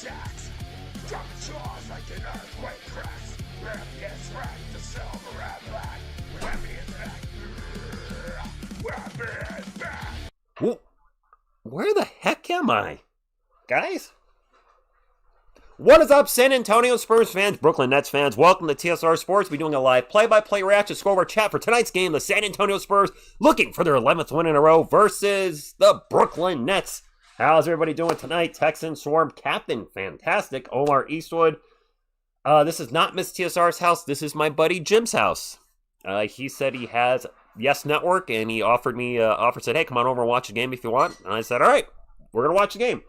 attacks. Drop jaws like an earthquake cracks. Rap gets wrecked, the silver and black. Webby is back. Webby is back. Whoa. Where the heck am I? Guys? What is up, San Antonio Spurs fans, Brooklyn Nets fans? Welcome to TSR Sports. We're doing a live play-by-play reaction scoreboard chat for tonight's game. The San Antonio Spurs looking for their 11th win in a row versus the Brooklyn Nets. How's everybody doing tonight? Texan Swarm Captain, fantastic. Omar Eastwood. This is not Miss TSR's house. This is my buddy Jim's house. He said he has Yes Network, and he said, hey, come on over and watch the game if you want. And I said, all right, we're going to watch the game.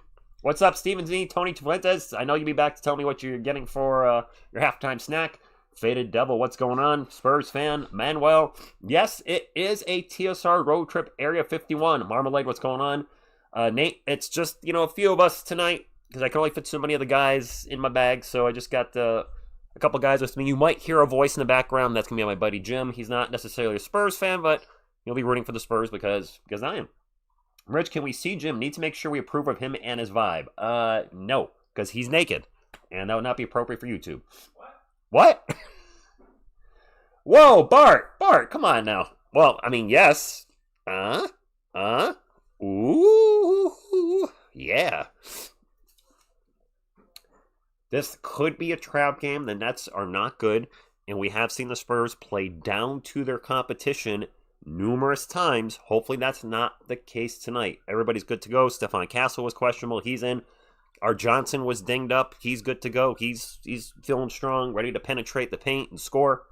What's up, Steven Z, Tony Fuentes? I know you'll be back to tell me what you're getting for your halftime snack. Faded Devil, what's going on? Spurs fan, Manuel. Yes, it is a TSR road trip, Area 51. Marmalade, what's going on? Nate, it's just, a few of us tonight, because I can only fit so many of the guys in my bag, so I just got a couple guys with me. You might hear a voice in the background. That's going to be my buddy Jim. He's not necessarily a Spurs fan, but he'll be rooting for the Spurs because I am. Rich, can we see Jim? Need to make sure we approve of him and his vibe. No, because he's naked, and that would not be appropriate for YouTube. What? Whoa, Bart, come on now. Well, I mean, yes. Ooh, yeah. This could be a trap game. The Nets are not good, and we have seen the Spurs play down to their competition numerous times. Hopefully that's not the case tonight. Everybody's good to go. Stephon Castle was questionable. He's in. Our Johnson was dinged up. He's good to go. He's feeling strong, ready to penetrate the paint and score.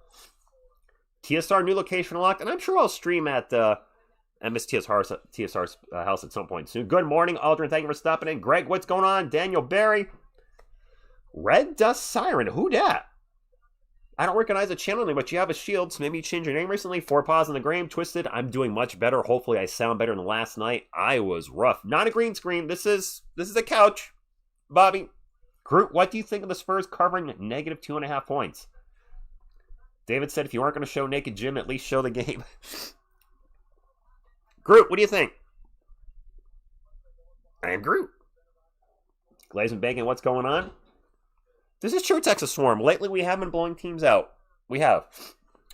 TSR new location locked, and I'm sure I'll stream at Miss TSR's house at some point soon. Good morning, Aldrin. Thank you for stopping in. Greg, what's going on? Daniel Barry. Red Dust Siren. Who dat? I don't recognize the channel name, but you have a shield, so maybe you changed your name recently. 4 paws on the gram. Twisted. I'm doing much better. Hopefully I sound better than last night. I was rough. Not a green screen. This is a couch. Bobby. Groot, what do you think of the Spurs covering negative 2.5 points? David said if you aren't going to show naked Jim, at least show the game. Groot, what do you think? I am Groot. Glaze and Bacon, what's going on? This is true, Texas Swarm. Lately, we have been blowing teams out. We have.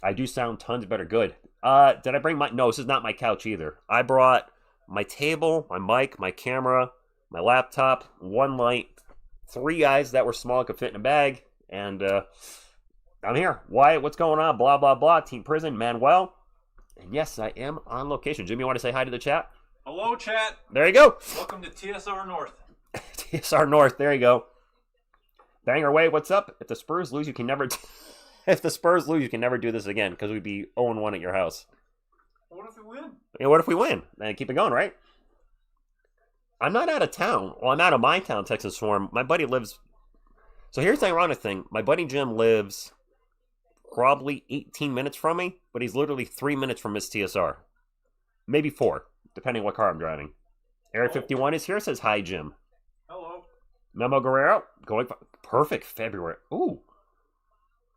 I do sound tons better. Good. Did I bring my... No, this is not my couch either. I brought my table, my mic, my camera, my laptop, 1 light, 3 guys that were small and could fit in a bag, and I'm here. Wyatt, what's going on? Blah, blah, blah. Team Prison, Manuel. And yes, I am on location. Jimmy, you want to say hi to the chat? Hello, chat. There you go. Welcome to TSR North. TSR North. There you go. Banger Way, what's up? If the Spurs lose, you can never. If the Spurs lose, you can never do this again because we'd be 0-1 at your house. What if we win? Yeah, what if we win? Then keep it going, right? I'm not out of town. Well, I'm out of my town, Texas Swarm. My buddy lives. So here's the ironic thing: my buddy Jim lives probably 18 minutes from me, but he's literally 3 minutes from Miss TSR, maybe 4, depending what car I'm driving. Area 51 is here. Says hi, Jim. Hello. Memo Guerrero going for perfect February. Ooh.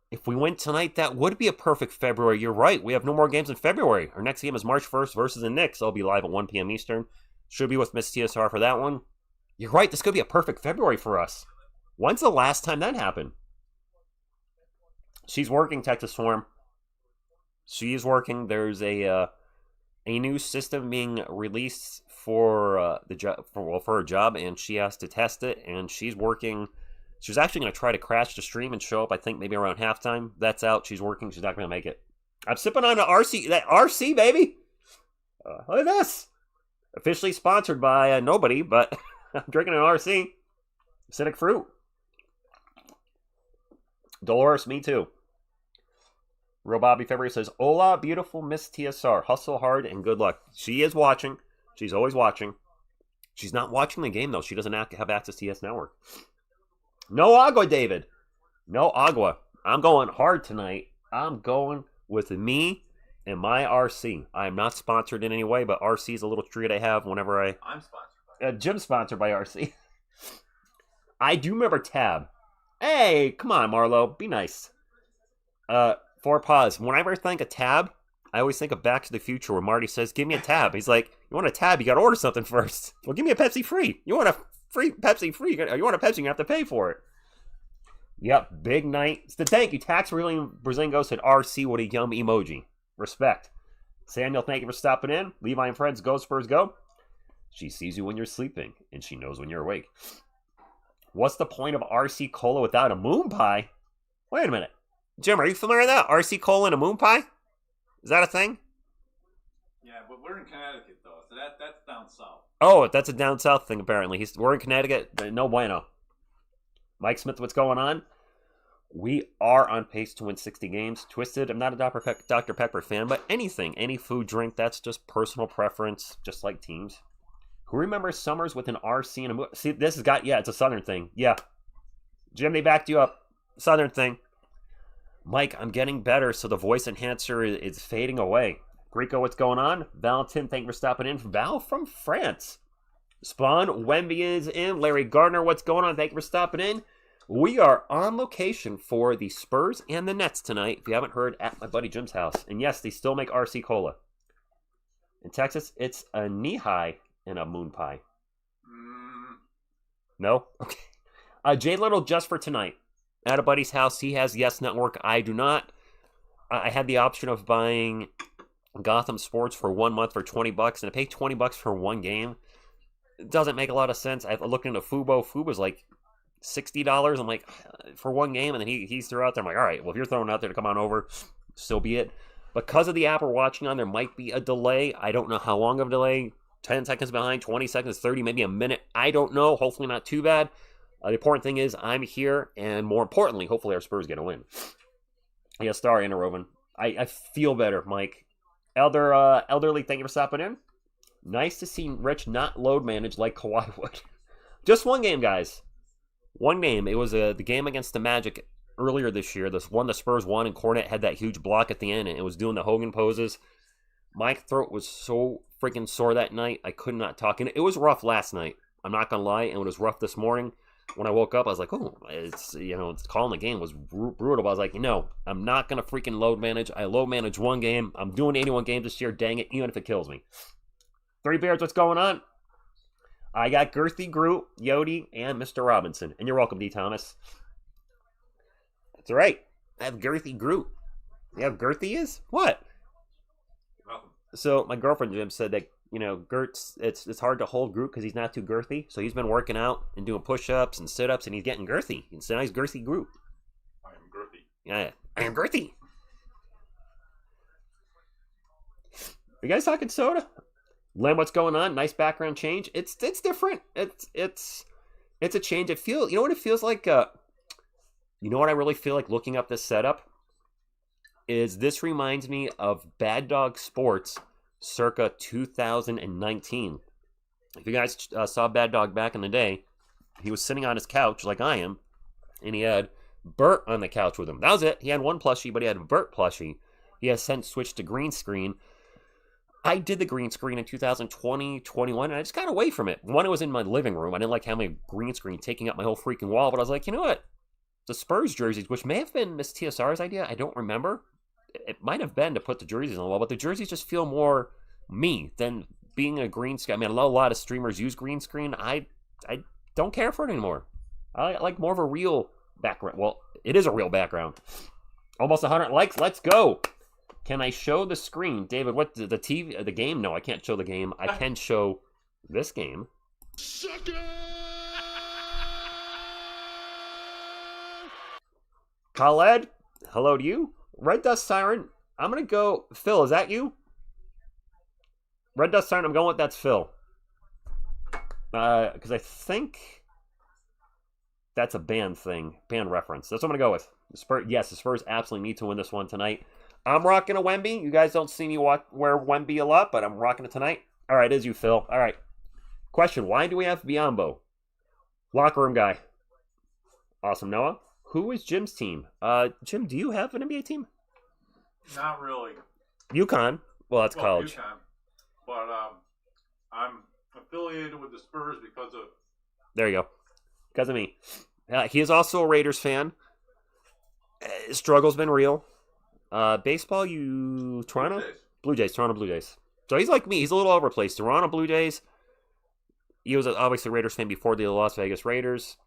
If we win tonight, that would be a perfect February. You're right. We have no more games in February. Our next game is March 1st versus the Knicks. I'll be live at 1 p.m. Eastern. Should be with Miss TSR for that one. You're right. This could be a perfect February for us. When's the last time that happened? She's working, Texas Swarm. She is working. There's a new system being released for for her job, and she has to test it. And she's working. She was actually going to try to crash the stream and show up, I think, maybe around halftime. That's out. She's working. She's not going to make it. I'm sipping on an RC. That RC, baby. Look at this. Officially sponsored by nobody, but I'm drinking an RC. Acidic fruit. Dolores, me too. Real Bobby February says, Hola, beautiful Miss TSR. Hustle hard and good luck. She is watching. She's always watching. She's not watching the game, though. She doesn't have access to TS Network. No agua, David. No agua. I'm going hard tonight. I'm going with me and my RC. I'm not sponsored in any way, but RC is a little treat I have whenever I'm sponsored by Jim's sponsored by RC. I do remember Tab. Hey, come on, Marlo. Be nice. 4 paws. Whenever I think of Tab, I always think of Back to the Future where Marty says, give me a tab. He's like, you want a tab? You got to order something first. Well, give me a Pepsi free. You want a free Pepsi free. You want a Pepsi, you have to pay for it. Yep, big night. It's the thank you. Tax Relief Brazingo said RC with a yum emoji. Respect. Samuel, thank you for stopping in. Levi and friends, go Spurs go. She sees you when you're sleeping, and she knows when you're awake. What's the point of RC Cola without a moon pie? Wait a minute. Jim, are you familiar with that? RC Cola and a moon pie? Is that a thing? Yeah, but we're in Connecticut, though, so that's down south. Oh, that's a down south thing, apparently. We're in Connecticut. No bueno. Mike Smith, what's going on? We are on pace to win 60 games. Twisted, I'm not a Dr. Pepper fan, but anything, any food, drink, that's just personal preference, just like teams. Who remembers summers with an RC and a... See, this has got... Yeah, it's a Southern thing. Yeah. Jim, they backed you up. Southern thing. Mike, I'm getting better, so the voice enhancer is fading away. Greco, what's going on? Valentin, thank you for stopping in. Val from France. Spawn, Wemby is in. Larry Gardner, what's going on? Thank you for stopping in. We are on location for the Spurs and the Nets tonight, if you haven't heard, at my buddy Jim's house. And yes, they still make RC Cola. In Texas, it's a knee-high and a moon pie. No? Okay. Jay Little, just for tonight. At a buddy's house, he has Yes Network. I do not. I had the option of buying Gotham Sports for 1 month for $20, and I paid $20 for one game. It doesn't make a lot of sense. I looked into Fubo. Fubo's like $60. I'm like, for one game, and then he's threw out there. I'm like, all right, well, if you're throwing out there to come on over, so be it. Because of the app we're watching on, there might be a delay. I don't know how long of a delay. 10 seconds behind, 20 seconds, 30, maybe a minute. I don't know. Hopefully not too bad. The important thing is I'm here, and more importantly, hopefully our Spurs get a win. Yeah, Star Anaerobic. I feel better, Mike. Elderly, thank you for stopping in. Nice to see Rich not load manage like Kawhi would. Just one game, guys. One game. It was the game against the Magic earlier this year. This one the Spurs won, and Kornet had that huge block at the end, and it was doing the Hogan poses. My throat was so freaking sore that night, I could not talk. And it was rough last night. I'm not going to lie, and it was rough this morning. When I woke up, I was like, oh, it's calling the game was brutal. I was like, I'm not going to freaking load manage. I load manage one game. I'm doing 81 games this year. Dang it, even if it kills me. Three Bears, what's going on? I got Girthy, Groot, Yodi, and Mr. Robinson. And you're welcome, D. Thomas. That's all right. I have Girthy Groot. You have Girthy is? What? Welcome. So my girlfriend Jim said that, Gert's, it's hard to hold Groot because he's not too girthy. So he's been working out and doing push-ups and sit-ups, and he's getting girthy. And so now he's Girthy Groot. I am girthy. Yeah, I am girthy. You guys talking soda? Len, what's going on? Nice background change. It's different. It's a change. It feels. You know what it feels like? You know what I really feel like looking up this setup is. This reminds me of Bad Dog Sports, circa 2019. If you guys saw Bad Dog back in the day, he was sitting on his couch like I am, and he had Bert on the couch with him. That was it. He had one plushie, but he had Bert plushie. He has since switched to green screen. I did the green screen in 2020, 21, and I just got away from it. One, it was in my living room. I didn't like having a green screen taking up my whole freaking wall, but I was like, you know what? The Spurs jerseys, which may have been Miss TSR's idea, I don't remember. It might have been to put the jerseys on the wall, but the jerseys just feel more me than being a green screen. I mean, I know a lot of streamers use green screen. I don't care for it anymore. I like more of a real background. Well, it is a real background. Almost 100 likes. Let's go. Can I show the screen? David, what, the TV, the game? No, I can't show the game. I can show this game. Khaled, hello to you. Red Dust Siren, I'm going to go. Phil, is that you? Red Dust Siren, I'm going with that's Phil. Because I think that's a band thing, band reference. That's what I'm going to go with. The Spurs, yes, the Spurs absolutely need to win this one tonight. I'm rocking a Wemby. You guys don't see me wear Wemby a lot, but I'm rocking it tonight. All right, is you, Phil. All right. Question, why do we have Biombo? Locker room guy. Awesome, Noah. Who is Jim's team? Jim, do you have an NBA team? Not really. UConn. Well, that's college. UConn. But I'm affiliated with the Spurs because of... There you go. Because of me. He is also a Raiders fan. His struggle's been real. Baseball, Toronto? Blue Jays. Toronto Blue Jays. So he's like me. He's a little overplaced. Toronto Blue Jays. he was obviously a Raiders fan before the Las Vegas Raiders.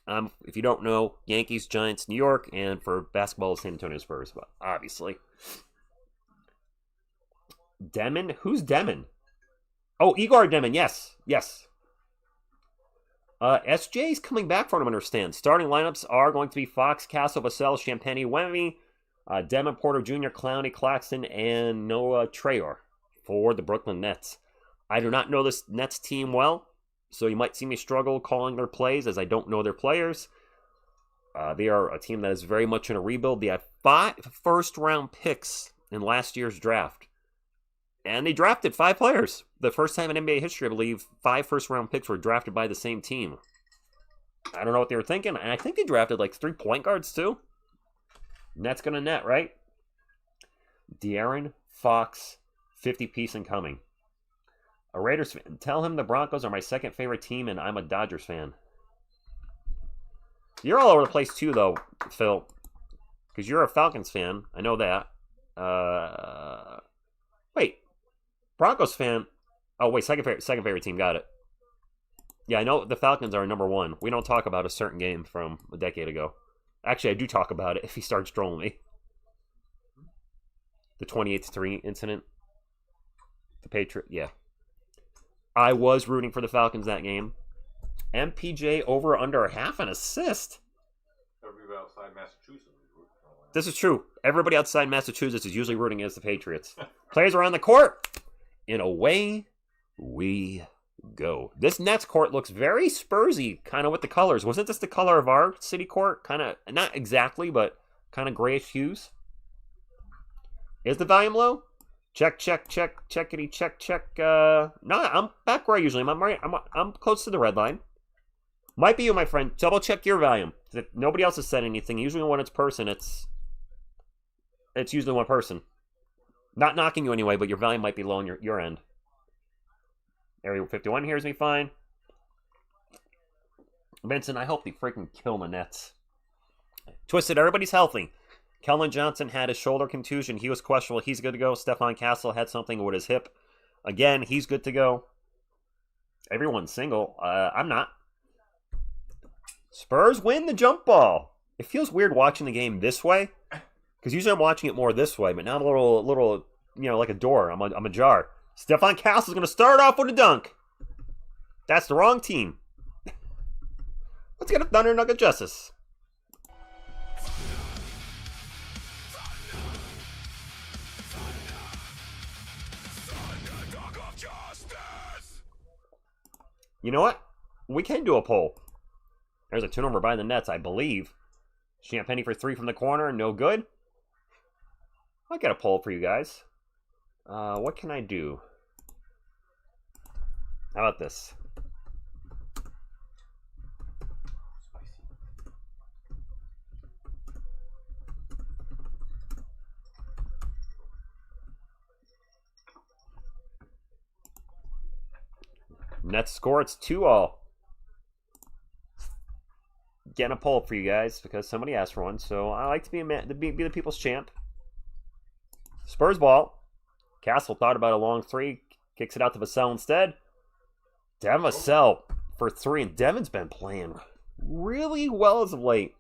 If you don't know, Yankees, Giants, New York, and for basketball, San Antonio Spurs, but obviously. Demon? Who's Demon? Oh, Igor Demon, yes. SJ's coming back from what I understand. Starting lineups are going to be Fox, Castle, Vassell, Champagny, Wemby, Demon, Porter Jr., Clowney, Claxton, and Noah Traore for the Brooklyn Nets. I do not know this Nets team well, so you might see me struggle calling their plays as I don't know their players. They are a team that is very much in a rebuild. They had 5 first-round picks in last year's draft. And they drafted 5 players. The first time in NBA history, I believe, 5 first-round picks were drafted by the same team. I don't know what they were thinking. And I think they drafted like 3 point guards, too. Net's going to net, right? De'Aaron Fox, 50-piece incoming. A Raiders fan. Tell him the Broncos are my second favorite team, and I'm a Dodgers fan. You're all over the place, too, though, Phil. Because you're a Falcons fan. I know that. Wait. Broncos fan. Oh, wait. Second favorite team. Got it. Yeah, I know the Falcons are number 1. We don't talk about a certain game from a decade ago. Actually, I do talk about it if he starts trolling me. The 28-3 incident. The Patriot. Yeah. I was rooting for the Falcons that game. MPJ over under half an assist. Everybody outside Massachusetts. This is true. Everybody outside Massachusetts is usually rooting against the Patriots. Players are on the court. And away we go. This Nets court looks very Spursy, kind of with the colors. Wasn't this the color of our city court? Kind of, not exactly, but kind of grayish hues. Is the volume low? Check, checkity, check. No, I'm back where I usually am. I'm close to the red line. Might be you, my friend. Double check your volume. If nobody else has said anything, usually when it's person, it's usually one person. Not knocking you anyway, but your volume might be low on your end. Area 51 hears me fine. Benson, I hope they freaking kill the Nets. Twisted, everybody's healthy. Keldon Johnson had his shoulder contusion. He was questionable. He's good to go. Stephon Castle had something with his hip. Again, he's good to go. Everyone's single. I'm not. Spurs win the jump ball. It feels weird watching the game this way. Because usually I'm watching it more this way, but now I'm a little, like a door. I'm ajar. Stephon Castle's going to start off with a dunk. That's the wrong team. Let's get a Thunder Nugget Justice. You know what? We can do a poll. There's a turnover by the Nets, I believe. Champagny for 3 from the corner, no good. I'll get a poll for you guys. What can I do? How about this? Nets score, it's 2-all. Getting a poll for you guys because somebody asked for one, so I like to be be the people's champ. Spurs ball. Castle thought about a long 3, kicks it out to Vassell instead. Devin Vassell for 3, and Devin's been playing really well as of late.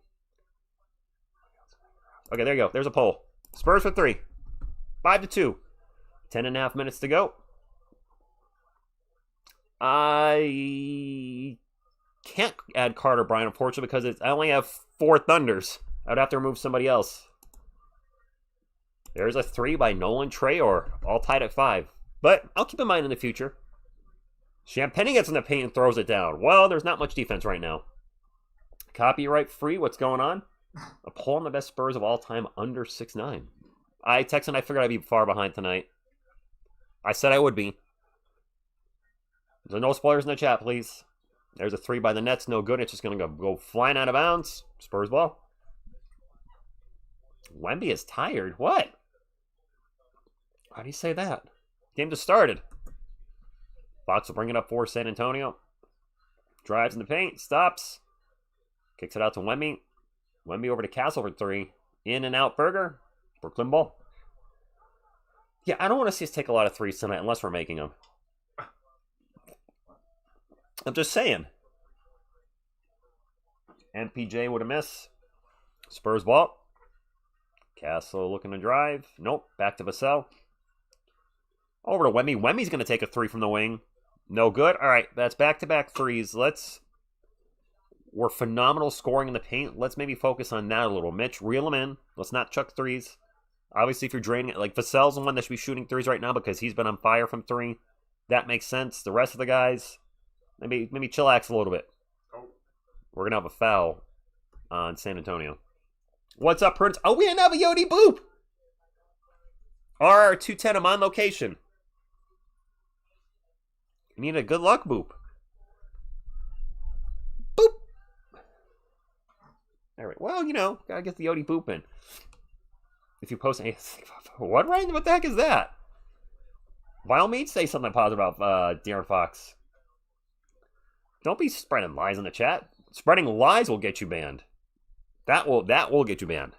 Okay, there you go. There's a poll. Spurs for 3. 5-2. 10.5 minutes to go. I can't add Carter Bryant, unfortunately, because I only have 4 Thunders. I'd have to remove somebody else. There's a 3 by Nolan Traore, all tied at 5. But I'll keep in mind in the future. Champagny gets in the paint and throws it down. Well, there's not much defense right now. Copyright free, what's going on? A poll on the best Spurs of all time under 6'9". I texted and I figured I'd be far behind tonight. I said I would be. There's no spoilers in the chat, please. There's a 3 by the Nets, no good. It's just going to go flying out of bounds. Spurs ball. Wemby is tired. What? Why do you say that? Game just started. Fox will bring it up for San Antonio. Drives in the paint. Stops. Kicks it out to Wemby. Wemby over to Castle for 3. In and out burger. Brooklyn ball. Yeah, I don't want to see us take a lot of threes tonight unless we're making them. I'm just saying. MPJ with a miss. Spurs ball. Castle looking to drive. Nope. Back to Vassell. Over to Wemby. Wemby's going to take a three from the wing. No good. All right. That's back-to-back threes. We're phenomenal scoring in the paint. Let's maybe focus on that a little. Mitch, reel them in. Let's not chuck threes. Obviously, if you're draining it, like Vassell's the one that should be shooting threes right now because he's been on fire from three. That makes sense. The rest of the guys, maybe chillax a little bit. We're going to have a foul on San Antonio. What's up, Prince? Oh, we didn't have a Yodi Boop. R210, I'm on location. You need a good luck boop. Boop. All right. Well, gotta get the Yodi Boop in. If you post anything, what the heck is that? By all means, say something positive about De'Aaron Fox. Don't be spreading lies in the chat. Spreading lies will get you banned. That will get you banned.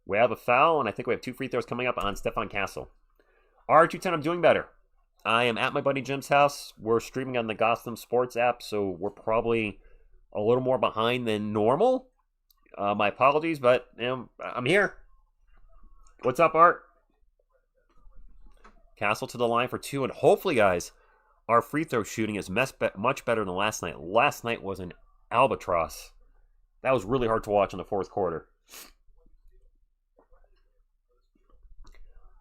We have a foul, and I think we have 2 free throws coming up on Stephon Castle. R210, I'm doing better. I am at my buddy Jim's house. We're streaming on the Gotham Sports app, so we're probably a little more behind than normal. My apologies, but I'm here. What's up, Art? Castle to the line for 2, and hopefully, guys, our free throw shooting is much better than last night. Last night was an albatross. That was really hard to watch in the fourth quarter.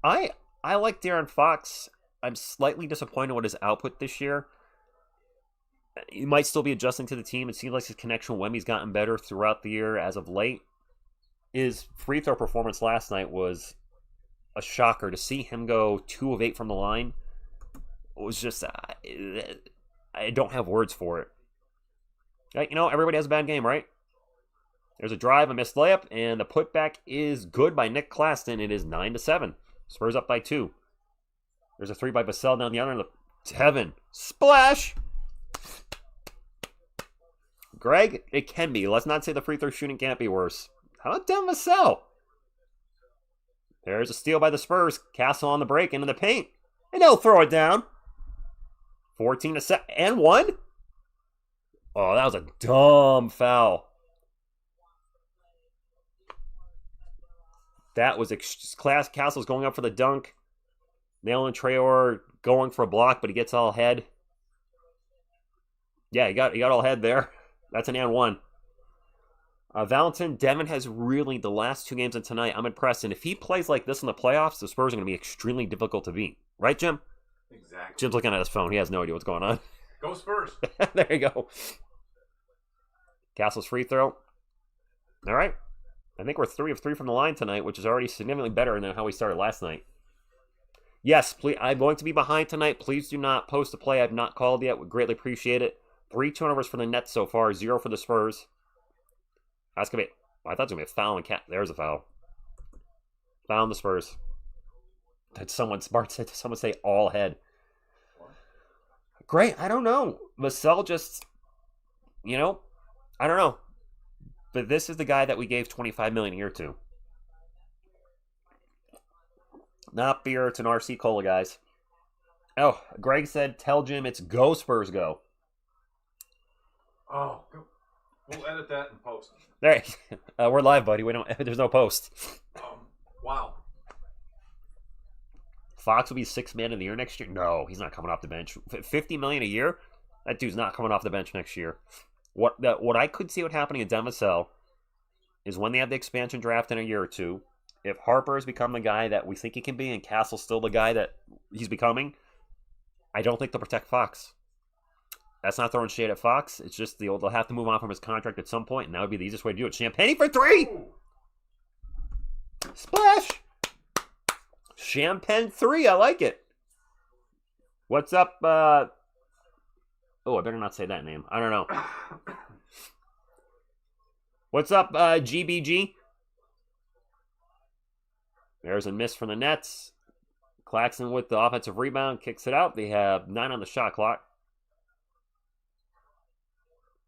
I like De'Aaron Fox. I'm slightly disappointed with his output this year. He might still be adjusting to the team. It seems like his connection with Wemby's gotten better throughout the year as of late. His free throw performance last night was a shocker. To see him go 2 of 8 from the line was just... I don't have words for it. Everybody has a bad game, right? There's a drive, a missed layup, and the putback is good by Nick Claston. It is 9-7. Spurs up by 2. There's a 3 by Vassell down the other. Devin. Splash! Greg, it can be. Let's not say the free throw shooting can't be worse. How about Devin Vassell? There's a steal by the Spurs. Castle on the break into the paint. And they'll throw it down. 14-7. And 1? Oh, that was a dumb foul. That was Castle's going up for the dunk. Nailing Traore going for a block, but he gets all head. Yeah, he got all head there. That's an and 1. Valentin, Devin has really, the last 2 games of tonight, I'm impressed. And if he plays like this in the playoffs, the Spurs are going to be extremely difficult to beat. Right, Jim? Exactly. Jim's looking at his phone. He has no idea what's going on. Go Spurs. There you go. Castle's free throw. All right. I think we're 3 of 3 from the line tonight, which is already significantly better than how we started last night. Yes, please, I'm going to be behind tonight. Please do not post a play I've not called yet. Would greatly appreciate it. 3 turnovers for the Nets so far, 0 for the Spurs. That's going to be... I thought it was going to be a foul. There's a foul. Foul on the Spurs. Did someone say all head? Great. I don't know. Vassell just... I don't know. But this is the guy that we gave $25 million a year to. Not beer, it's an RC Cola, guys. Oh, Greg said, tell Jim it's go Spurs go. Oh, we'll edit that and post. There, we're live, buddy. There's no post. Wow. Fox will be 6th man of the year next year. No, he's not coming off the bench. $50 million a year. That dude's not coming off the bench next year. What I could see what happening at Devin Vassell is when they have the expansion draft in a year or two. If Harper has become the guy that we think he can be, and Castle's still the guy that he's becoming, I don't think they'll protect Fox. That's not throwing shade at Fox. It's just they'll have to move on from his contract at some point, and that would be the easiest way to do it. Champagne for 3! Splash! Champagne 3, I like it. What's up, I better not say that name. I don't know. What's up, GBG? There's a miss from the Nets. Claxton with the offensive rebound, kicks it out. They have 9 on the shot clock.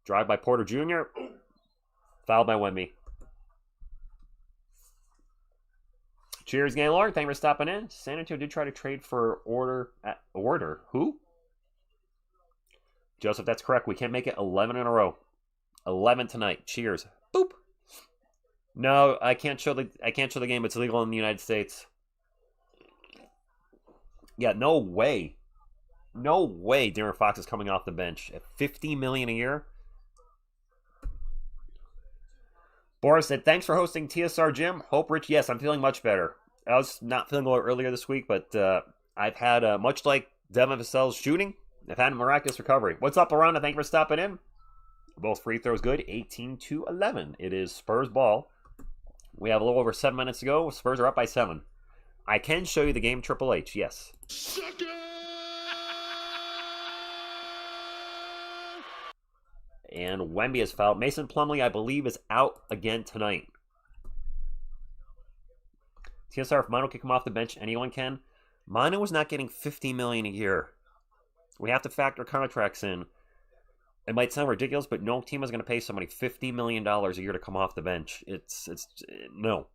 Drive by Porter Jr. Fouled by Wemby. Cheers, Gaylord. Thank you for stopping in. San Antonio did try to trade for Order. Who? Joseph, that's correct. We can't make it 11 in a row. 11 tonight. Cheers. Boop. No, I can't show the game. It's illegal in the United States. Yeah, no way. No way Darren Fox is coming off the bench at $50 million a year. Boris said, thanks for hosting TSR Jim. Hope Rich, yes, I'm feeling much better. I was not feeling well earlier this week, but I've had, much like Devin Vassell's shooting, I've had a miraculous recovery. What's up, Arana? Thank you for stopping in. Both free throws good, 18-11. It is Spurs ball. We have a little over 7 minutes to go. Spurs are up by 7. I can show you the game, Triple H, yes. And Wemby is fouled. Mason Plumlee, I believe, is out again tonight. TSR, if Manu can come off the bench, anyone can. Manu was not getting $50 million a year. We have to factor contracts in. It might sound ridiculous, but no team is going to pay somebody $50 million a year to come off the bench. It's no.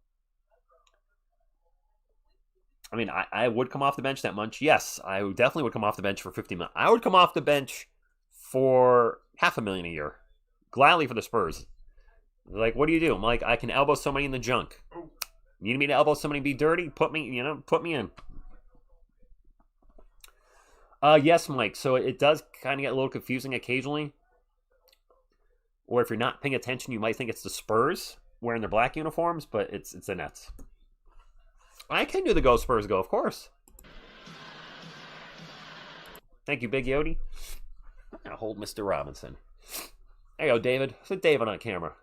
I mean, I would come off the bench that much. Yes, I definitely would come off the bench for $50 million. I would come off the bench for $500,000 a year. Gladly for the Spurs. Like, what do you do? I'm like, I can elbow somebody in the junk. You need me to elbow somebody and be dirty? Put me in. Yes, Mike. So it does kind of get a little confusing occasionally. Or if you're not paying attention, you might think it's the Spurs wearing their black uniforms, but it's the Nets. I can do the Go Spurs Go, of course. Thank you, Big Yodi. I'm going to hold Mr. Robinson. There you go, David. Put David on camera.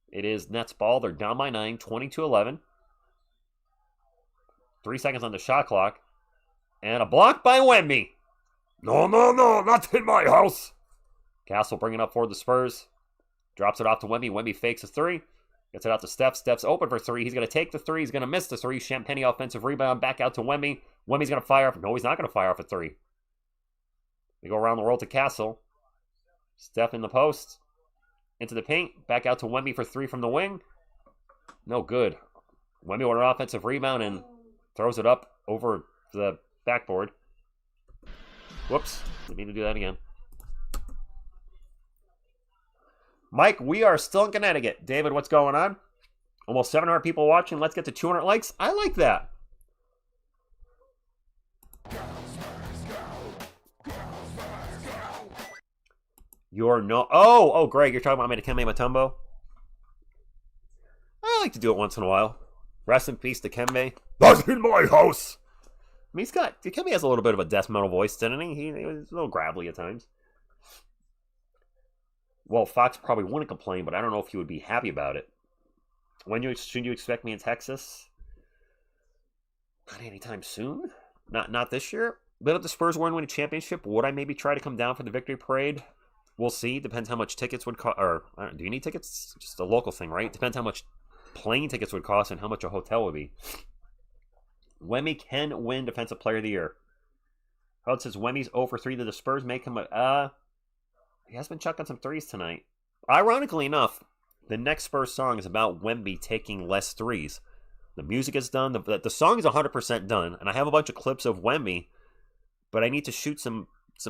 It is Nets ball. They're down by 9, 22-11. 3 seconds on the shot clock. And a block by Wemby. No, not in my house. Castle bringing up for the Spurs. Drops it off to Wemby. Wemby fakes a three. Gets it out to Steph. Steph's open for three. He's going to take the three. He's going to miss the three. Champagne offensive rebound. Back out to Wemby. Wemby's going to fire off. No, he's not going to fire off a three. They go around the world to Castle. Steph in the post. Into the paint. Back out to Wemby for three from the wing. No good. Wemby with an offensive rebound and throws it up over the backboard. Whoops. Didn't mean to do that again. Mike, we are still in Connecticut. David, what's going on? Almost 700 people watching. Let's get to 200 likes. I like that. You're no... Oh, Greg, you're talking about Dikembe Mutombo? I like to do it once in a while. Rest in peace, Dikembe. Not in my house. I mean, Dikembe has a little bit of a death metal voice, didn't he? He was a little gravelly at times. Well, Fox probably wouldn't complain, but I don't know if he would be happy about it. Should you expect me in Texas? Not anytime soon. Not this year. But if the Spurs were to win a championship, would I maybe try to come down for the victory parade? We'll see. Depends how much tickets would cost. Or do you need tickets? Just a local thing, right? Depends how much plane tickets would cost and how much a hotel would be. Wemby can win Defensive Player of the Year. It says Wemmy's 0 for 3 to the Spurs. Make him he has been chucking some threes tonight. Ironically enough, the next Spurs song is about Wemby taking less threes. The music is done. The song is 100% done. And I have a bunch of clips of Wemby, but I need to shoot some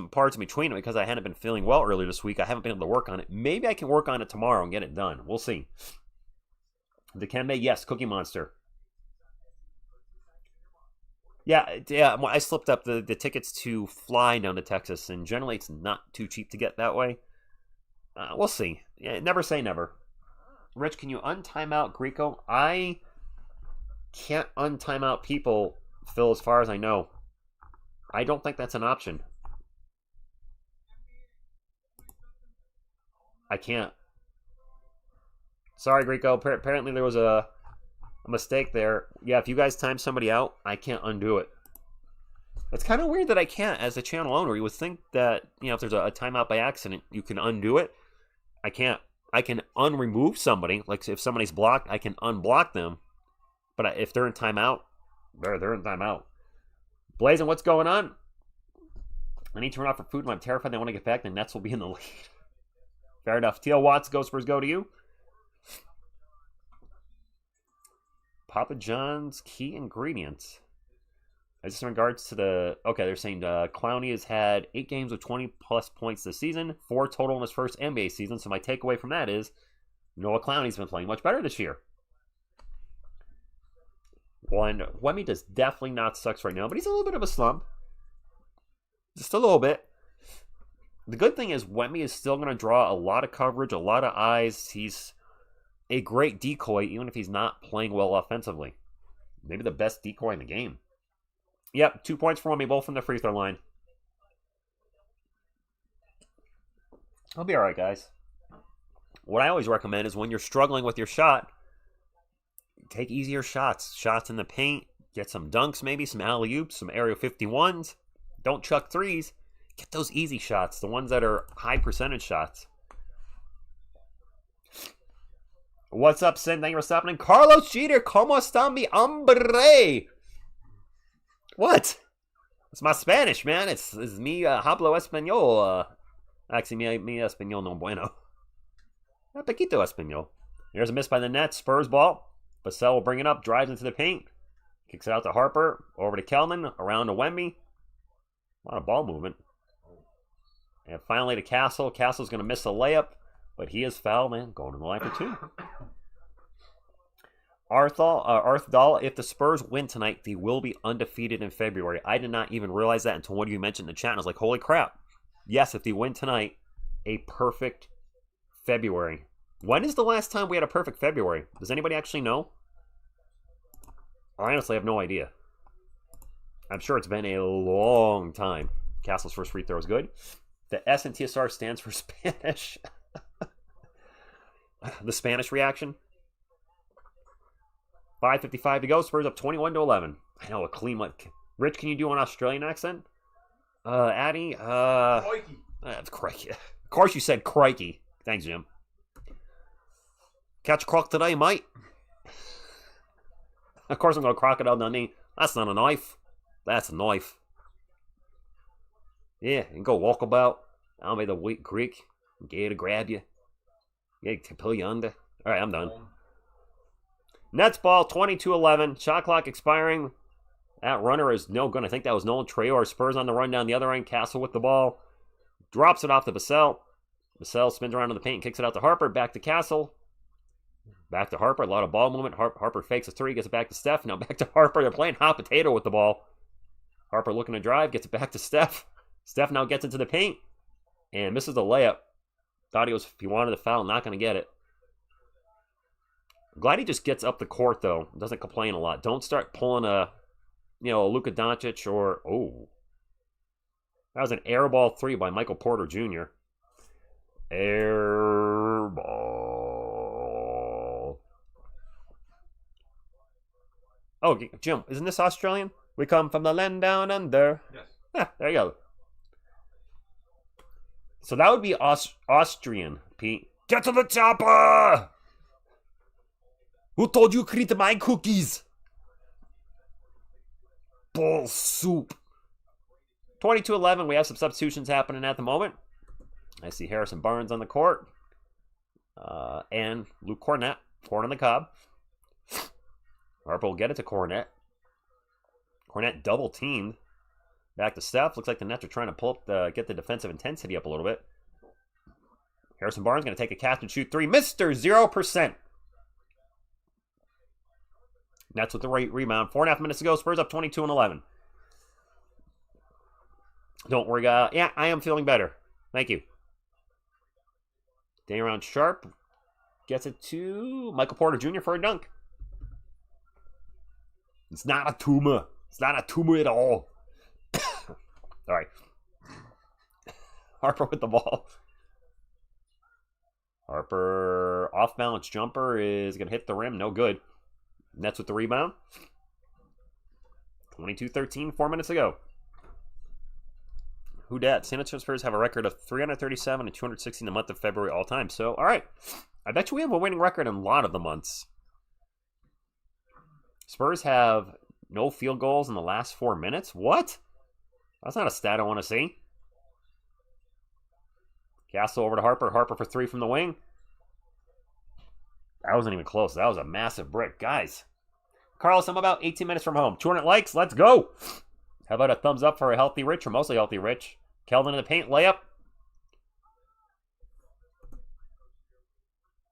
parts in between it because I hadn't been feeling well earlier this week. I haven't been able to work on it. Maybe I can work on it tomorrow and get it done. We'll see. Dikembe, yes. Cookie Monster. Yeah. I slipped up the tickets to fly down to Texas, and generally it's not too cheap to get that way. We'll see. Yeah, never say never. Rich, can you untime out Greco? I can't untime out people, Phil, as far as I know. I don't think that's an option. I can't. Sorry, Greco. Apparently there was a mistake there. Yeah, if you guys time somebody out, I can't undo it. It's kind of weird that I can't as a channel owner. You would think that, if there's a timeout by accident, you can undo it. I can't. I can unremove somebody. Like if somebody's blocked, I can unblock them. But if they're in timeout, they're in timeout. Blazing, what's going on? I need to run out for food and I'm terrified they want to get back. The Nets will be in the lead. Fair enough. TL Watts, Go Spurs Go to you. Papa John's key ingredients. Is this in regards to the... Okay, they're saying Clowney has had 8 games with 20-plus points this season, 4 total in his first NBA season. So my takeaway from that is Noah Clowney's been playing much better this year. Wemby does definitely not sucks right now, but he's a little bit of a slump. Just a little bit. The good thing is Wemby is still going to draw a lot of coverage, a lot of eyes. He's a great decoy, even if he's not playing well offensively. Maybe the best decoy in the game. Yep, 2 points for Wemby, both from the free throw line. I'll be all right, guys. What I always recommend is when you're struggling with your shot, take easier shots. Shots in the paint. Get some dunks, maybe some alley-oops, some Area 51s. Don't chuck threes. Get those easy shots, the ones that are high percentage shots. What's up, Sin? Thank you for stopping in. Carlos Jeter, ¿cómo está mi hombre? What? It's my Spanish, man. It's me, hablo español. Actually, mi español no bueno. Poquito español. Here's a miss by the Nets. Spurs ball. Vassell will bring it up, drives into the paint. Kicks it out to Harper. Over to Keldon. Around to Wemby. A lot of ball movement. And finally to Castle. Castle's going to miss a layup, but he is fouled, man. Going to the line for 2. Arthdahl, if the Spurs win tonight, they will be undefeated in February. I did not even realize that until one of you mentioned in the chat. I was like, holy crap. Yes, if they win tonight, a perfect February. When is the last time we had a perfect February? Does anybody actually know? I honestly have no idea. I'm sure it's been a long time. Castle's first free throw is good. The S in TSR stands for Spanish. The Spanish reaction. 5:55 to go. Spurs up 21-11. I know, a clean one. Rich, can you do an Australian accent? Addy? Crikey. That's crikey. Of course you said crikey. Thanks, Jim. Catch a croc today, mate. Of course I'm going to crocodile Dundee. That's not a knife. That's a knife. Yeah, and go walk about down by the Wheat Creek. Get to grab you. Get to pull you under. Alright, I'm done. Nets ball, 22-11. Shot clock expiring. That runner is no good. I think that was Nolan Traore. Spurs on the run down the other end. Castle with the ball. Drops it off to Vassell. Vassell spins around in the paint and kicks it out to Harper. Back to Castle. Back to Harper. A lot of ball movement. Harper fakes a 3. Gets it back to Steph. Now back to Harper. They're playing hot potato with the ball. Harper looking to drive. Gets it back to Steph. Steph now gets into the paint. And misses the layup. Thought if he wanted the foul, not going to get it. I'm glad he just gets up the court, though. Doesn't complain a lot. Don't start pulling a Luka Doncic or... Oh. That was an air ball 3 by Michael Porter Jr. Air ball. Oh, Jim, isn't this Australian? We come from the land down under. Yes. Yeah, there you go. So that would be Austrian, Pete. Get to the chopper! Who told you to eat my cookies? Bull soup. 22-11. We have some substitutions happening at the moment. I see Harrison Barnes on the court. And Luke Kornet. Corn on the cob. Harper will get it to Kornet. Kornet double teamed. Back to Steph. Looks like the Nets are trying to get the defensive intensity up a little bit. Harrison Barnes going to take a catch and shoot 3. Mr. 0%. Nets with the rebound. 4.5 minutes to go. Spurs up 22-11. Don't worry, yeah, I am feeling better. Thank you. Day around Sharp gets it to Michael Porter Jr. for a dunk. It's not a tumor. It's not a tumor at all. All right. Harper with the ball. Harper off balance jumper is going to hit the rim. No good. Nets with the rebound. 22-13, 4 minutes ago. Who dat? San Antonio Spurs have a record of 337 and 260 in the month of February all time. So, all right. I bet you we have a winning record in a lot of the months. Spurs have no field goals in the last 4 minutes? What? That's not a stat I want to see. Castle over to Harper. Harper for 3 from the wing. That wasn't even close. That was a massive brick. Guys. Carlos, I'm about 18 minutes from home. 200 likes. Let's go. How about a thumbs up for a healthy Rich, or mostly healthy Rich? Keldon in the paint, layup.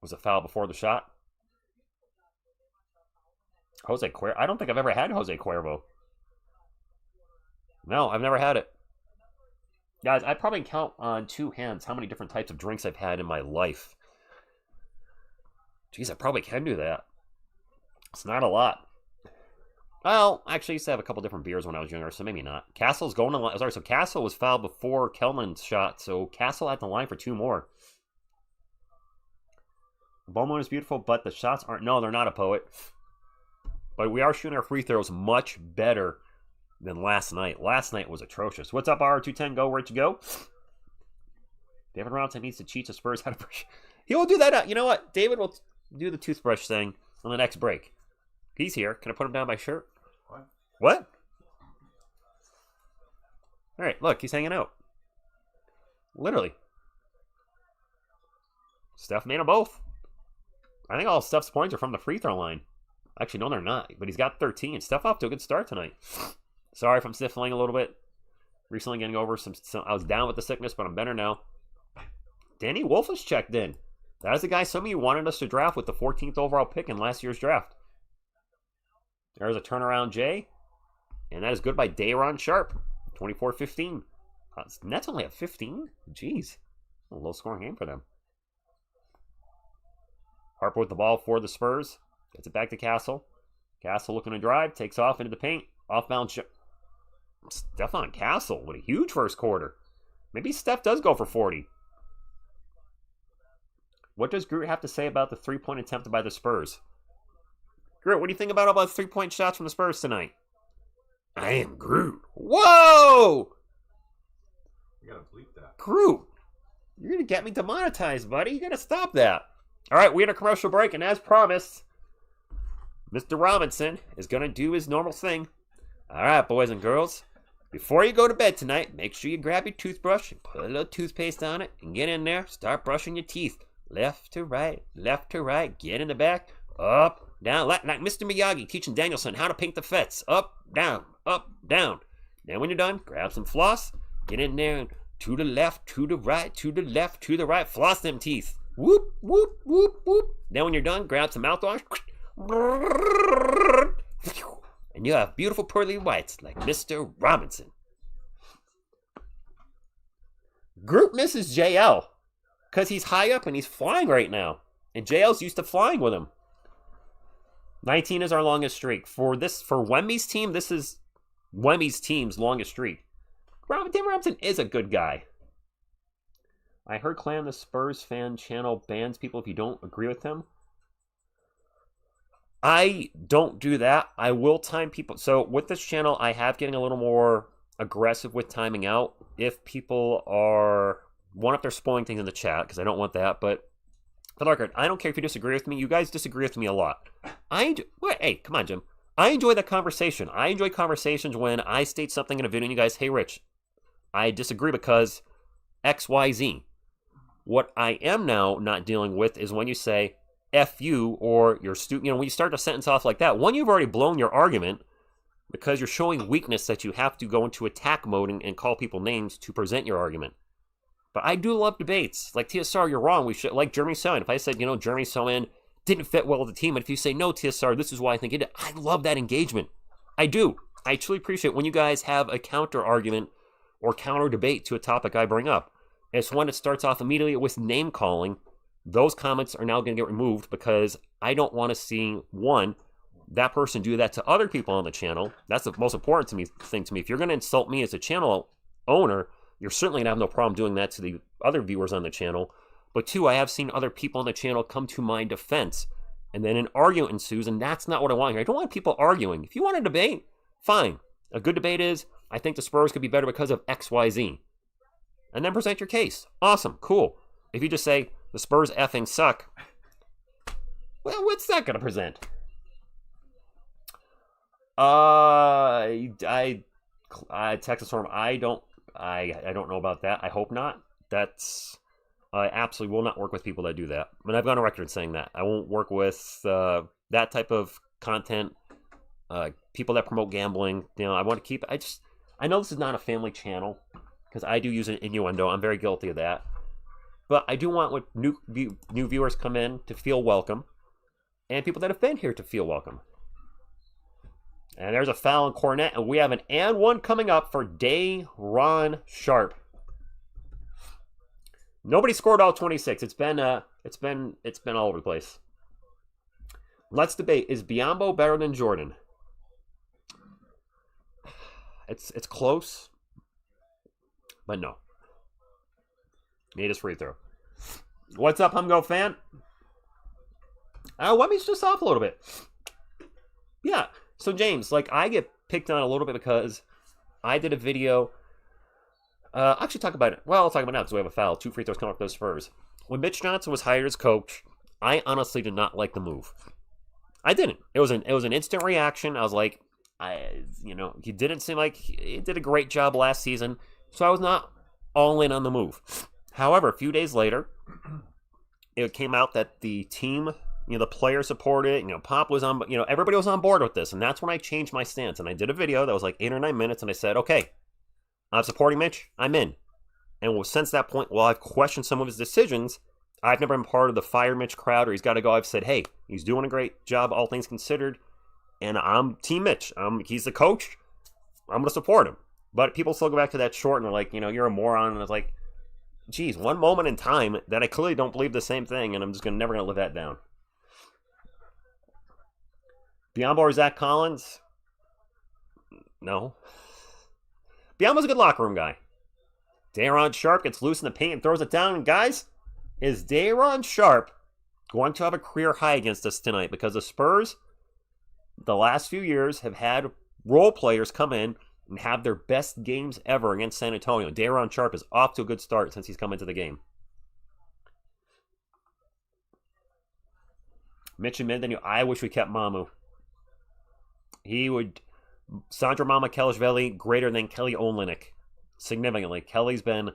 Was a foul before the shot? Jose Cuervo. I don't think I've ever had Jose Cuervo. No, I've never had it. Guys, I probably count on 2 hands how many different types of drinks I've had in my life. Jeez, I probably can do that. It's not a lot. Well, actually, I used to have a couple different beers when I was younger, so maybe not. Castle's going to line. Sorry, so Castle was fouled before Keldon's shot, so Castle at the line for 2 more. Bowman is beautiful, but the shots aren't. No, they're not a poet. But we are shooting our free throws much better than last night. Last night was atrocious. What's up, R210? Go, where'd you go? David Robinson needs to teach the Spurs how to brush. He will do that. You know what? David will do the toothbrush thing on the next break. He's here. Can I put him down my shirt? What? All right, look, he's hanging out. Literally. Steph made them both. I think all of Steph's points are from the free throw line. Actually, no, they're not. But he's got 13. Steph off to a good start tonight. Sorry if I'm sniffling a little bit. Recently getting over some I was down with the sickness, but I'm better now. Danny Wolf has checked in. That is the guy some of you wanted us to draft with the 14th overall pick in last year's draft. There's a turnaround J. And that is good by Dayron Sharp. 24-15. Nets only have 15? Jeez. A low scoring game for them. Harper with the ball for the Spurs. Gets it back to Castle. Castle looking to drive. Takes off into the paint. Off-bounds. Stephon Castle with a huge first quarter. Maybe Steph does go for 40. What does Groot have to say about the 3-point attempt by the Spurs? Groot, what do you think about all the 3-point shots from the Spurs tonight? I am Groot. Whoa! You gotta bleep that. Groot, you're gonna get me demonetized, buddy. You gotta stop that. All right, we had a commercial break, and as promised, Mr. Robinson is gonna do his normal thing. All right, boys and girls, before you go to bed tonight, make sure you grab your toothbrush and put a little toothpaste on it, and get in there, start brushing your teeth. Left to right, get in the back, up, down, like Mr. Miyagi teaching Danielson how to paint the fets. Up, down, up, down. Then when you're done, grab some floss, get in there, and to the left, to the right, to the left, to the right, floss them teeth. Whoop, whoop, whoop, whoop. Then when you're done, grab some mouthwash, and you have beautiful pearly whites like Mr. Robinson. Groot misses JL because he's high up and he's flying right now. And JL's used to flying with him. 19 is our longest streak. For Wemby's team, this is Wemby's team's longest streak. David Robinson is a good guy. I heard Clan the Spurs fan channel bans people if you don't agree with them. I don't do that. I will time people. So with this channel, I have getting a little more aggressive with timing out. If people are, if they're spoiling things in the chat, because I don't want that. But for the record, I don't care if you disagree with me. You guys disagree with me a lot. Hey, come on, Jim. I enjoy that conversation. I enjoy conversations when I state something in a video and you guys, hey, Rich, I disagree because X, Y, Z. What I am now not dealing with is when you say F you or you're when you start a sentence off like that, one, you've already blown your argument because you're showing weakness that you have to go into attack mode and call people names to present your argument. But I do love debates. Like TSR, you're wrong. We should, like Jeremy Sohan. If I said, Jeremy Sohan didn't fit well with the team, and if you say, no, TSR, this is why I think it did, I love that engagement. I do. I truly appreciate when you guys have a counter argument or counter debate to a topic I bring up. It's when it starts off immediately with name calling. Those comments are now going to get removed because I don't want to see, one, that person do that to other people on the channel. That's the most important thing to me. If you're going to insult me as a channel owner, you're certainly going to have no problem doing that to the other viewers on the channel. But two, I have seen other people on the channel come to my defense. And then an argument ensues, and that's not what I want here. I don't want people arguing. If you want to debate, fine. A good debate is, I think the Spurs could be better because of X, Y, Z. And then present your case. Awesome, cool. If you just say, the Spurs effing suck, well, what's that going to present? Texas Storm, I don't know about that. I hope not. I absolutely will not work with people that do that. I mean, I've gone on record saying that. I won't work with that type of content. People that promote gambling. I want to keep. I know this is not a family channel, because I do use an innuendo. I'm very guilty of that. But I do want when new viewers come in to feel welcome, and people that have been here to feel welcome. And there's a foul on Kornet, and we have an and one coming up for Day'Ron Sharpe. Nobody scored all 26. It's been all over the place. Let's debate: is Biyombo better than Jordan? It's close, but no. Made his free throw. What's up, Humgo fan? Wemmy's just off a little bit. Yeah. So James, like, I get picked on a little bit because I did a video. Actually, talk about it. Well, I'll talk about it now because we have a foul. 2 free throws coming up for those Spurs. When Mitch Johnson was hired as coach, I honestly did not like the move. I didn't. It was an instant reaction. I was like, he didn't seem like he did a great job last season, so I was not all in on the move. However, a few days later, it came out that the team, the players supported it. Pop was on, everybody was on board with this, and that's when I changed my stance. And I did a video that was like 8 or 9 minutes, and I said, okay, I'm supporting Mitch. I'm in. And since that point, while I've questioned some of his decisions, I've never been part of the fire Mitch crowd or he's got to go. I've said, hey, he's doing a great job, all things considered, and I'm Team Mitch. He's the coach. I'm going to support him. But people still go back to that short, and they're like, you're a moron. And it's like, geez, one moment in time that I clearly don't believe the same thing, and I'm just never going to live that down. Biyombo or Zach Collins? No. Biyombo's a good locker room guy. Day'Ron Sharpe gets loose in the paint and throws it down. And guys, is Day'Ron Sharpe going to have a career high against us tonight? Because the Spurs, the last few years, have had role players come in and have their best games ever against San Antonio. Day'Ron Sharpe is off to a good start since he's come into the game. Mitch admitted that I wish we kept Mamu. He would... Sandro Mamukelashvili greater than Kelly Olynyk. Significantly. Kelly's been...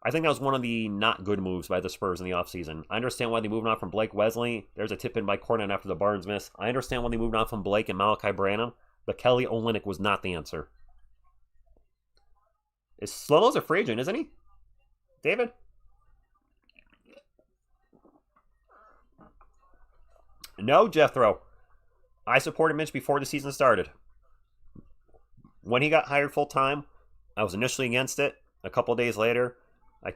I think that was one of the not good moves by the Spurs in the offseason. I understand why they moved on from Blake Wesley. There's a tip in by Kornet after the Barnes miss. I understand why they moved on from Blake and Malachi Branham, but Kelly Olynyk was not the answer. Slow-Mo's a free agent, isn't he? David? No, Jethro. I supported Mitch before the season started. When he got hired full-time, I was initially against it. A couple of days later, I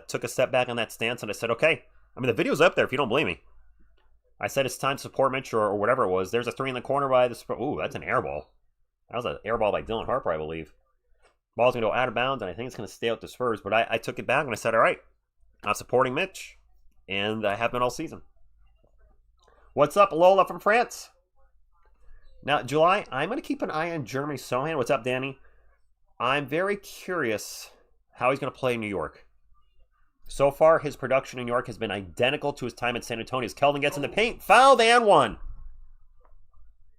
took a step back on that stance, and I said, okay. I mean, the video's up there if you don't believe me. I said it's time to support Mitch or whatever it was. There's a 3 in the corner by the Spurs. Ooh, that's an air ball. That was an air ball by Dylan Harper, I believe. Ball's going to go out of bounds, and I think it's going to stay out the Spurs. But I took it back, and I said, all right, I'm supporting Mitch, and I have been all season. What's up, Lola from France? Now, July, I'm going to keep an eye on Jeremy Sochan. What's up, Danny? I'm very curious how he's going to play in New York. So far, his production in New York has been identical to his time in San Antonio. As Keldon gets in the paint, fouled and one.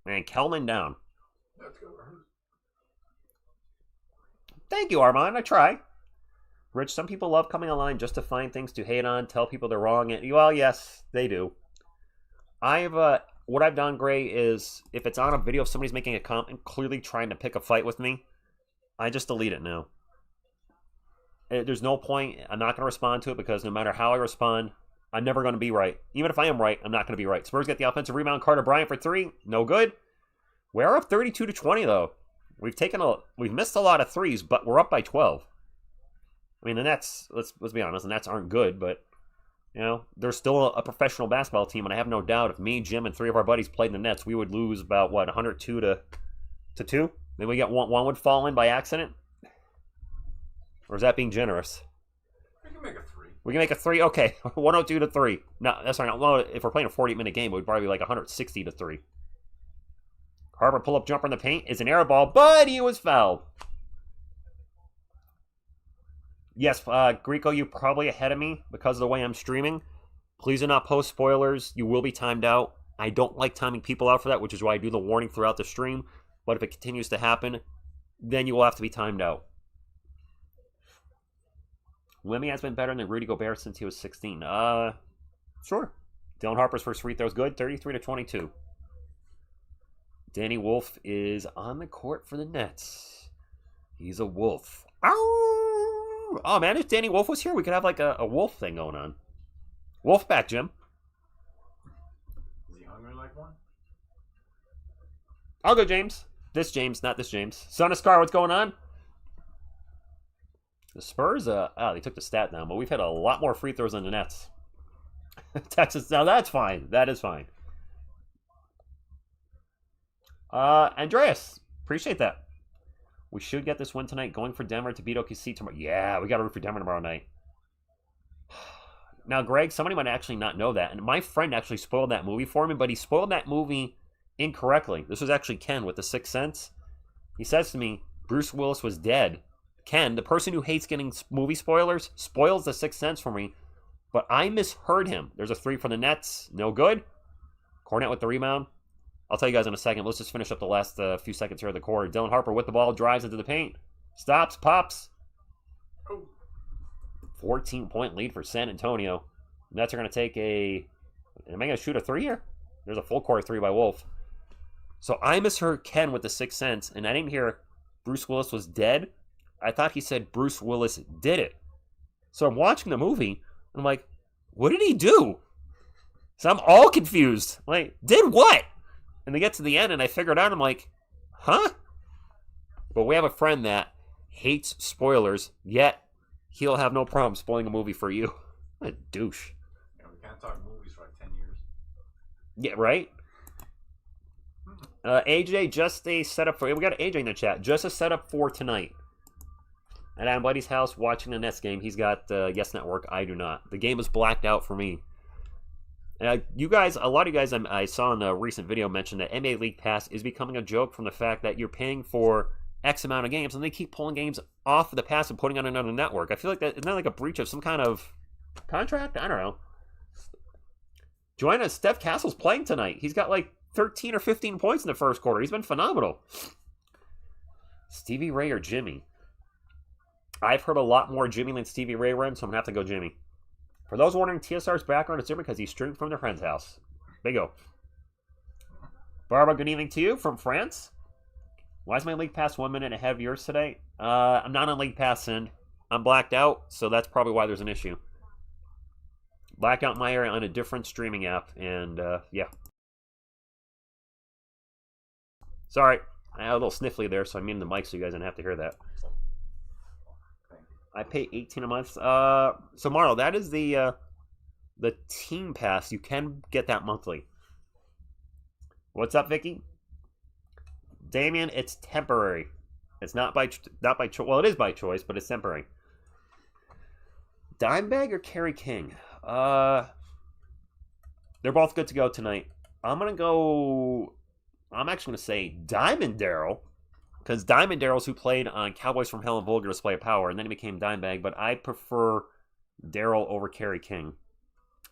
And Keldon down. Thank you, Armand. I try. Rich, some people love coming online just to find things to hate on, tell people they're wrong. Well, yes, they do. What I've done, Gray, is if it's on a video, if somebody's making a comment clearly trying to pick a fight with me, I just delete it now. There's no point. I'm not going to respond to it because no matter how I respond, I'm never going to be right. Even if I am right, I'm not going to be right. Spurs get the offensive rebound. Carter Bryant for 3. No good. We're up 32-20, though. We've missed a lot of threes, but we're up by 12. I mean, the Nets, let's be honest, the Nets aren't good, but, they're still a professional basketball team, and I have no doubt if me, Jim, and 3 of our buddies played in the Nets, we would lose about, 102 to 2? Maybe we get one would fall in by accident? Or is that being generous? We can make a 3. We can make a 3? Okay, 102 to 3. No, that's right. Well, if we're playing a 40-minute game, it would probably be like 160 to 3. Harper pull-up jumper in the paint is an air ball, but he was fouled. Yes, Greco, you're probably ahead of me because of the way I'm streaming. Please do not post spoilers. You will be timed out. I don't like timing people out for that, which is why I do the warning throughout the stream. But if it continues to happen, then you will have to be timed out. Wemby has been better than Rudy Gobert since he was 16. Sure. Dylan Harper's first free throw is good, 33-22. Danny Wolf is on the court for the Nets. He's a wolf. Ow! Oh, man, if Danny Wolf was here, we could have like a wolf thing going on. Wolf back, Jim. Is he hungry like one? I'll go, James. This James, not this James. Son of Scar, what's going on? The Spurs, they took the stat down, but we've had a lot more free throws than the Nets. Texas, now that's fine. That is fine. Andreas, appreciate that. We should get this win tonight. Going for Denver to beat OKC tomorrow. Yeah, we got to root for Denver tomorrow night. Now, Greg, somebody might actually not know that. And my friend actually spoiled that movie for me, but he spoiled that movie incorrectly. This was actually Ken with The Sixth Sense. He says to me, Bruce Willis was dead. Ken, the person who hates getting movie spoilers, spoils The Sixth Sense for me. But I misheard him. There's a 3 for the Nets. No good. Kornet with the rebound. I'll tell you guys in a second. Let's just finish up the last few seconds here of the quarter. Dylan Harper with the ball, drives into the paint. Stops, pops. 14-point lead for San Antonio. Nets are going to take a... Am I going to shoot a 3 here? There's a full court 3 by Wolf. So I misheard Ken with The Sixth Sense, and I didn't hear Bruce Willis was dead. I thought he said Bruce Willis did it. So I'm watching the movie, and I'm like, what did he do? So I'm all confused. Like, did what? And they get to the end, and I figured out, I'm like, huh? But we have a friend that hates spoilers, yet he'll have no problem spoiling a movie for you. What a douche. Yeah, we can't talk movies for like 10 years. Yeah, right? AJ, just a setup for... We got AJ in the chat. Just a setup for tonight. At Adam Buddy's house, watching the Nets game. He's got Yes Network. I do not. The game is blacked out for me. You guys, a lot of you guys I saw in a recent video mention that NBA League Pass is becoming a joke from the fact that you're paying for X amount of games and they keep pulling games off of the pass and putting on another network. I feel like isn't that like a breach of some kind of contract? I don't know. Join us. Steph Castle's playing tonight. He's got like 13 or 15 points in the first quarter. He's been phenomenal. Stevie Ray or Jimmy? I've heard a lot more Jimmy than Stevie Ray run, so I'm going to have to go Jimmy. For those wondering, TSR's background is different because he's streaming from their friend's house. Big O. Barbara, good evening to you from France. Why is my League Pass 1 minute ahead of yours today? I'm not on League Pass, Sin. I'm blacked out, so that's probably why there's an issue. Blacked out my area on a different streaming app, and yeah. Sorry, I had a little sniffly there, so I muted the mic so you guys didn't have to hear that. I pay $18 a month. So Marlo, that is the team pass. You can get that monthly. What's up, Vicky? Damien, it's temporary. It's not by choice. Well, it is by choice, but it's temporary. Dimebag or Kerry King? They're both good to go tonight. I'm actually gonna say Diamond Daryl. Because Diamond Daryl's who played on Cowboys from Hell and Vulgar Display of Power, and then he became Dimebag, but I prefer Daryl over Kerry King.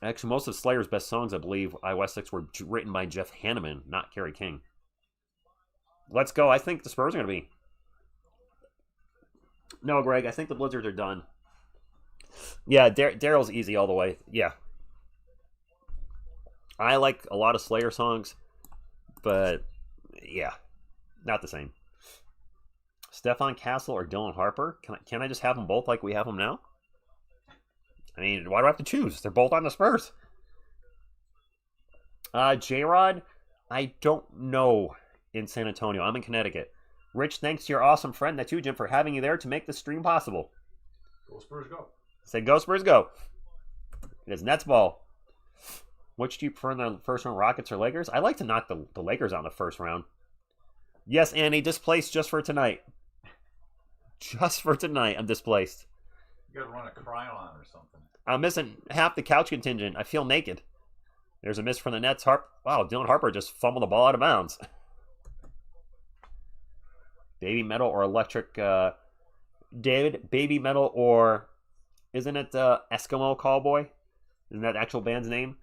Actually, most of Slayer's best songs, I believe, iOS 6 were written by Jeff Hanneman, not Kerry King. Let's go. I think the Spurs are going to be. No, Greg, I think the Blizzards are done. Yeah, Daryl's easy all the way. Yeah. I like a lot of Slayer songs, but yeah, not the same. Stephon Castle or Dylan Harper? Can I just have them both like we have them now? I mean, why do I have to choose? They're both on the Spurs. J-Rod, I don't know in San Antonio. I'm in Connecticut. Rich, thanks to your awesome friend, that's you, Jim, for having you there to make this stream possible. Go Spurs, go. Say go Spurs, go. It is Nets ball. Which do you prefer in the first round, Rockets or Lakers? I like to knock the Lakers out in the first round. Yes, Annie, displaced just for tonight. Just for tonight, I'm displaced. You gotta run a Krylon or something. I'm missing half the couch contingent. I feel naked. There's a miss from the Nets. Wow, Dylan Harper just fumbled the ball out of bounds. Baby Metal or Electric... David, Baby Metal or... Isn't it Eskimo Callboy? Isn't that the actual band's name?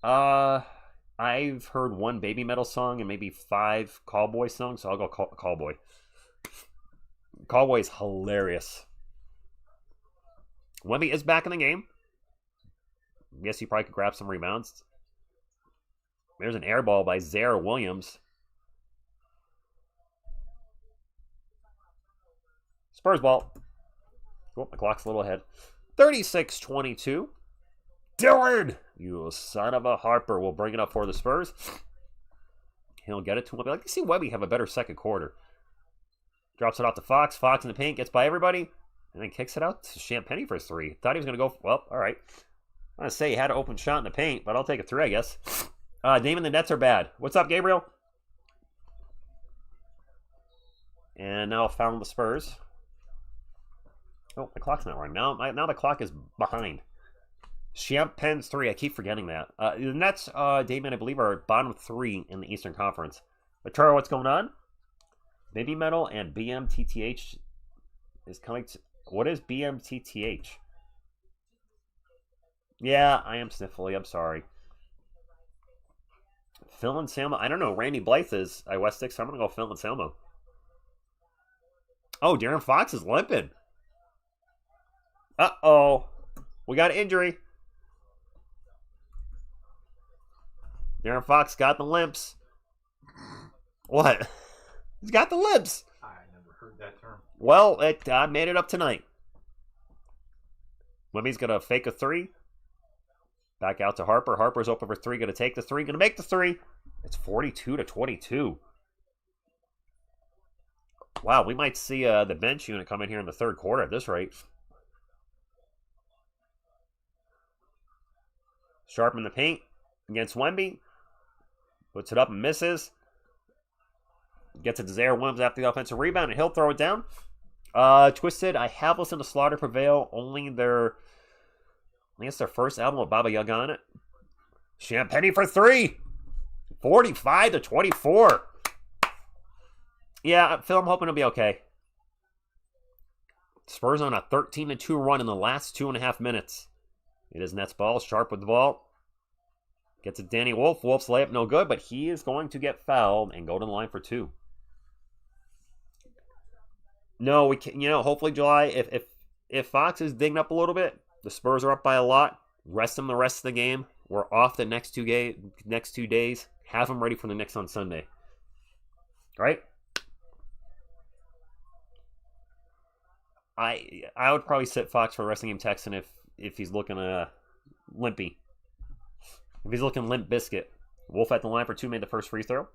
I've heard one Baby Metal song and maybe 5 Callboy songs, so I'll go Callboy. Callboy is hilarious. Wemby is back in the game. Guess he probably could grab some rebounds. There's an air ball by Zaire Williams. Spurs ball. Oh, my clock's a little ahead. 36-22. Dillard, you son of a Harper, will bring it up for the Spurs. He'll get it to him. I'd like to see Webby have a better second quarter. Drops it off to Fox. Fox in the paint, gets by everybody, and then kicks it out to Champagnie for 3. Thought he was going to go, well, all right. I'm going to say he had an open shot in the paint, but I'll take a 3, I guess. Damon, the Nets are bad. What's up, Gabriel? And now found the Spurs. Oh, the clock's not running. Now the clock is behind. Champagnie's 3. I keep forgetting that. The Nets, Damon, I believe, are bottom 3 in the Eastern Conference. Lataro, what's going on? Baby Metal and BMTTH is coming to... What is BMTTH? Yeah, I am sniffly. I'm sorry. Phil and Selma. I don't know. Randy Blythe is West 6, so I'm going to go Phil and Selma. Oh, Darren Fox is limping. Uh-oh. We got an injury. Darren Fox got the limps. What? He's got the limps. I never heard that term. Well, I made it up tonight. Wemmy's going to fake a 3. Back out to Harper. Harper's open for 3. Going to take the 3. Going to make the 3. It's 42-22. Wow, we might see the bench unit come in here in the third quarter at this rate. Sharp in the paint against Wemby. Puts it up and misses. Gets it to Zaire Williams after the offensive rebound, and he'll throw it down. Twisted, I have listened to Slaughter Prevail. Only I think it's their first album with Baba Yaga on it. Champagnie for 3. 45-24. Yeah, Phil, I'm hoping it'll be okay. Spurs on a 13-2 run in the last 2.5 minutes. It is Nets ball. Sharp with the ball. Gets it Danny Wolf. Wolf's layup no good, but he is going to get fouled and go to the line for 2. No, we can. Hopefully July. If Fox is digging up a little bit, the Spurs are up by a lot. Rest him the rest of the game. We're off the next 2 days. Have him ready for the Knicks on Sunday. Right? I would probably sit Fox for the rest of the game Texan if he's looking limpy. If he's looking limp biscuit. Wolf at the line for 2 made the first free throw.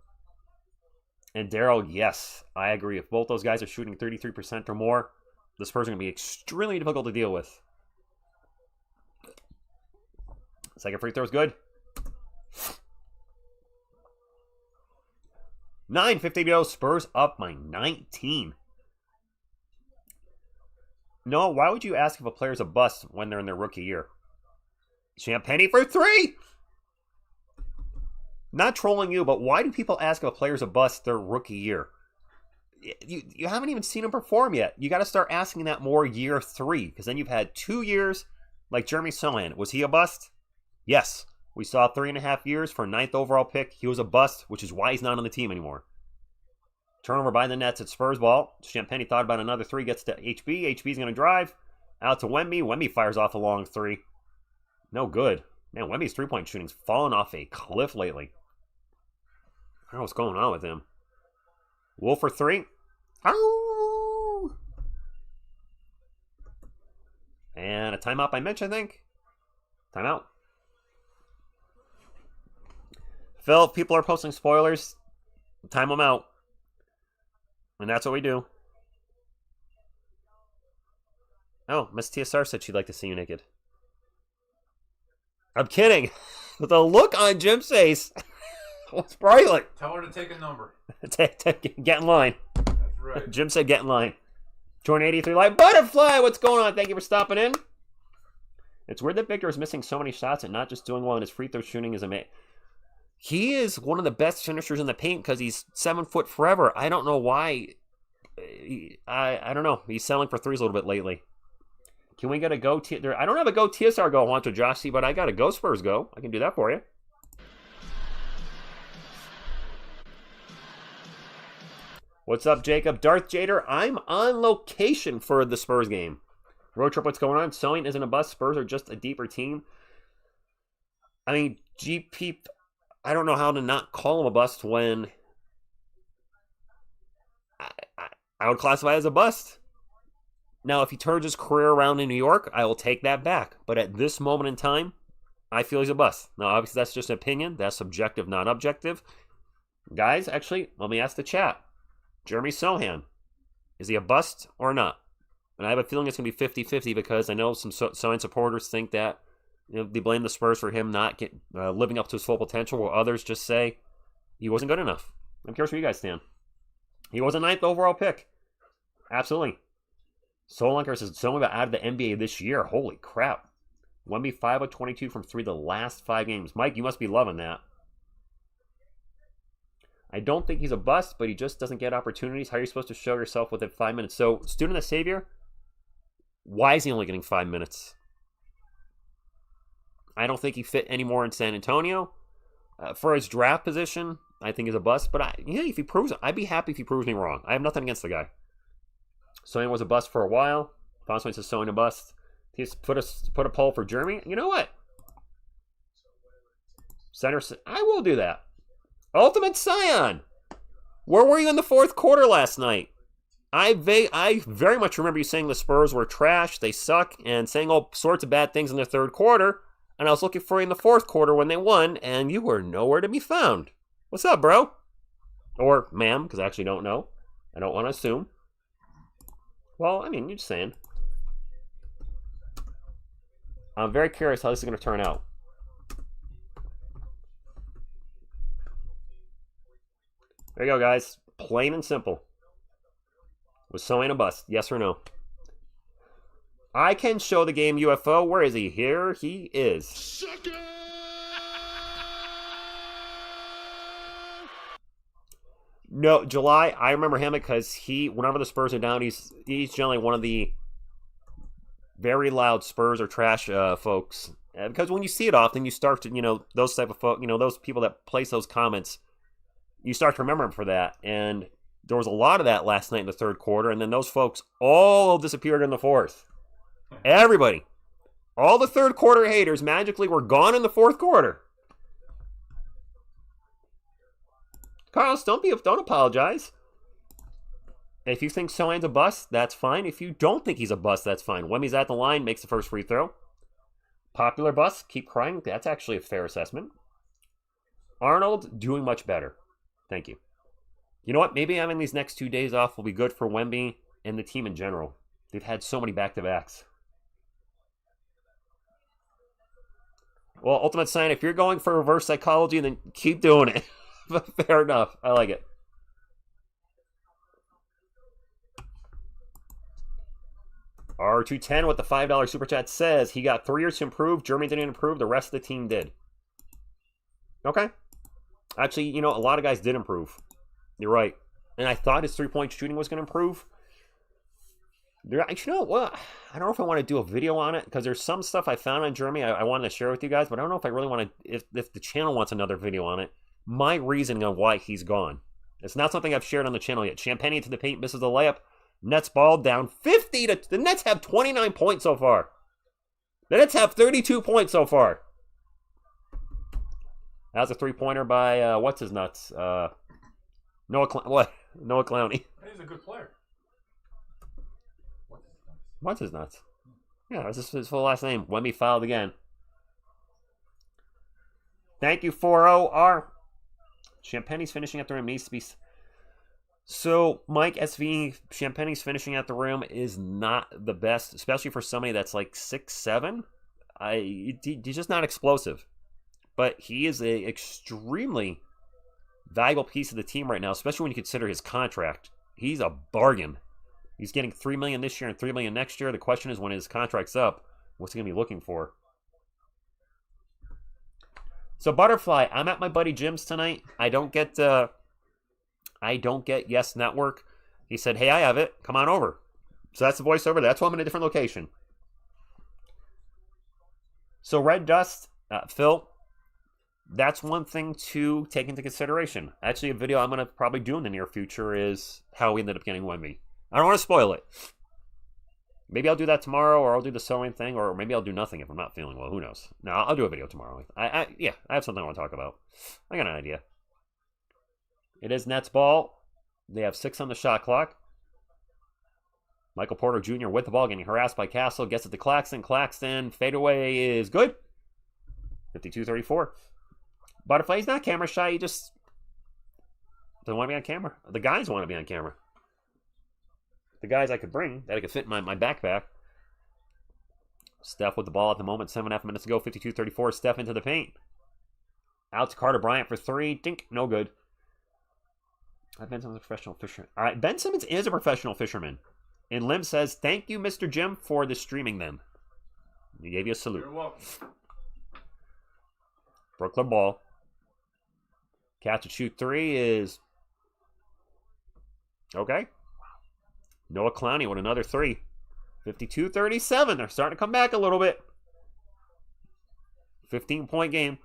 And Darryl, yes, I agree. If both those guys are shooting 33% or more, the Spurs are going to be extremely difficult to deal with. Second free throw is good. 9:50 to go. Spurs up by 19. No, why would you ask if a player's a bust when they're in their rookie year? Champagnie for 3. Not trolling you, but why do people ask if a player's a bust their rookie year? You haven't even seen him perform yet. You got to start asking that more year 3, because then you've had 2 years like Jeremy Sohan. Was he a bust? Yes. We saw 3.5 years for a 9th overall pick. He was a bust, which is why he's not on the team anymore. Turnover by the Nets at Spurs ball. Champagnie thought about another 3, gets to HB. HB's going to drive. Out to Wemby. Wemby fires off a long 3. No good. Man, Wemby's 3-point shooting's fallen off a cliff lately. I don't know what's going on with him. Wolf for 3. Ow! And a timeout by Mitch, I think. Timeout. Phil, if people are posting spoilers, time them out. And that's what we do. Oh, Miss TSR said she'd like to see you naked. I'm kidding. The look on Jim's face was priceless. Tell her to take a number. Get in line. That's right. Jim said get in line. Jordan 83 Live. Butterfly, what's going on? Thank you for stopping in. It's weird that Victor is missing so many shots and not just doing well in his free throw shooting is amazing. He is one of the best finishers in the paint because he's 7 foot forever. I don't know why. I don't know. He's selling for 3s a little bit lately. Can we get a go? I don't have a go TSR go. I want to Josh C, but I got a go Spurs go. I can do that for you. What's up, Jacob? Darth Jader. I'm on location for the Spurs game. Road trip, what's going on? Sewing isn't a bust. Spurs are just a deeper team. I mean, GP, I don't know how to not call him a bust when I would classify it as a bust. Now, if he turns his career around in New York, I will take that back. But at this moment in time, I feel he's a bust. Now, obviously, that's just an opinion. That's subjective, not objective. Guys, actually, let me ask the chat. Jeremy Sohan, is he a bust or not? And I have a feeling it's going to be 50-50 because I know some Sohan supporters think that they blame the Spurs for him not living up to his full potential, while others just say he wasn't good enough. I'm curious where you guys stand. He was a 9th overall pick. Absolutely. Solanker says Sohan out of the NBA this year. Holy crap. Wemby 5 of 22 from 3 the last 5 games. Mike, you must be loving that. I don't think he's a bust, but he just doesn't get opportunities. How are you supposed to show yourself within 5 minutes? So, student of the savior, why is he only getting 5 minutes? I don't think he fit anymore in San Antonio. For his draft position, I think he's a bust. But if he proves it, I'd be happy if he proves me wrong. I have nothing against the guy. Sohan was a bust for a while. Fonson says Sohan a bust. He's put a poll for Jeremy. You know what? Center, I will do that. Ultimate Scion, where were you in the 4th quarter last night? I very much remember you saying the Spurs were trash, they suck, and saying all sorts of bad things in the 3rd quarter. And I was looking for you in the 4th quarter when they won, and you were nowhere to be found. What's up, bro? Or ma'am, because I actually don't know. I don't want to assume. Well, I mean, you're just saying. I'm very curious how this is going to turn out. There you go, guys. Plain and simple. Was Sohan a bust? Yes or no? I can show the game UFO. Where is he? Here he is. Sucker! No, July, I remember him because whenever the Spurs are down, he's generally one of the very loud Spurs or trash folks. Because when you see it often, you start to, those type of folk, those people that place those comments, you start to remember him for that. And there was a lot of that last night in the 3rd quarter, and then those folks all disappeared in the 4th. Everybody. All the 3rd quarter haters magically were gone in the 4th quarter. Carlos, don't apologize. If you think Sohan's a bust, that's fine. If you don't think he's a bust, that's fine. Wemmy's at the line, makes the first free throw. Popular bust, keep crying. That's actually a fair assessment. Arnold, doing much better. Thank you. You know what? Maybe having these next 2 days off will be good for Wemby and the team in general. They've had so many back-to-backs. Well, Ultimate Sign, if you're going for reverse psychology, then keep doing it. Fair enough. I like it. R210 with the $5 super chat says he got 3 years to improve. Jeremy didn't improve. The rest of the team did. Okay. Actually, a lot of guys did improve. You're right. And I thought his 3-point shooting was going to improve. Actually, what? I don't know if I want to do a video on it because there's some stuff I found on Jeremy I wanted to share with you guys, but I don't know if I really want to, if the channel wants another video on it. My reasoning on why he's gone. It's not something I've shared on the channel yet. Champagne into the paint, misses the layup. Nets ball down 50 to... The Nets have 29 points so far. The Nets have 32 points so far. That was a 3-pointer by, what's his nuts? Noah Clowney. He's a good player. What's his nuts? Yeah, that's his full last name. Wemby fouled again. Thank you, 4-0-R. Champagne's finishing at the rim needs to be... So, Mike, SV, Champagne's finishing at the rim is not the best, especially for somebody that's like 6'7". He's just not explosive. But he is a extremely valuable piece of the team right now, especially when you consider his contract. He's a bargain. He's getting $3 million this year and $3 million next year. The question is, when his contract's up, what's he going to be looking for? So, Butterfly, I'm at my buddy Jim's tonight. I don't get Yes Network. He said, hey, I have it. Come on over. So that's the voiceover. That's why I'm in a different location. So Red Dust, Phil, that's one thing to take into consideration. Actually, a video I'm going to probably do in the near future is how we ended up getting Wemby. I don't want to spoil it. Maybe I'll do that tomorrow, or I'll do the sewing thing, or maybe I'll do nothing if I'm not feeling well. Who knows? No, I'll do a video tomorrow. I have something I want to talk about. I got an idea. It is Nets ball. They have 6 on the shot clock. Michael Porter Jr. with the ball, getting harassed by Castle. Gets it to Claxton. Claxton, fadeaway is good. 52-34. Butterfly, he's not camera shy. He just doesn't want to be on camera. The guys want to be on camera. The guys I could bring, that I could fit in my backpack. Steph with the ball at the moment. 7.5 minutes to go. 52-34. Steph into the paint. Out to Carter Bryant for 3. Dink. No good. Ben Simmons is a professional fisherman. All right. Ben Simmons is a professional fisherman. And Lim says, thank you, Mr. Jim, for the streaming them. He gave you a salute. You're welcome. Brooklyn ball. Catch and shoot 3 is okay. Noah Clowney with another 3. 52-37. They're starting to come back a little bit. 15-point game.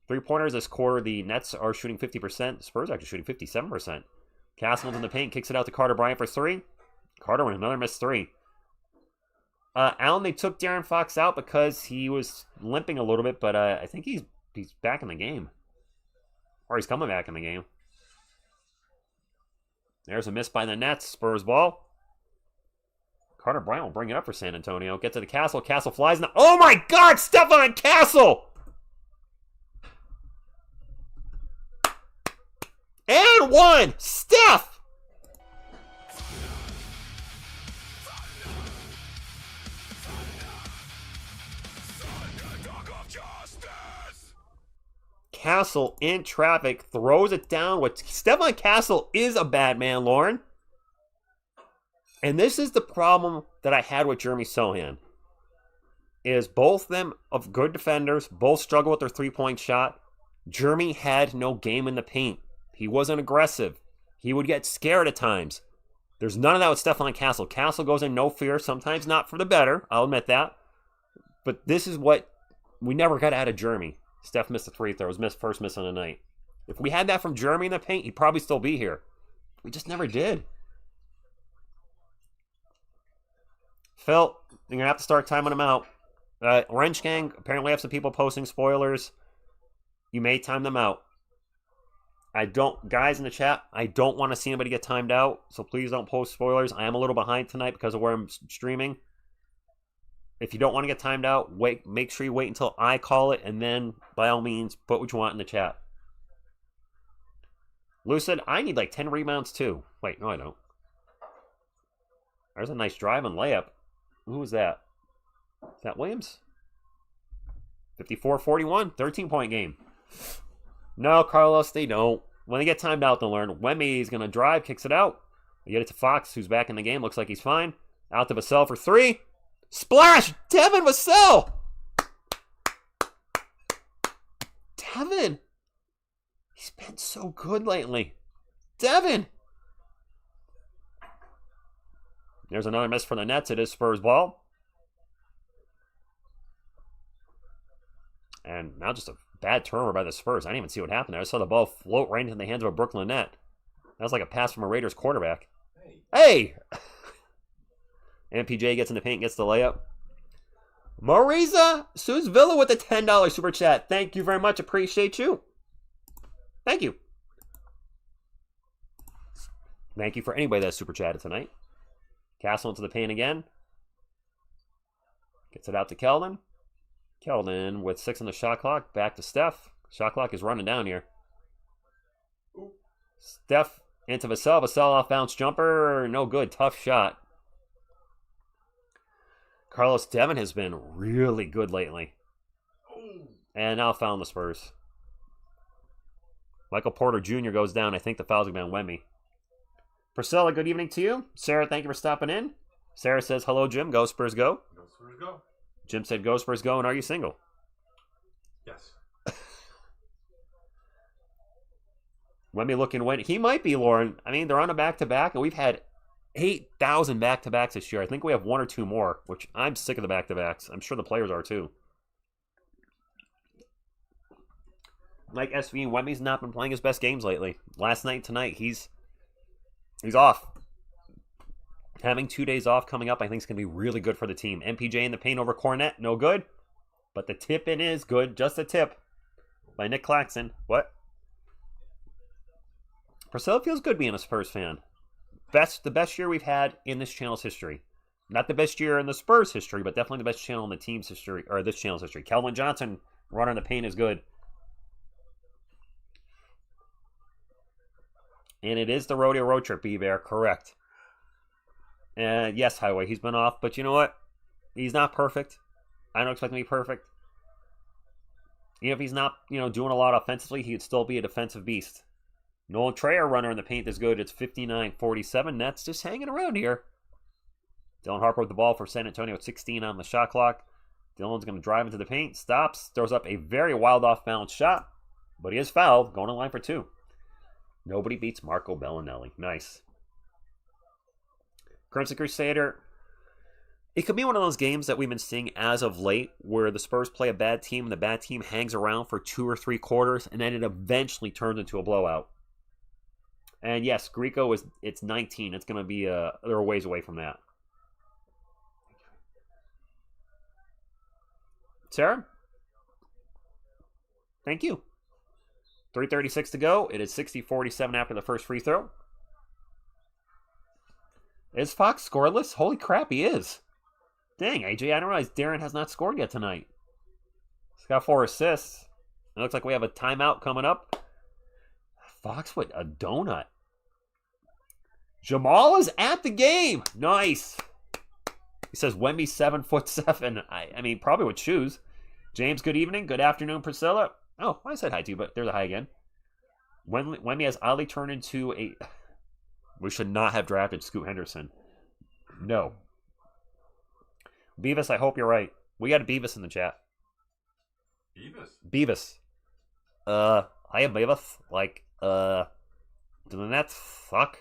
3-pointers this quarter. The Nets are shooting 50%. The Spurs are actually shooting 57%. Castle in the paint. Kicks it out to Carter Bryant for 3. Carter with another missed 3. Allen, they took De'Aaron Fox out because he was limping a little bit, but I think he's back in the game. Or he's coming back in the game. There's a miss by the Nets. Spurs ball. Carter Bryant will bring it up for San Antonio. Get to the Castle. Castle flies. Oh my God! Stephon Castle! And 1! Steph! Castle in traffic, throws it down. Stephon Castle is a bad man, Lauren. And this is the problem that I had with Jeremy Sochan. Is both them of good defenders, both struggle with their three-point shot. Jeremy had no game in the paint. He wasn't aggressive. He would get scared at times. There's none of that with Stephon Castle. Castle goes in no fear, sometimes not for the better. I'll admit that. But this is what we never got out of Jeremy. Steph missed a free throw. It was first miss on the night. If we had that from Jeremy in the paint, he'd probably still be here. We just never did. Phil, you're going to have to start timing them out. Wrench Gang, apparently have some people posting spoilers. You may time them out. Guys in the chat, I don't want to see anybody get timed out, so please don't post spoilers. I am a little behind tonight because of where I'm streaming. If you don't want to get timed out, make sure you wait until I call it, and then, by all means, put what you want in the chat. Lucid, I need like 10 rebounds too. Wait, no I don't. There's a nice drive and layup. Who was that? Is that Williams? 54-41, 13-point game. No, Carlos, they don't. When they get timed out, they'll learn. Wemby is going to drive, kicks it out. They get it to Fox, who's back in the game. Looks like he's fine. Out to Vassell for 3. Splash! Devin Vassell! Devin! He's been so good lately. Devin! There's another miss for the Nets. It is Spurs ball. And now just a bad turnover by the Spurs. I didn't even see what happened there. I saw the ball float right into the hands of a Brooklyn net. That was like a pass from a Raiders quarterback. Hey! MPJ gets in the paint, gets the layup. Marisa Suzvilla with the $10 super chat. Thank you very much. Appreciate you. Thank you. Thank you for anybody that super chatted tonight. Castle into the paint again. Gets it out to Keldon. Keldon with 6 on the shot clock. Back to Steph. Shot clock is running down here. Steph into Vassell. Vassell off bounce jumper. No good. Tough shot. Carlos Devin has been really good lately. And now found the Spurs. Michael Porter Jr. goes down. I think the foul's going to be on Wemby. Priscilla, good evening to you. Sarah, thank you for stopping in. Sarah says, hello, Jim. Go Spurs go. Go Spurs go. Jim said, go Spurs go, and are you single? Yes. Wemby looking win. He might be, Lauren. I mean, they're on a back-to-back, and we've had 8,000 back-to-backs this year. I think we have 1 or 2 more, which I'm sick of the back-to-backs. I'm sure the players are, too. Like SV, Wemby's not been playing his best games lately. Last night, tonight, he's off. Having 2 days off coming up, I think is going to be really good for the team. MPJ in the paint over Kornet, no good. But the tip-in is good. Just a tip by Nick Claxton. What? Priscilla feels good being a Spurs fan. the best year we've had in this channel's history. Not the best year in the Spurs history, but definitely the best channel in the team's history, or this channel's history. Keldon Johnson running the paint is good. And it is the rodeo road trip, B-Bear, correct. And yes, Highway, he's been off, but you know what? He's not perfect. I don't expect him to be perfect. Even if he's not, doing a lot offensively, he'd still be a defensive beast. Nolan Trayer, runner in the paint, is good. It's 59-47. Nets just hanging around here. Dylan Harper with the ball for San Antonio at 16 on the shot clock. Dylan's going to drive into the paint, stops, throws up a very wild off-balance shot, but he is fouled, going to line for 2. Nobody beats Marco Bellinelli. Nice. Crimson Crusader. It could be one of those games that we've been seeing as of late where the Spurs play a bad team and the bad team hangs around for 2 or 3 quarters and then it eventually turns into a blowout. And yes, Greco it's 19. It's going to be they're a ways away from that. Sarah? Thank you. 3:36 to go. It is 60-47 after the first free throw. Is Fox scoreless? Holy crap, he is. Dang, AJ, I didn't realize Darren has not scored yet tonight. He's got 4 assists. It looks like we have a timeout coming up. Fox with a donut. Jamal is at the game. Nice. He says Wemby 7'7". I mean, probably with shoes. James, good evening. Good afternoon, Priscilla. Oh, I said hi to you, but there's a hi again. Wemby has oddly turned into a... We should not have drafted Scoot Henderson. No. Beavis, I hope you're right. We got a Beavis in the chat. Beavis. Hiya, Beavis. Like, doing that suck?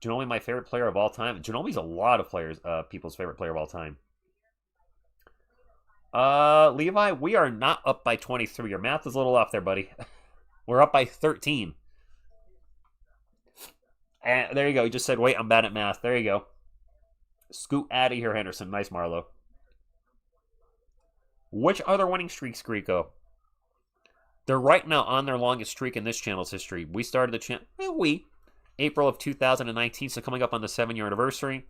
Ginobili, my favorite player of all time. Ginobili's a lot of people's favorite player of all time. Levi, we are not up by 23. Your math is a little off there, buddy. We're up by 13. And there you go. You just said, wait, I'm bad at math. There you go. Scoot out of here, Henderson. Nice, Marlo. Which other winning streaks, Greco? They're right now on their longest streak in this channel's history. We started the channel, April of 2019, so coming up on the 7-year anniversary.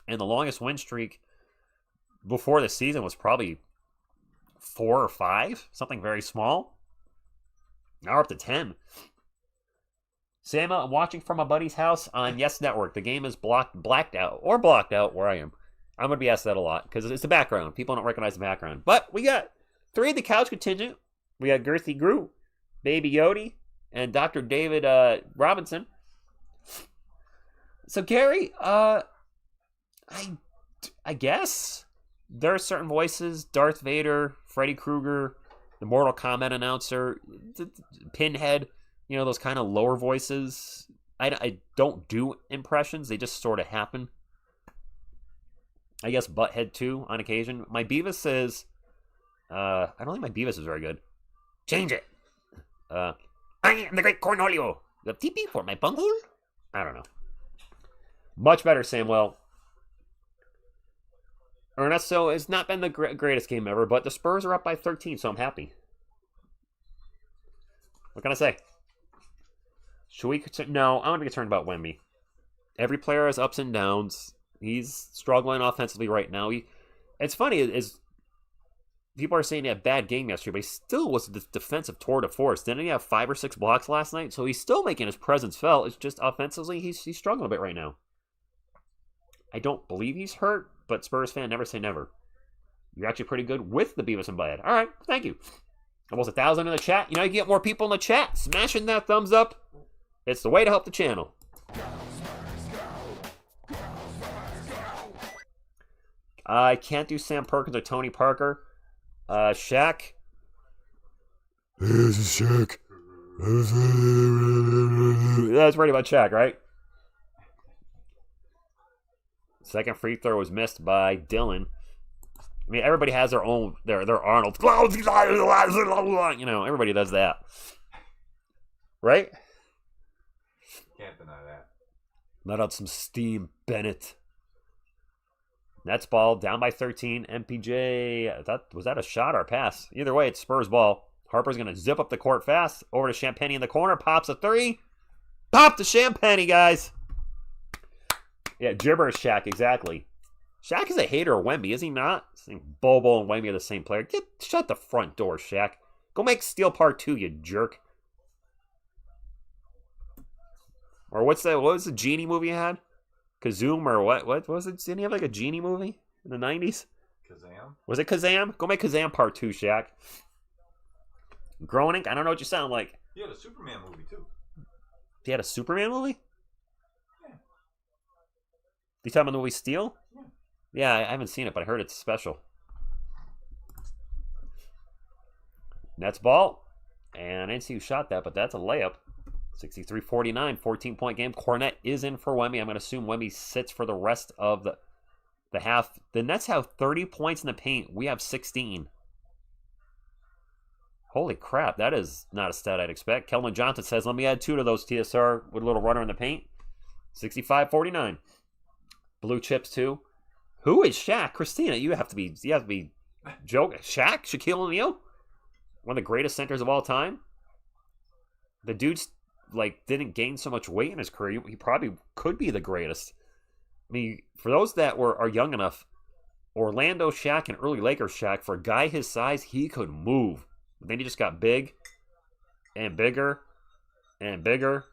And the longest win streak before the season was probably 4 or 5, something very small. Now we're up to 10. Sam, I'm watching from my buddy's house on Yes Network. The game is blacked out where I am. I'm going to be asked that a lot because it's the background. People don't recognize the background. But we got 3 of the couch contingent. We got Girthy Gru, Baby Yodi, and Dr. David Robinson. So, Gary, I guess there are certain voices, Darth Vader, Freddy Krueger, the Mortal Kombat announcer, Pinhead, those kind of lower voices. I don't do impressions. They just sort of happen. I guess Butthead, too, on occasion. My Beavis is... I don't think my Beavis is very good. Change it. I am the great Cornholio. The TP for my bunghole? I don't know. Much better, Samuel. Ernesto, it's not been the greatest game ever, but the Spurs are up by 13, so I'm happy. What can I say? Should we... No, I'm going to be concerned about Wemby. Every player has ups and downs. He's struggling offensively right now. It's funny, is people are saying he had a bad game yesterday, but he still was the defensive tour de force. Didn't he have 5 or 6 blocks last night? So he's still making his presence felt. It's just offensively, he's struggling a bit right now. I don't believe he's hurt, but Spurs fan, never say never. You're actually pretty good with the Beavis and Butthead. All right, thank you. Almost 1,000 in the chat. You get more people in the chat. Smashing that thumbs up. It's the way to help the channel. I can't do Sam Perkins or Tony Parker. Shaq. This is Shaq. That's pretty much Shaq, right? Second free throw was missed by Dylan. I mean, everybody has their own, their Arnold. Everybody does that. Right? Can't deny that. Let out some steam, Bennett. Nets ball, down by 13. MPJ, was that a shot or a pass? Either way, it's Spurs ball. Harper's going to zip up the court fast. Over to Champagne in the corner. Pops a 3. Pop the champagne, guys. Yeah, gibberish Shaq, exactly. Shaq is a hater of Wemby, is he not? I think Bobo and Wemby are the same player. Shut the front door, Shaq. Go make Steel Part 2, you jerk. Or what was the Genie movie you had? Kazoom or what? What was it? Didn't he have like a Genie movie in the 90s? Kazam? Was it Kazam? Go make Kazam Part 2, Shaq. Groening? I don't know what you sound like. He had a Superman movie, too. He had a Superman movie? Yeah. You talking about the movie Steel? Yeah. Yeah, I haven't seen it, but I heard it's special. Nets ball. And I didn't see who shot that, but that's a layup. 63-49, 14-point game. Kornet is in for Wemby. I'm going to assume Wemby sits for the rest of the half. The Nets have 30 points in the paint. We have 16. Holy crap, that is not a stat I'd expect. Keldon Johnson says, let me add 2 to those TSR with a little runner in the paint. 65-49. Blue chips, too. Who is Shaq? Christina, you have to be joking. Shaq? Shaquille O'Neal? One of the greatest centers of all time? The dude's didn't gain so much weight in his career. He probably could be the greatest. I mean, for those that are young enough, Orlando Shaq and early Lakers Shaq, for a guy his size, he could move. But then he just got big and bigger and bigger.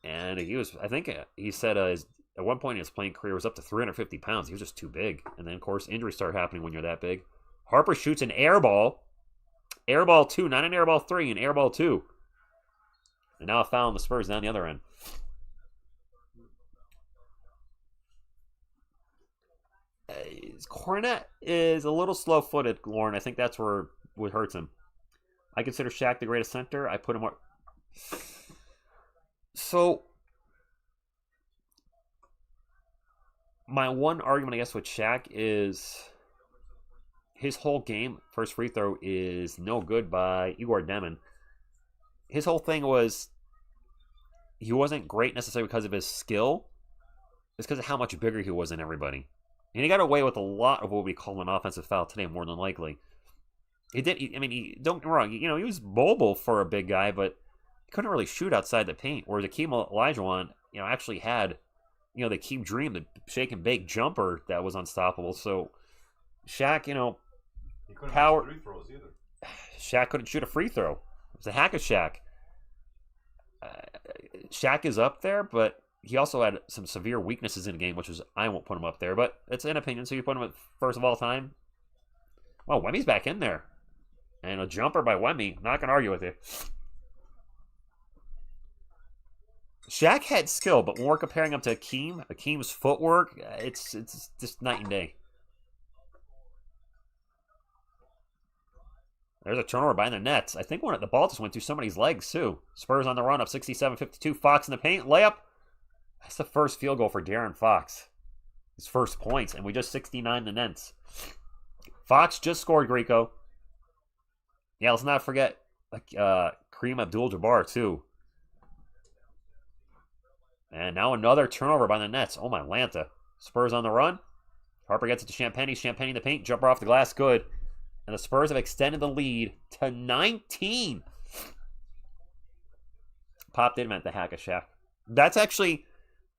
And he was, I think he said at one point in his playing career was up to 350 pounds. He was just too big. And then, of course, injuries start happening when you're that big. Harper shoots an air ball. Air ball 2, not an air ball 3, an air ball 2. And now a foul on the Spurs down the other end. Kornet is a little slow-footed, Lauren. I think that's where what hurts him. I consider Shaq the greatest center. I put him... So, my one argument, I guess, with Shaq is his whole game, first free throw, is no good by Igor Demon. His whole thing was he wasn't great necessarily because of his skill. It's because of how much bigger he was than everybody. And he got away with a lot of what we call an offensive foul today, more than likely. He did. Don't get me wrong. He was mobile for a big guy, but he couldn't really shoot outside the paint. Whereas Akeem Olajuwon, actually had, the Akeem Dream, the shake and bake jumper that was unstoppable. So Shaq, he couldn't power. shoot free throws either. Shaq couldn't shoot a free throw. It was a hack of Shaq. Shaq is up there, but he also had some severe weaknesses in the game, which is, I won't put him up there, but it's an opinion, so you put him at first of all time. Well, Wemmy's back in there. And a jumper by Wemby, not going to argue with you. Shaq had skill, but when we're comparing him to Akeem's footwork, it's just night and day. There's a turnover by the Nets. I think the ball just went through somebody's legs, too. Spurs on the run up 67-52. Fox in the paint. Layup. That's the first field goal for De'Aaron Fox. His first points. And we just 69 the Nets. Fox just scored, Greco. Yeah, let's not forget Kareem Abdul-Jabbar, too. And now another turnover by the Nets. Oh, my Lanta. Spurs on the run. Harper gets it to Champagny. Champagny in the paint. Jumper off the glass. Good. And the Spurs have extended the lead to 19. Pop did meant the hack of Shaq. That's actually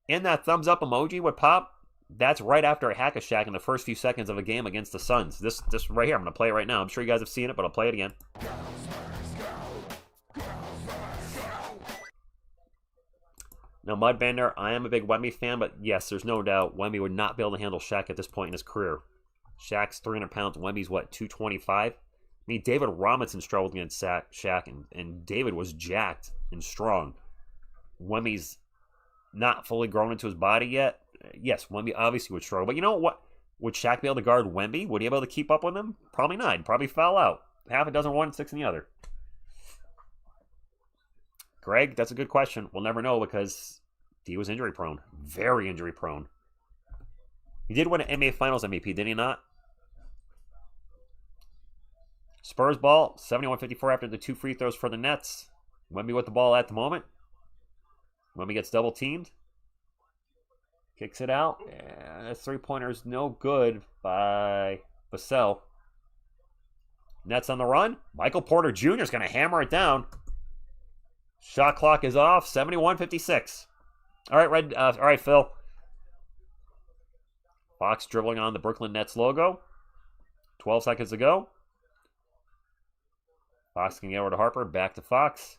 in that thumbs up emoji with Pop. That's right after a hack of Shaq in the first few seconds of a game against the Suns. This right here. I'm going to play it right now. I'm sure you guys have seen it, but I'll play it again. Now, Mudbender, I am a big Wemby fan, but yes, there's no doubt Wemby would not be able to handle Shaq at this point in his career. Shaq's 300 pounds. Wemby's, 225? I mean, David Robinson struggled against Shaq, and David was jacked and strong. Wemby's not fully grown into his body yet. Yes, Wemby obviously would struggle. But you know what? Would Shaq be able to guard Wemby? Would he be able to keep up with him? Probably not. He'd probably foul out. Half a dozen one and 6 in the other. Greg, that's a good question. We'll never know because he was injury prone. Very injury prone. He did win an NBA Finals MVP, did he not? Spurs ball, 71-54 after the 2 free throws for the Nets. Wemby with the ball at the moment. Wemby gets double teamed. Kicks it out. And a 3-pointer is no good by Vassell. Nets on the run. Michael Porter Jr. is going to hammer it down. Shot clock is off. 71-56. All right, Phil. Fox dribbling on the Brooklyn Nets logo. 12 seconds to go. Fox can get over to Harper. Back to Fox.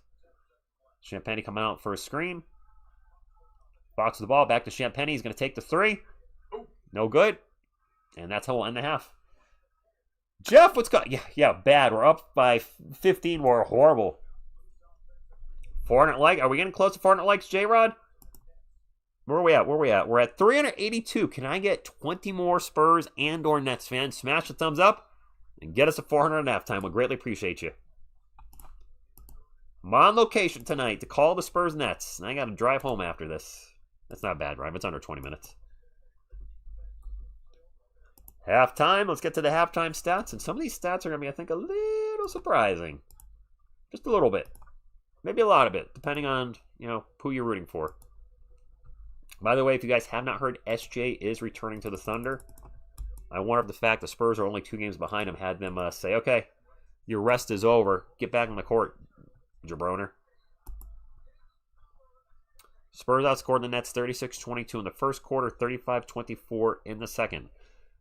Champagny coming out for a screen. Fox with the ball. Back to Champagny. He's going to take the three. No good. And that's how we'll end the half. Jeff, what's going on? Yeah, bad. We're up by 15. We're horrible. 400 likes. Are we getting close to 400 likes, J-Rod? Where are we at? We're at 382. Can I get 20 more Spurs and or Nets fans? Smash the thumbs up and get us a 400 at halftime. We'll greatly appreciate you. I'm on location tonight to call the Spurs Nets. And I got to drive home after this. That's not bad, Ryan. It's under 20 minutes. Halftime. Let's get to the halftime stats. And some of these stats are going to be, I think, a little surprising. Just a little bit. Maybe a lot of it, depending on, who you're rooting for. By the way, if you guys have not heard, SJ is returning to the Thunder. I wonder if the fact the Spurs are only 2 games behind him had them say, okay, your rest is over. Get back on the court, jabroner. Spurs outscored the Nets 36-22 in the first quarter, 35-24 in the second.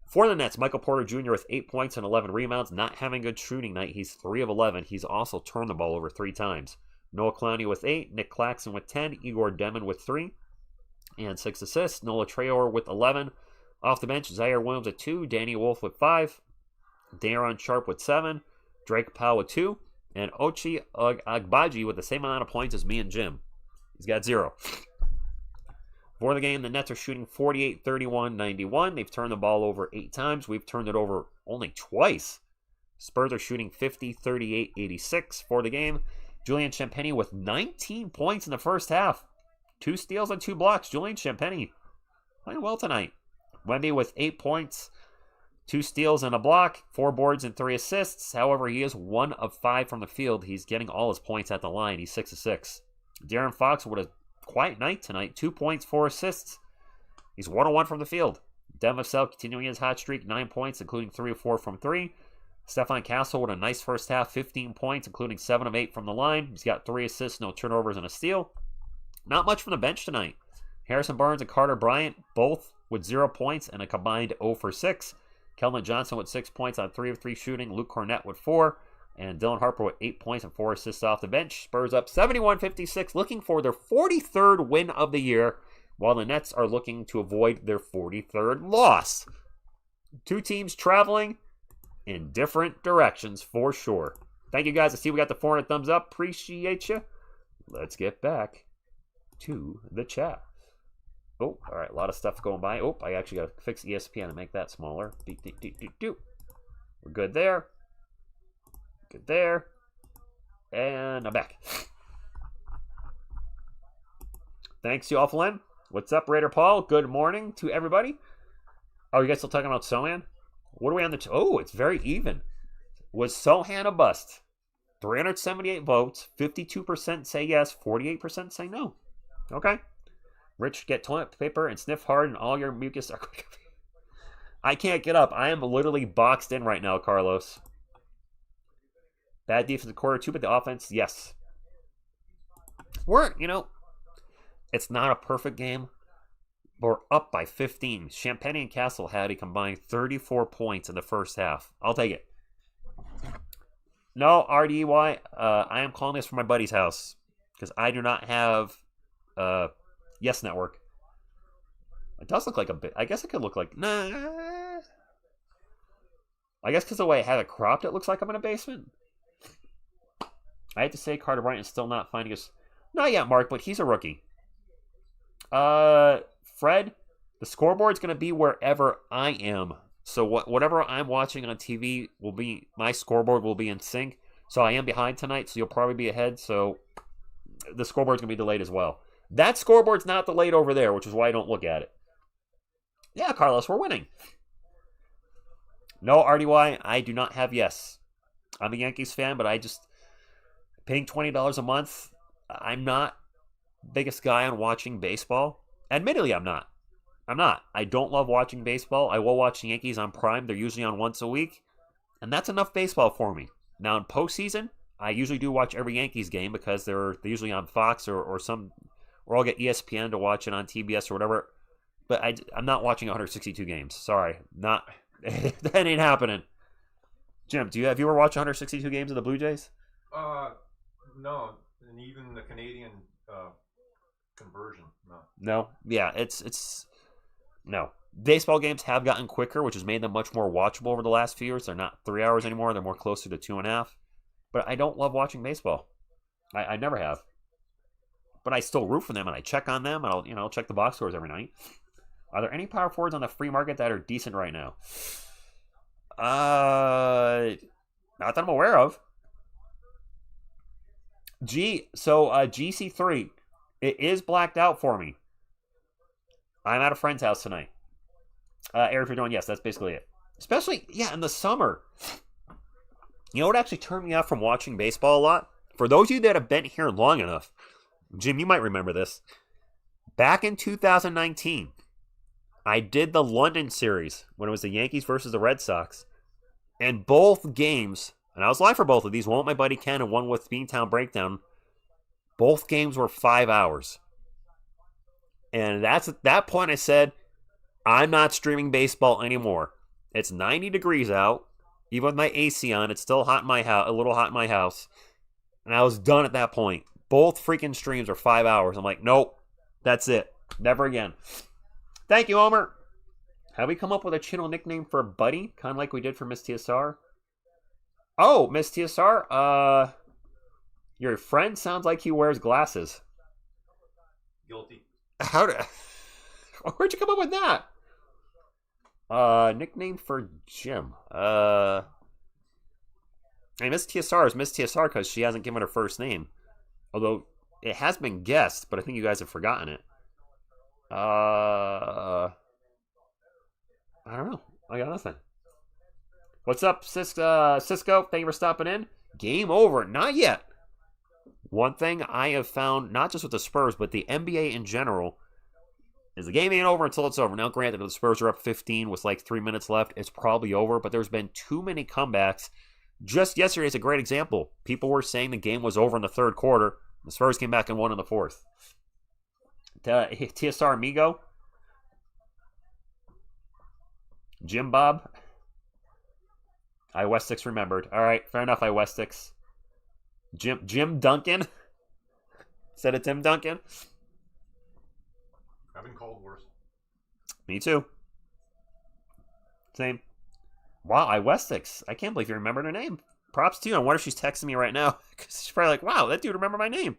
For the Nets, Michael Porter Jr. with 8 points and 11 rebounds, not having a good shooting night. He's 3 of 11. He's also turned the ball over 3 times. Noah Clowney with 8, Nick Claxton with 10, Igor Demon with 3. And 6 assists. Nola Traore with 11. Off the bench, Zaire Williams with 2. Danny Wolf with 5. Daron Sharp with 7. Drake Powell with 2. And Ochi Agbaji with the same amount of points as me and Jim. He's got 0. For the game, the Nets are shooting 48, 31, 91. They've turned the ball over 8 times. We've turned it over only twice. Spurs are shooting 50, 38, 86 for the game. Julian Champagny with 19 points in the first half. 2 steals and 2 blocks. Julian Champagny playing well tonight. Wemby with 8 points, 2 steals and a block, 4 boards and 3 assists. However, he is 1 of 5 from the field. He's getting all his points at the line. He's 6 of 6. De'Aaron Fox with a quiet night tonight. 2 points, 4 assists. He's 1 of 1 from the field. Devin Vassell continuing his hot streak, 9 points, including 3 of 4 from 3. Stephon Castle with a nice first half, 15 points, including 7 of 8 from the line. He's got 3 assists, no turnovers, and a steal. Not much from the bench tonight. Harrison Barnes and Carter Bryant, both with 0 points and a combined 0 for 6. Keldon Johnson with 6 points on 3 of 3 shooting. Luke Kornet with 4. And Dylan Harper with 8 points and 4 assists off the bench. Spurs up 71-56, looking for their 43rd win of the year, while the Nets are looking to avoid their 43rd loss. 2 teams traveling in different directions for sure. Thank you guys. I see we got the 400 thumbs up. Appreciate you. Let's get back to the chat. Oh, all right. A lot of stuff going by. Oh, I actually got to fix ESPN and make that smaller. We're good there. Good there. And I'm back. Thanks, you awful Len. What's up, Raider Paul? Good morning to everybody. Oh, you guys still talking about Sohan? What are we on the... Oh, it's very even. Was Sohan a bust? 378 votes. 52% say yes. 48% say no. Okay. Rich, get toilet paper and sniff hard and all your mucus are... I can't get up. I am literally boxed in right now, Carlos. Bad defense in quarter 2, but the offense, yes. We're, it's not a perfect game, but we're up by 15. Champagny and Castle had a combined 34 points in the first half. I'll take it. No, RDY, I am calling this from my buddy's house because I do not have Yes Network. It does look like a bit. I guess it could look like... Nah. I guess because the way I have it cropped, it looks like I'm in a basement. I have to say Carter Bryant is still not finding us. Not yet, Mark, but he's a rookie. Fred, the scoreboard's going to be wherever I am. So whatever I'm watching on TV will be, my scoreboard will be in sync. So I am behind tonight, so you'll probably be ahead. So the scoreboard's going to be delayed as well. That scoreboard's not delayed over there, which is why I don't look at it. Yeah, Carlos, we're winning. No, RDY, I do not have yes. I'm a Yankees fan, but I just... Paying $20 a month, I'm not the biggest guy on watching baseball. Admittedly, I'm not. I don't love watching baseball. I will watch the Yankees on Prime. They're usually on once a week. And that's enough baseball for me. Now, in postseason, I usually do watch every Yankees game because they're usually on Fox or or I'll get ESPN to watch it on TBS or whatever. But I'm not watching 162 games. Sorry, not that ain't happening. Jim, have you ever watched 162 games of the Blue Jays? No, and even the Canadian conversion, no. No, yeah, it's no. Baseball games have gotten quicker, which has made them much more watchable over the last few years. They're not 3 hours anymore; they're more closer to 2.5. But I don't love watching baseball. I never have. But I still root for them, and I check on them, and I'll check the box scores every night. Are there any power forwards on the free market that are decent right now? Not that I'm aware of. GC3, it is blacked out for me. I'm at a friend's house tonight. Eric, you're doing, yes, that's basically it. Especially, in the summer. You know what actually turned me off from watching baseball a lot? For those of you that have been here long enough, Jim, you might remember this. Back in 2019, I did the London series when it was the Yankees versus the Red Sox. And both games, and I was live for both of these, one with my buddy Ken and one with Beantown Breakdown, both games were 5 hours. And at that point I said, I'm not streaming baseball anymore. It's 90 degrees out. Even with my AC on, it's still hot in my house, a little hot in my house. And I was done at that point. Both freaking streams are 5 hours. I'm like, nope, that's it. Never again. Thank you, Homer. Have we come up with a channel nickname for Buddy? Kind of like we did for Miss TSR? Oh, Miss TSR, your friend sounds like he wears glasses. Guilty. Where'd you come up with that? Nickname for Jim. Hey, Miss TSR is Miss TSR because she hasn't given her first name. Although, it has been guessed, but I think you guys have forgotten it. I don't know. I got nothing. What's up, Cisco? Thank you for stopping in. Game over. Not yet. One thing I have found, not just with the Spurs, but the NBA in general, is the game ain't over until it's over. Now, granted, the Spurs are up 15 with like 3 minutes left. It's probably over, but there's been too many comebacks. Just yesterday is a great example. People were saying the game was over in the third quarter. The Spurs came back and won in the fourth. TSR Amigo. Jim Bob. I Westix remembered. All right, fair enough, I Westix. Jim Duncan. Said it Tim Duncan. I've been called worse. Me too. Same. Wow, I Westix. I can't believe you remembered her name. Props to you. I wonder if she's texting me right now. Because she's probably like, wow, that dude remembered my name.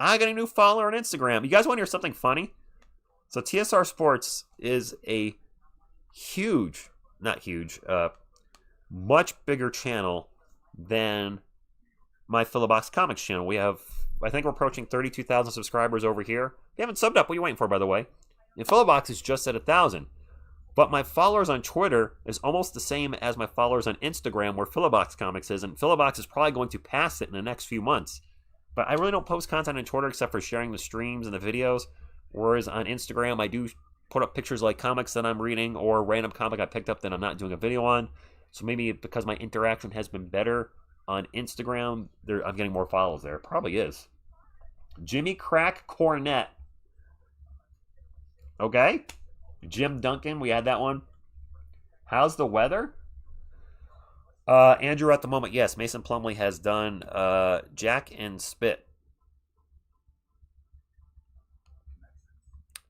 I got a new follower on Instagram. You guys want to hear something funny? So TSR Sports is a huge, not huge, much bigger channel than my Philobox Comics channel. We have, I think we're approaching 32,000 subscribers over here. If you haven't subbed up, what are you waiting for, by the way? And Philobox is just at 1,000. But my followers on Twitter is almost the same as my followers on Instagram, where Philobox Comics is, and Philobox is probably going to pass it in the next few months. But I really don't post content on Twitter except for sharing the streams and the videos, whereas on Instagram I do put up pictures like comics that I'm reading or random comic I picked up that I'm not doing a video on. So maybe because my interaction has been better on Instagram, I'm getting more follows there. It probably is. Jimmy Crack Kornet. Okay. Jim Duncan, we had that one. How's the weather? Andrew, at the moment, yes. Mason Plumley has done Jack and Spit.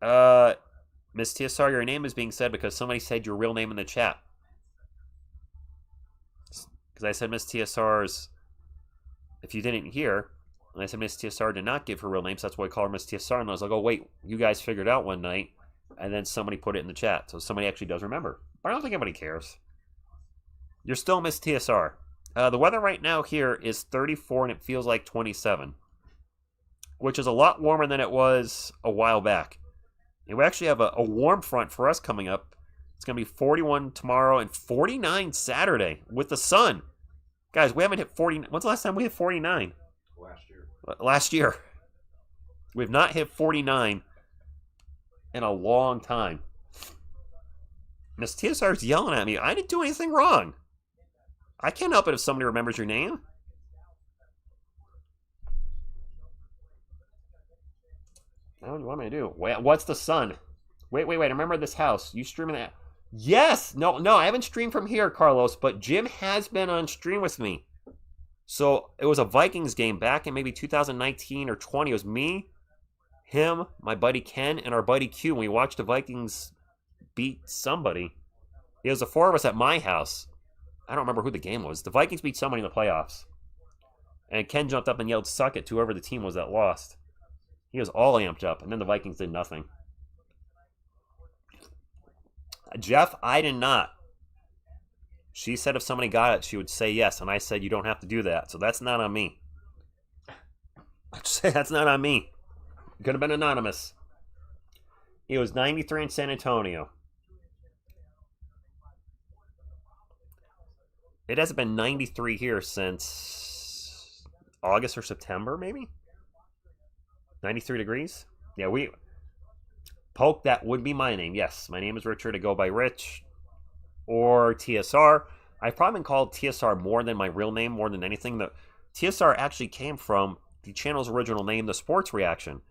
Miss TSR, your name is being said because somebody said your real name in the chat. Because I said Miss TSR's, if you didn't hear, and I said Miss TSR did not give her real name, so that's why I call her Miss TSR. And I was like, oh, wait, you guys figured out one night. And then somebody put it in the chat. So somebody actually does remember. But I don't think anybody cares. You're still Miss TSR. The weather right now here is 34 and it feels like 27. Which is a lot warmer than it was a while back. And we actually have a warm front for us coming up. It's going to be 41 tomorrow and 49 Saturday with the sun. Guys, we haven't hit 40. When's the last time we hit 49? Last year. We've not hit 49 in a long time. Miss TSR's yelling at me. I didn't do anything wrong. I can't help it if somebody remembers your name. What do you want me to do? Wait, what's the sun? Wait. I remember this house. You streaming that? Yes. No, I haven't streamed from here, Carlos, but Jim has been on stream with me. So it was a Vikings game back in maybe 2019 or 20. It was me, him, my buddy Ken, and our buddy Q. And we watched the Vikings beat somebody. It was the four of us at my house. I don't remember who the game was. The Vikings beat somebody in the playoffs. And Ken jumped up and yelled, "Suck it," to whoever the team was that lost. He was all amped up, and then the Vikings did nothing. Jeff, I did not. She said if somebody got it, she would say yes, and I said you don't have to do that. So that's not on me. That's not on me. Could have been anonymous. It was 93 in San Antonio. It hasn't been 93 here since August or September, maybe? 93 degrees? Yeah, Poke, that would be my name. Yes, my name is Richard. I go by Rich or TSR. I've probably been called TSR more than my real name, more than anything. The TSR actually came from the channel's original name, The Sports Reaction.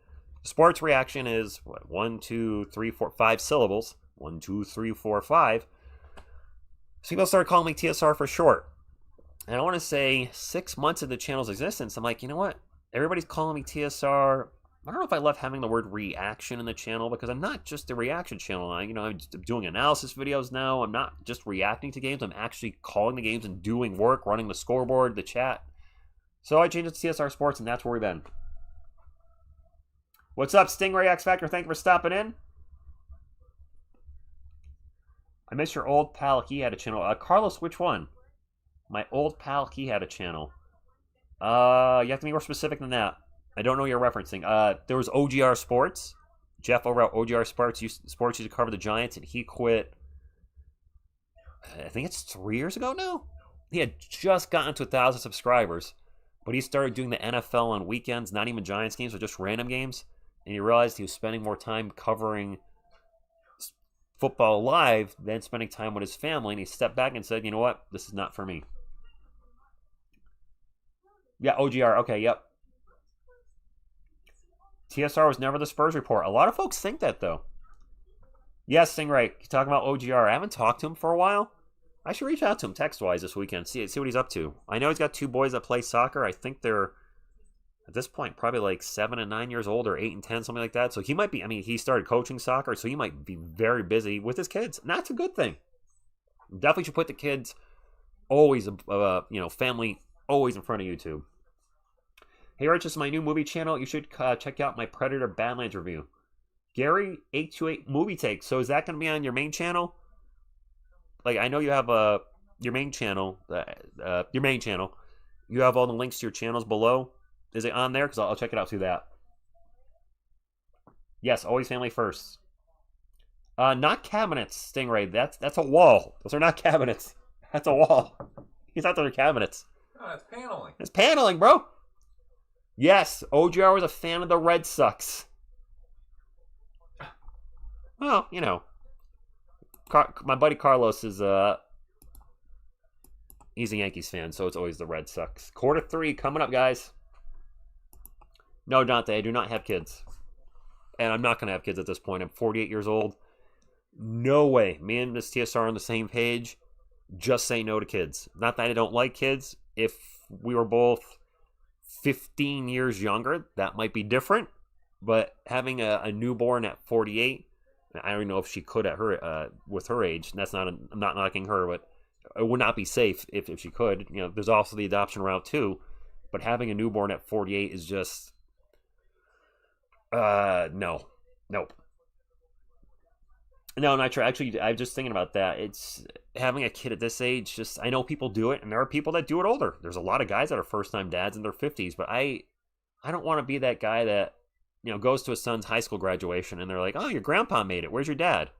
The Sports Reaction is, 1, 2, 3, 4, 5 syllables. 1, 2, 3, 4, 5. So people started calling me TSR for short. And I want to say 6 months of the channel's existence, I'm like, you know what? Everybody's calling me TSR. I don't know if I love having the word reaction in the channel because I'm not just a reaction channel. I'm doing analysis videos now. I'm not just reacting to games. I'm actually calling the games and doing work, running the scoreboard, the chat. So I changed it to TSR Sports, and that's where we've been. What's up, Stingray X Factor? Thank you for stopping in. I miss your old pal. He had a channel. Carlos, which one? My old pal. He had a channel. You have to be more specific than that. I don't know what you're referencing. There was OGR Sports. Jeff over at OGR Sports used to cover the Giants, and he quit. I think it's 3 years ago now. He had just gotten to 1,000 subscribers, but he started doing the NFL on weekends, not even Giants games, but just random games. And he realized he was spending more time covering football live than spending time with his family. And he stepped back and said, "You know what? This is not for me." Yeah, OGR. Okay, yep. TSR was never the Spurs report. A lot of folks think that, though. Yes, Stingray. You talking about OGR? I haven't talked to him for a while. I should reach out to him text-wise this weekend, see what he's up to. I know he's got 2 boys that play soccer. I think they're, at this point, probably like 7 and 9 years old or 8 and 10, something like that. So he might be, he started coaching soccer, so he might be very busy with his kids. And that's a good thing. Definitely should put the kids always, family always in front of YouTube. Hey, Rich, this is my new movie channel. You should check out my Predator Badlands review. Gary 828 Movie Take. So is that going to be on your main channel? Like, I know you have your main channel. You have all the links to your channels below. Is it on there? Because I'll check it out through that. Yes, always family first. Not cabinets, Stingray. That's a wall. Those are not cabinets. That's a wall. He's not those are cabinets. No, that's paneling. It's paneling, bro. Yes, OGR was a fan of the Red Sox. Well, my buddy Carlos is he's a Yankees fan, so it's always the Red Sox. Quarter 3 coming up, guys. No, Dante, I do not have kids. And I'm not going to have kids at this point. I'm 48 years old. No way. Me and Miss TSR are on the same page. Just say no to kids. Not that I don't like kids. If we were both 15 years younger, that might be different. But having a newborn at 48, I don't even know if she could at her with her age. And that's I'm not knocking her, but it would not be safe if she could. There's also the adoption route too. But having a newborn at 48 is just no. Nope. No, not true. Actually, I'm just thinking about that. It's having a kid at this age. Just I know people do it, and there are people that do it older. There's a lot of guys that are first-time dads in their 50s, but I don't want to be that guy that goes to his son's high school graduation, and they're like, "Oh, your grandpa made it. Where's your dad?"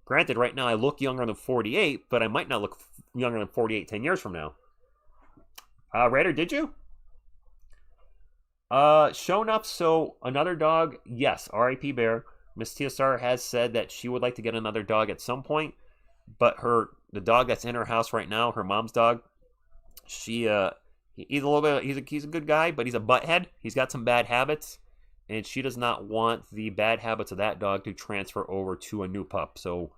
Granted, right now I look younger than 48, but I might not look younger than 48 10 years from now. Raider, did you? Shown up. So another dog. Yes, R.I.P. Bear. Miss TSR has said that she would like to get another dog at some point, but the dog that's in her house right now, her mom's dog, he's a little bit, he's a good guy, but he's a butthead. He's got some bad habits, and she does not want the bad habits of that dog to transfer over to a new pup. So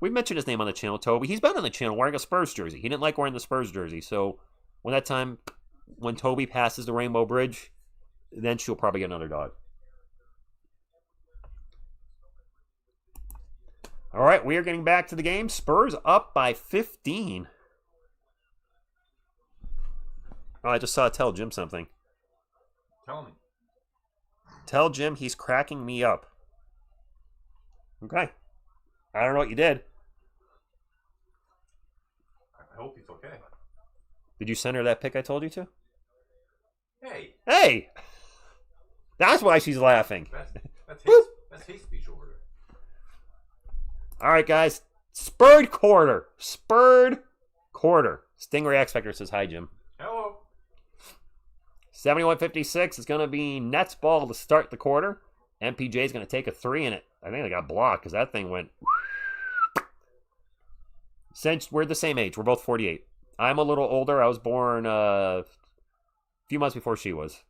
we mentioned his name on the channel, Toby. He's been on the channel wearing a Spurs jersey. He didn't like wearing the Spurs jersey. So when Toby passes the Rainbow Bridge, then she'll probably get another dog. All right, we are getting back to the game. Spurs up by 15. Oh, I just saw tell Jim something. Tell me. Tell Jim he's cracking me up. Okay. I don't know what you did. I hope he's okay. Did you send her that pic I told you to? Hey. Hey! That's why she's laughing. That's hate speech over there. All right, guys. Spurred quarter. Stingray X Factor says hi, Jim. Hello. 71-56 is going to be Nets ball to start the quarter. MPJ is going to take a three in it. I think they got blocked because that thing went. Since we're the same age, we're both 48. I'm a little older. I was born a few months before she was.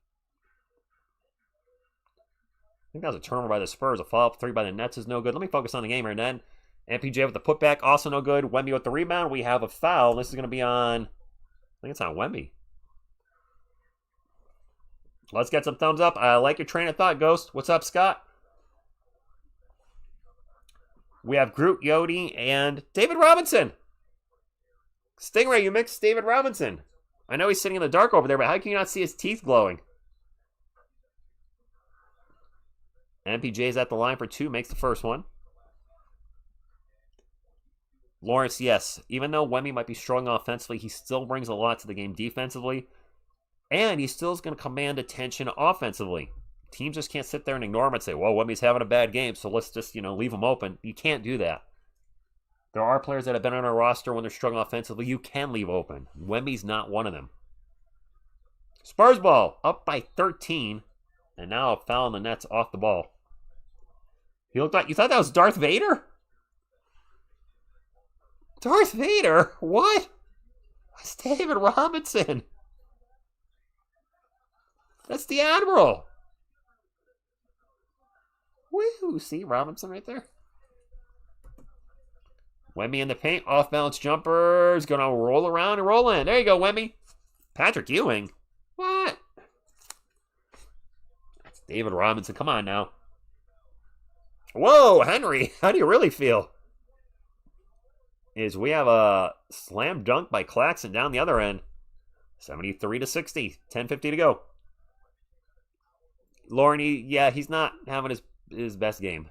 I think that was a turnover by the Spurs. A follow-up three by the Nets is no good. Let me focus on the game right then. MPJ with the putback, also no good. Wemby with the rebound. We have a foul. This is going to be on, I think it's on Wemby. Let's get some thumbs up. I like your train of thought, Ghost. What's up, Scott? We have Groot, Yodi, and David Robinson. Stingray, you mixed David Robinson. I know he's sitting in the dark over there, but how can you not see his teeth glowing? MPJ's at the line for two, makes the first one. Lawrence, yes. Even though Wemby might be strong offensively, he still brings a lot to the game defensively. And he still is going to command attention offensively. Teams just can't sit there and ignore him and say, well, Wemby's having a bad game, so let's just, leave him open. You can't do that. There are players that have been on our roster when they're struggling offensively. You can leave open. Wemby's not one of them. Spurs ball, up by 13. And now a foul on the Nets off the ball. He looked like, you thought that was Darth Vader? Darth Vader? What? It's David Robinson. That's the Admiral. Woo! See Robinson right there? Wemby in the paint. Off-balance jumper is going to roll around and roll in. There you go, Wemby. Patrick Ewing. What? That's David Robinson. Come on now. Whoa, Henry. How do you really feel? We have a slam dunk by Claxton down the other end. 73-60. 10:50 to go. Lauren, he's not having his best game.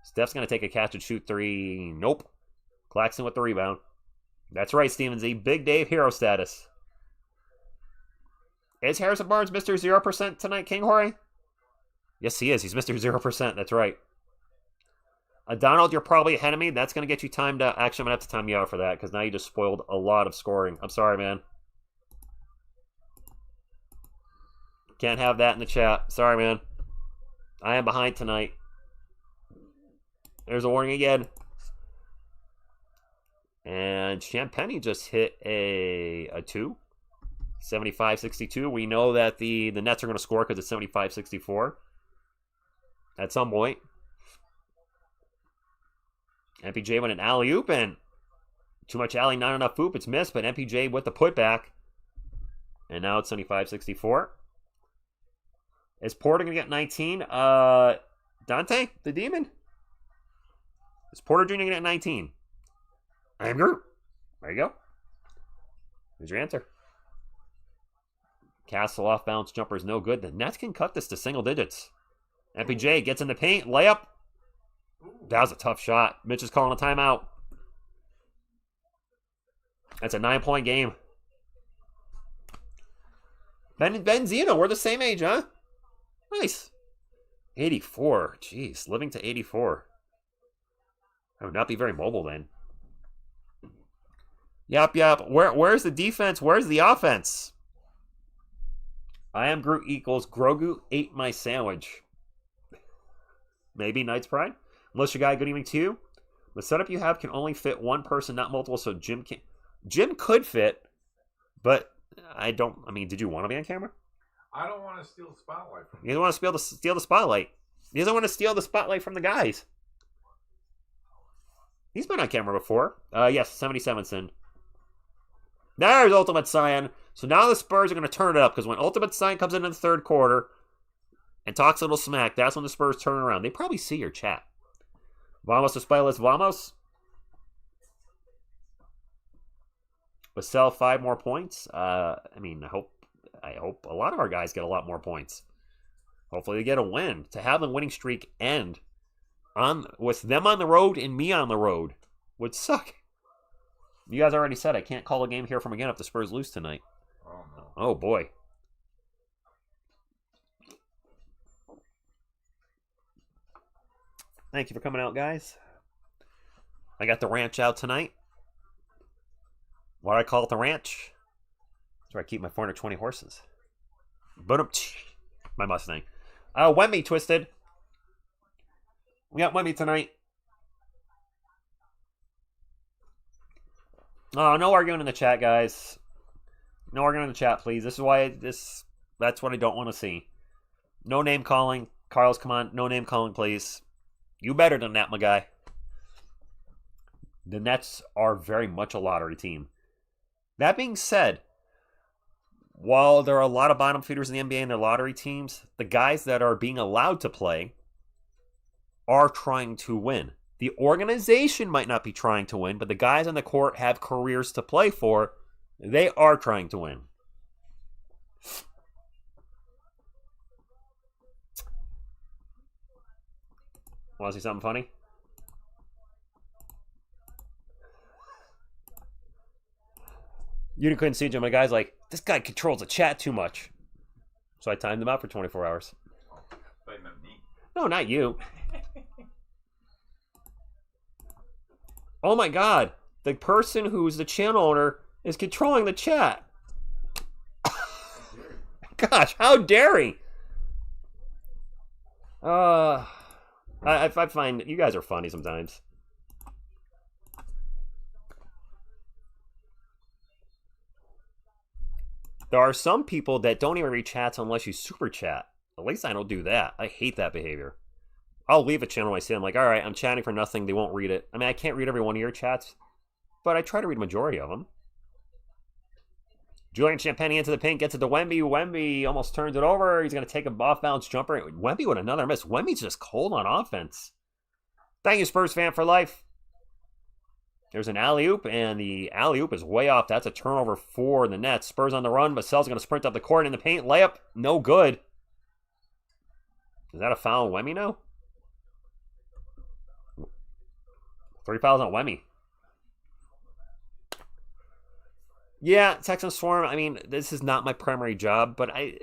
Steph's going to take a catch and shoot three. Nope. Claxton with the rebound. That's right, Steven Z. Big Dave hero status. Is Harrison Barnes Mr. 0% tonight, King Jorge? Yes, he is. He's Mr. 0%. That's right. Donald, you're probably ahead of me. That's going to get you timed out. Actually, I'm going to have to time you out for that because now you just spoiled a lot of scoring. I'm sorry, man. Can't have that in the chat. Sorry, man. I am behind tonight. There's a warning again. And Champagny just hit a 2. 75-62. We know that the Nets are going to score because it's 75-64 at some point. MPJ went an alley-oop and too much alley, not enough hoop. It's missed, but MPJ with the putback. And now it's 75-64. Is Porter going to get 19? Dante, the Demon? Is Porter Jr. going to get 19? I am Groot. There you go. There's your answer. Castle off balance jumper is no good. The Nets can cut this to single digits. MPJ gets in the paint. Layup. That was a tough shot. Mitch is calling a timeout. That's a 9-point game. Ben Zeno, we're the same age, huh? Nice. 84. Jeez, living to 84. I would not be very mobile then. Yep. Where's the defense? Where's the offense? I am Groot equals Grogu ate my sandwich. Maybe Knight's Pride. Militia Guy, good evening to you. The setup you have can only fit one person, not multiple, so Jim could fit, but did you want to be on camera? I don't want to steal the spotlight from He doesn't want to steal the spotlight. He doesn't want to steal the spotlight from the guys. He's been on camera before. Yes, 77 Sin. There's Ultimate Cyan. So now the Spurs are going to turn it up, because when Ultimate Cyan comes into the third quarter and talks a little smack, that's when the Spurs turn around. They probably see your chat. Vamos Despailas, vamos. Vassell, 5 more points. I hope a lot of our guys get a lot more points. Hopefully they get a win. To have the winning streak end with them on the road and me on the road would suck. You guys already said I can't call a game here from again if the Spurs lose tonight. Oh, no. Oh, boy. Thank you for coming out, guys. I got the ranch out tonight. Why do I call it the ranch? That's where I keep my 420 horses. My Mustang. Wemby twisted. We got Wemby tonight. Oh, no arguing in the chat, guys. No arguing in the chat, please. This is why that's what I don't want to see. No name calling. Carlos, come on. No name calling, please. You better than that, my guy. The Nets are very much a lottery team. That being said, while there are a lot of bottom feeders in the NBA and their lottery teams, the guys that are being allowed to play are trying to win. The organization might not be trying to win, but the guys on the court have careers to play for. They are trying to win. Want to see something funny? Unicorn Siege, my guy's like, this guy controls the chat too much. So I timed him out for 24 hours. Blame me. No, not you. Oh my god. The person who's the channel owner is controlling the chat. Gosh, how dare he? I find you guys are funny sometimes. There are some people that don't even read chats unless you super chat. At least I don't do that. I hate that behavior. I'll leave a channel when I see it. I'm like, alright, I'm chatting for nothing. They won't read it. I mean, I can't read every one of your chats, but I try to read a majority of them. Julian Champagne into the paint, gets it to Wemby. Wemby almost turns it over. He's going to take a off-balance jumper. Wemby with another miss. Wemby's just cold on offense. Thank you, Spurs fan for life. There's an alley-oop, and the alley-oop is way off. That's a turnover for the Nets. Spurs on the run. Vassell's going to sprint up the court in the paint. Layup, no good. Is that a foul on Wemby now? 3 fouls on Wemby. Yeah, Texans Swarm, I mean, this is not my primary job, but I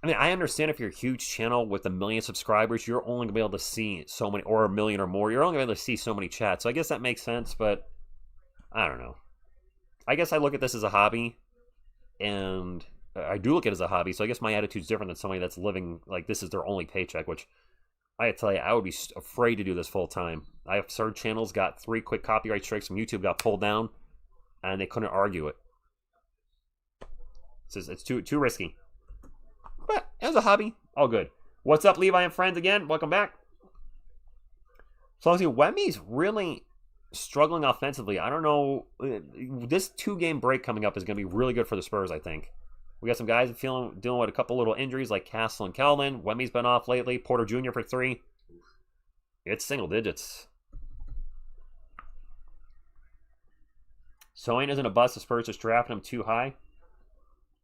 understand if you're a huge channel with 1 million subscribers, you're only going to be able to see so many, or 1 million or more, you're only going to be able to see so many chats. So I guess that makes sense, but I don't know. I guess I look at this as a hobby, and I do look at it as a hobby, so I guess my attitude's different than somebody that's living, like, this is their only paycheck, which I gotta tell you, I would be afraid to do this full time. I have certain channels, got 3 quick copyright strikes from YouTube, got pulled down, and they couldn't argue it. It's too risky. But as a hobby, all good. What's up, Levi and friends again? Welcome back. So obviously, Wemmy's really struggling offensively. I don't know. This 2-game break coming up is going to be really good for the Spurs, I think. We got some guys dealing with a couple little injuries like Castle and Keldon. Wemmy's been off lately. Porter Jr. for 3. It's single digits. Soin isn't a bust. The Spurs just drafted him too high.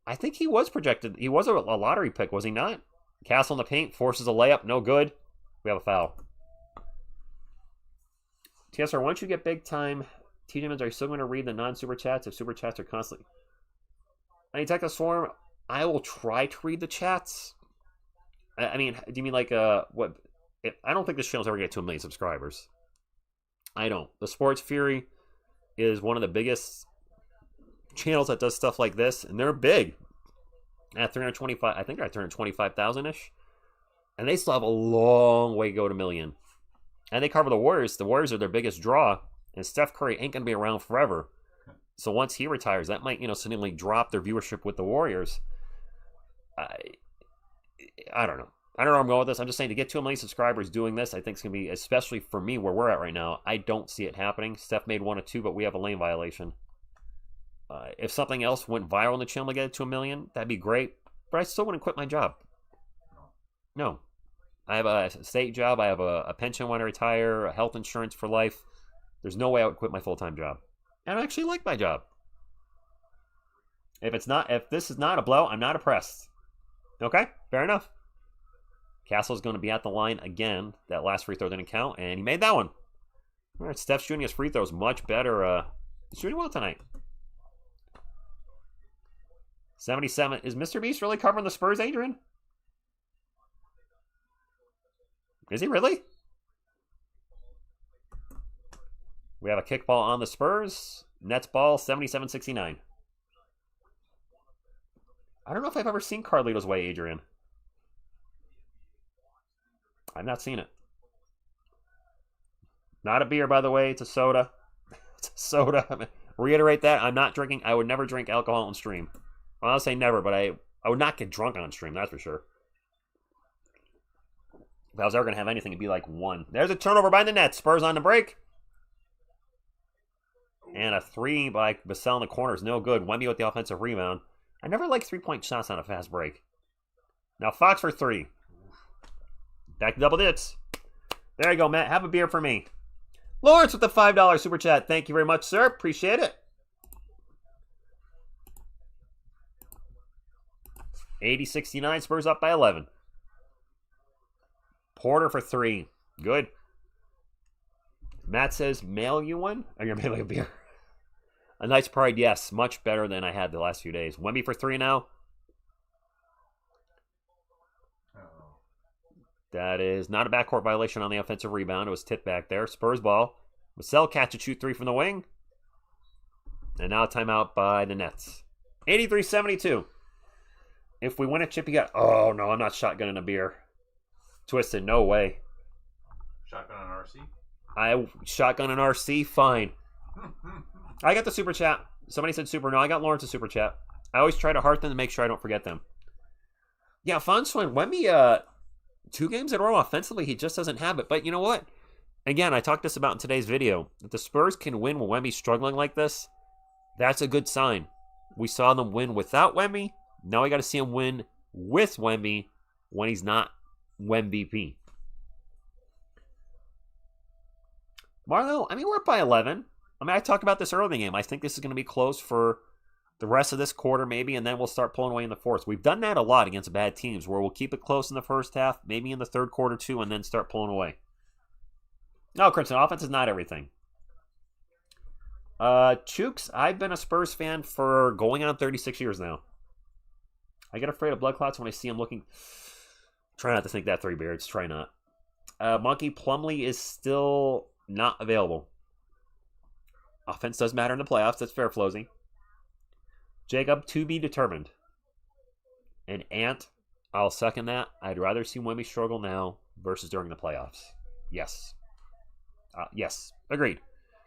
I think he was projected. He was a lottery pick, was he not? Castle in the paint. Forces a layup. No good. We have a foul. TSR, once you get big time, TJ, are you still going to read the non-super chats if super chats are constantly... I mean, Texas Swarm, I will try to read the chats. I mean, do you mean like, what? I don't think this channel's ever get to 1 million subscribers. I don't. The Sports Fury is one of the biggest channels that does stuff like this, and they're big. At 325, I think they're at 325,000-ish. And they still have a long way to go to 1 million. And they cover the Warriors. The Warriors are their biggest draw, and Steph Curry ain't going to be around forever. So once he retires, that might, suddenly drop their viewership with the Warriors. I don't know. I don't know where I'm going with this. I'm just saying to get to 1 million subscribers doing this, I think it's going to be, especially for me where we're at right now, I don't see it happening. Steph made 1 or 2, but we have a lane violation. If something else went viral on the channel to get it to 1 million, that'd be great. But I still wouldn't quit my job. No. I have a state job. I have a pension when I retire, a health insurance for life. There's no way I would quit my full-time job. And I actually like my job. If this is not a blow, I'm not impressed. Okay, fair enough. Castle's going to be at the line again. That last free throw didn't count, and he made that one. All right, Steph's shooting his free throws much better. He's shooting well tonight. 77. Is Mr. Beast really covering the Spurs, Adrian? Is he really? We have a kickball on the Spurs. Nets ball, 77-69. I don't know if I've ever seen Carlito's Way, Adrian. I've not seen it. Not a beer, by the way. It's a soda. It's a soda. Reiterate that. I'm not drinking. I would never drink alcohol on stream. Well, I'll say never, but I would not get drunk on stream. That's for sure. If I was ever going to have anything, it'd be like 1. There's a turnover by the Nets. Spurs on the break. And a 3 by Vassell in the corner is no good. Wemby with the offensive rebound. I never like 3-point shots on a fast break. Now Fox for 3. Back to double digits. There you go, Matt. Have a beer for me. Lawrence with the $5 super chat. Thank you very much, sir. Appreciate it. 80-69. Spurs up by 11. Porter for 3. Good. Matt says, mail you one? Or you're mailing a beer? A nice pride, yes. Much better than I had the last few days. Wemby for 3 now. That is not a backcourt violation on the offensive rebound. It was tipped back there. Spurs ball. Vassell catch and shoot 3 from the wing. And now a timeout by the Nets. 83-72. If we win a chip, you got... Oh, no, I'm not shotgunning a beer. Twisted, no way. Shotgun on RC? I shotgun an RC, fine. I got the super chat. Somebody said super. No, I got Lawrence a super chat. I always try to heart them to make sure I don't forget them. Yeah, Fonsoin, Wemby, 2 games in a row offensively, he just doesn't have it. But you know what? Again, I talked this about in today's video. If the Spurs can win when Wemby's struggling like this, that's a good sign. We saw them win without Wemby. Now we got to see him win with Wemby when he's not Wemby. Marlo, I mean, we're up by 11. I mean, I talked about this early in the game. I think this is going to be close for the rest of this quarter, maybe, and then we'll start pulling away in the fourth. We've done that a lot against bad teams, where we'll keep it close in the first half, maybe in the third quarter too, and then start pulling away. No, Crimson, offense is not everything. Chooks, I've been a Spurs fan for going on 36 years now. I get afraid of blood clots when I see him looking. Try not to think that, 3 beards. Try not. Monkey Plumlee is still not available. Offense does matter in the playoffs. That's fair, Flosy. Jacob, to be determined. And Ant, I'll second that. I'd rather see Wemby struggle now versus during the playoffs. Yes. Yes. Agreed.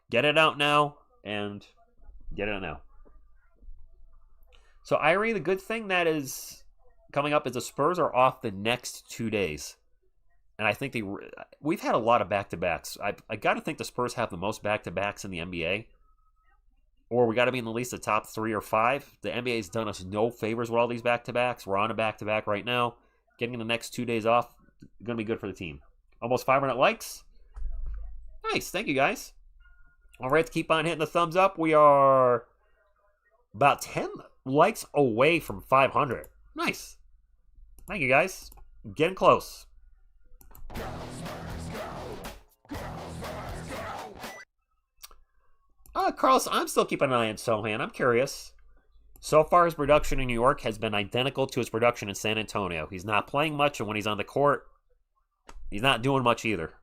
Get it out now and get it out now. So, Irie, the good thing that is coming up is the Spurs are off the next 2 days. And I think we've had a lot of back-to-backs. I got to think the Spurs have the most back-to-backs in the NBA. Or we got to be in at least the top 3 or 5. The NBA's done us no favors with all these back-to-backs. We're on a back-to-back right now. Getting the next 2 days off is going to be good for the team. Almost 500 likes. Nice. Thank you, guys. All right, to keep on hitting the thumbs up, we are about 10 likes away from 500. Nice. Thank you, guys. Getting close. Carlos, I'm still keeping an eye on Sochan. I'm curious. So far, his production in New York has been identical to his production in San Antonio. He's not playing much, and when he's on the court, he's not doing much either.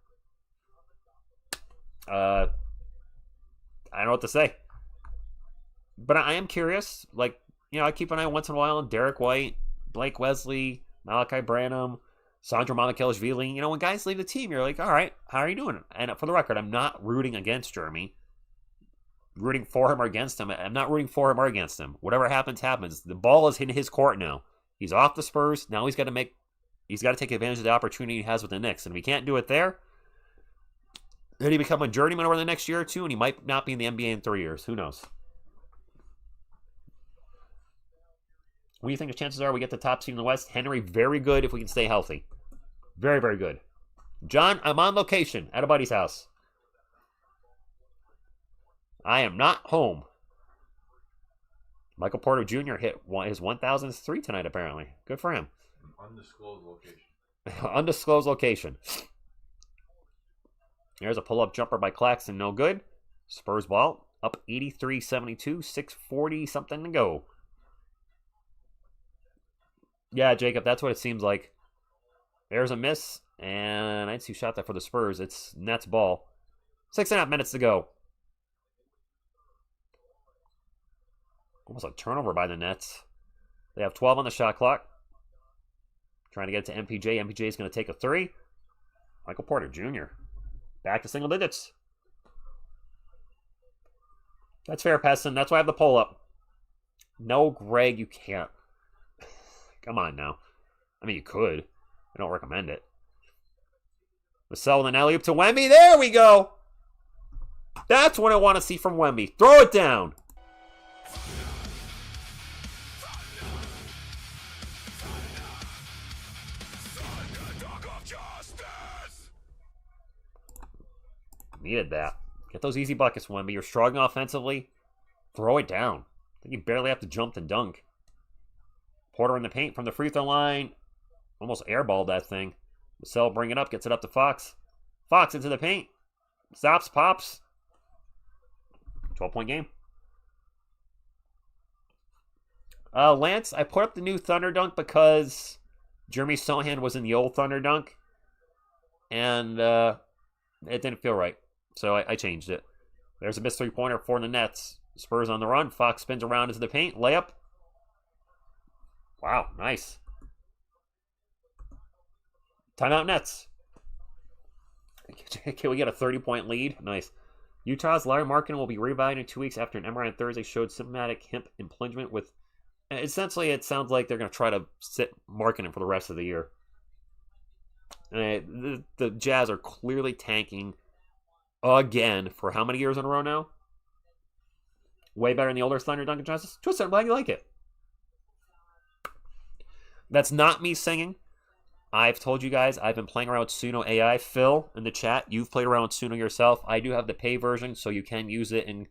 I don't know what to say. But I am curious. Like, you know, I keep an eye once in a while on Derek White, Blake Wesley, Malachi Branham, Sandro Mamakhelishvili. You know, when guys leave the team, you're like, all right, how are you doing? And for the record, I'm not rooting against Jeremy. rooting for him or against him. I'm not rooting for him or against him. Whatever happens, happens. The ball is in his court now. He's off the Spurs. Now he's got to take advantage of the opportunity he has with the Knicks. And if he can't do it there, then he become a journeyman over the next year or two, and he might not be in the NBA in 3 years. Who knows? What do you think the chances are we get the top seed in the West? Henry, very good if we can stay healthy. Very, very good. John, I'm on location at a buddy's house. I am not home. Michael Porter Jr. hit his 1,000th three tonight, apparently. Good for him. Undisclosed location. Undisclosed location. There's a pull-up jumper by Claxton. No good. Spurs ball. Up 83-72. 6:40 something to go. Yeah, Jacob, that's what it seems like. There's a miss. And I'd see shot that for the Spurs. It's Nets ball. 6.5 minutes to go. Almost a turnover by the Nets. They have 12 on the shot clock. Trying to get it to MPJ. MPJ is going to take a three. Michael Porter Jr. Back to single digits. That's fair, Peston. That's why I have the poll up. No, Greg, you can't. Come on now. I mean, you could. I don't recommend it. Vassell with an alley-oop to Wemby. There we go. That's what I want to see from Wemby. Throw it down. Needed that. Get those easy buckets, Wemby. You're struggling offensively. Throw it down. I think you barely have to jump to dunk. Porter in the paint from the free throw line. Almost airballed that thing. Vassell bring it up, gets it up to Fox. Fox into the paint. Stops, pops. 12-point game. Lance, I put up the new Thunder Dunk because Jeremy Sohan was in the old Thunder Dunk. And it didn't feel right. So I changed it. There's a missed three-pointer for the Nets. Spurs on the run. Fox spins around into the paint. Layup. Wow, nice. Timeout Nets. Can we get a 30-point lead? Nice. Utah's Larry Markkinen will be reevaluated in 2 weeks after an MRI on Thursday showed symptomatic hip impingement with... Essentially, it sounds like they're going to try to sit Markkinen for the rest of the year. The Jazz are clearly tanking again for how many years in a row now? Way better than the older Thunder Duncan Johnson. Twist it, I'm glad you like it. That's not me singing. I've told you guys I've been playing around with Suno AI. Phil, in the chat, you've played around with Suno yourself. I do have the pay version, so you can use it in